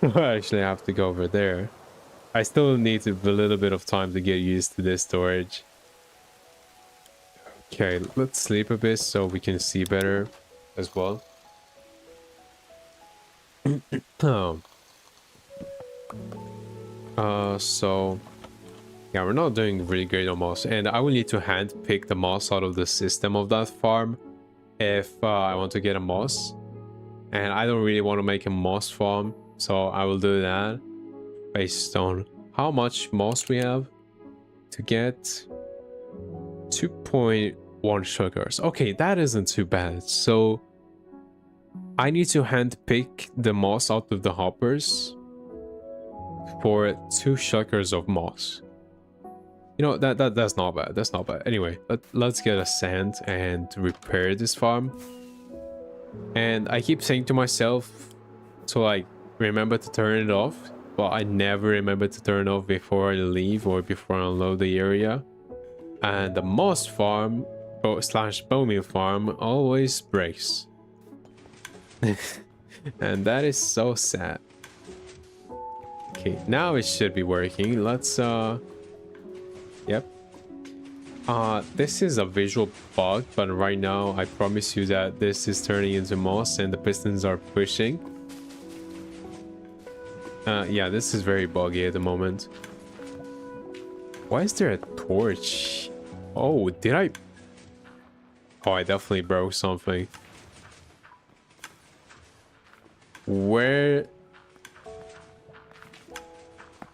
I actually have to go over there. I still need a little bit of time to get used to this storage. Okay, let's sleep a bit so we can see better as well. So yeah, we're not doing really great on moss, and I will need to hand pick the moss out of the system of that farm if I want to get a moss. And I don't really want to make a moss farm, so I will do that based on how much moss we have to get. 2.1 sugars. Okay, that isn't too bad. So I need to hand pick the moss out of the hoppers for 2 sugars of moss. You know, that's not bad. That's not bad. Anyway, let's get a sand and repair this farm. And I keep saying to myself to like remember to turn it off, but I never remember to turn it off before I leave or before I unload the area. And the moss farm slash bone meal farm always breaks. And that is so sad. Okay, now it should be working. Let's yep. This is a visual bug, but right now I promise you that this is turning into moss and the pistons are pushing. Yeah, this is very buggy at the moment. Why is there a torch? Oh, did I? Oh, I definitely broke something. Where?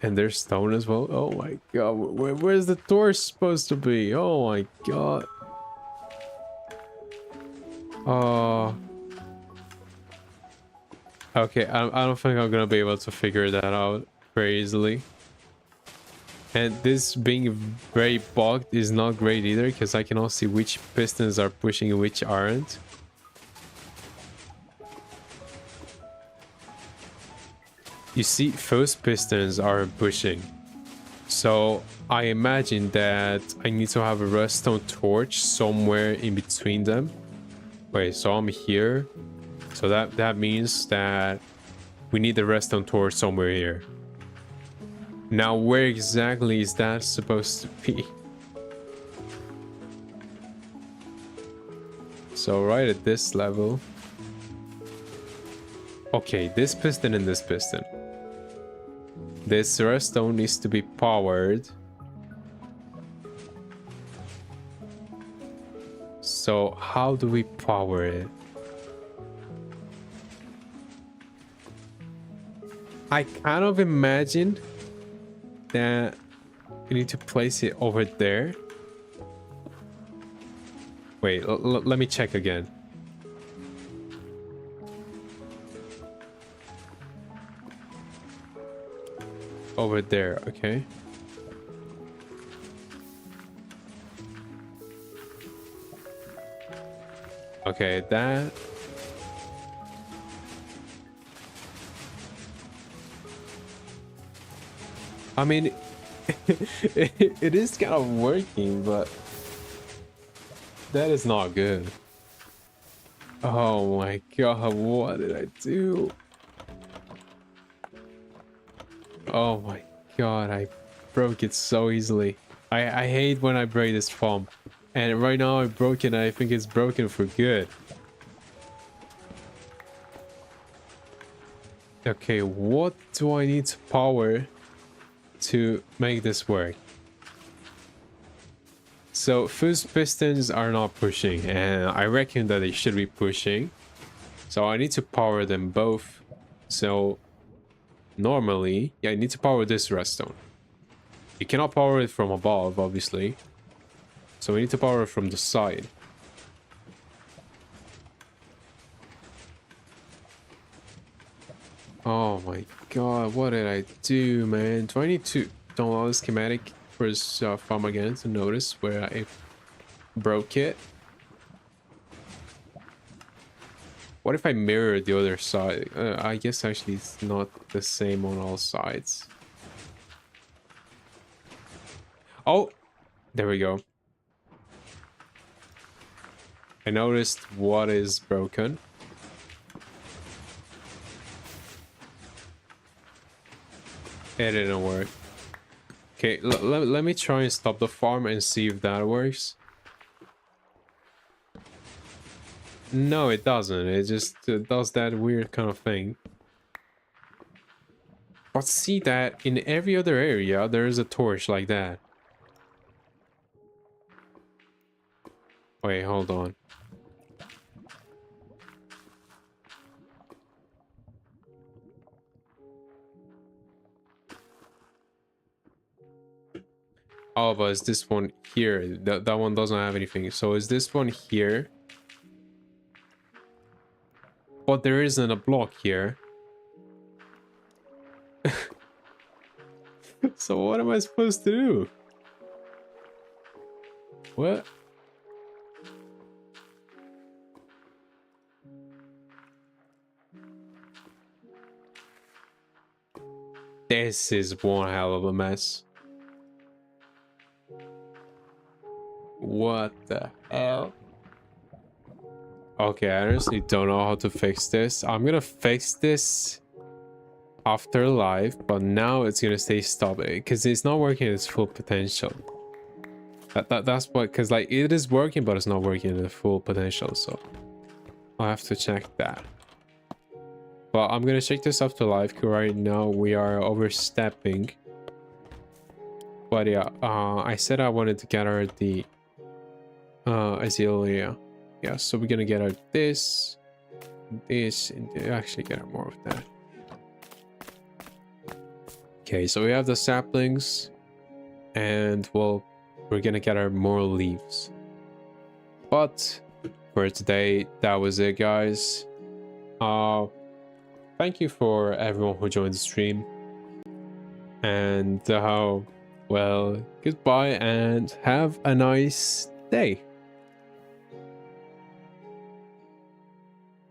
And there's stone as well. Oh my god, where's the torch supposed to be? Oh my god. Oh. Okay, I don't think I'm gonna be able to figure that out very easily. And this being very bugged is not great either, because I cannot see which pistons are pushing and which aren't. You see, first pistons are pushing. So I imagine that I need to have a redstone torch somewhere in between them. Wait, so I'm here. So that means that we need the redstone torch somewhere here. Now, where exactly is that supposed to be? So right at this level. Okay, this piston and this piston. This redstone needs to be powered. So how do we power it? I kind of imagine that we need to place it over there. Wait, let me check again. Over there, okay. Okay, that. I mean, it is kind of working, but that is not good. Oh my god, what did I do? Oh my god, I broke it so easily. I hate when I break this farm. And right now I broke it and I think it's broken for good. Okay, what do I need to power to make this work? So first pistons are not pushing, and I reckon that they should be pushing. So I need to power them both. So normally, yeah, I need to power this redstone. You cannot power it from above, obviously. So we need to power it from the side. Oh my god, what did I do, man? Do I need to download the schematic for this farm again to notice where I broke it? What if I mirror the other side? I guess actually it's not the same on all sides. Oh, there we go. I noticed what is broken. It didn't work. Okay, let me try and stop the farm and see if that works. No, it doesn't. It just does that weird kind of thing. But see that in every other area, there is a torch like that. Wait, hold on. Oh, but it's this one here. That one doesn't have anything. So is this one here? But there isn't a block here. So what am I supposed to do? What? This is one hell of a mess. What the hell? Okay, I honestly don't know how to fix this. I'm gonna fix this after live, but now it's gonna stay stopped because it's not working at its full potential. That's what, because like it is working, but it's not working at the full potential. So I'll have to check that. But I'm gonna check this up to live, because right now we are overstepping. But yeah, I said I wanted to get her the Azalea. Yeah, so we're gonna get her this, and actually get her more of that. Okay, so we have the saplings, and well, we're gonna get her more leaves. But for today, that was it, guys. Thank you for everyone who joined the stream. And well, goodbye and have a nice day.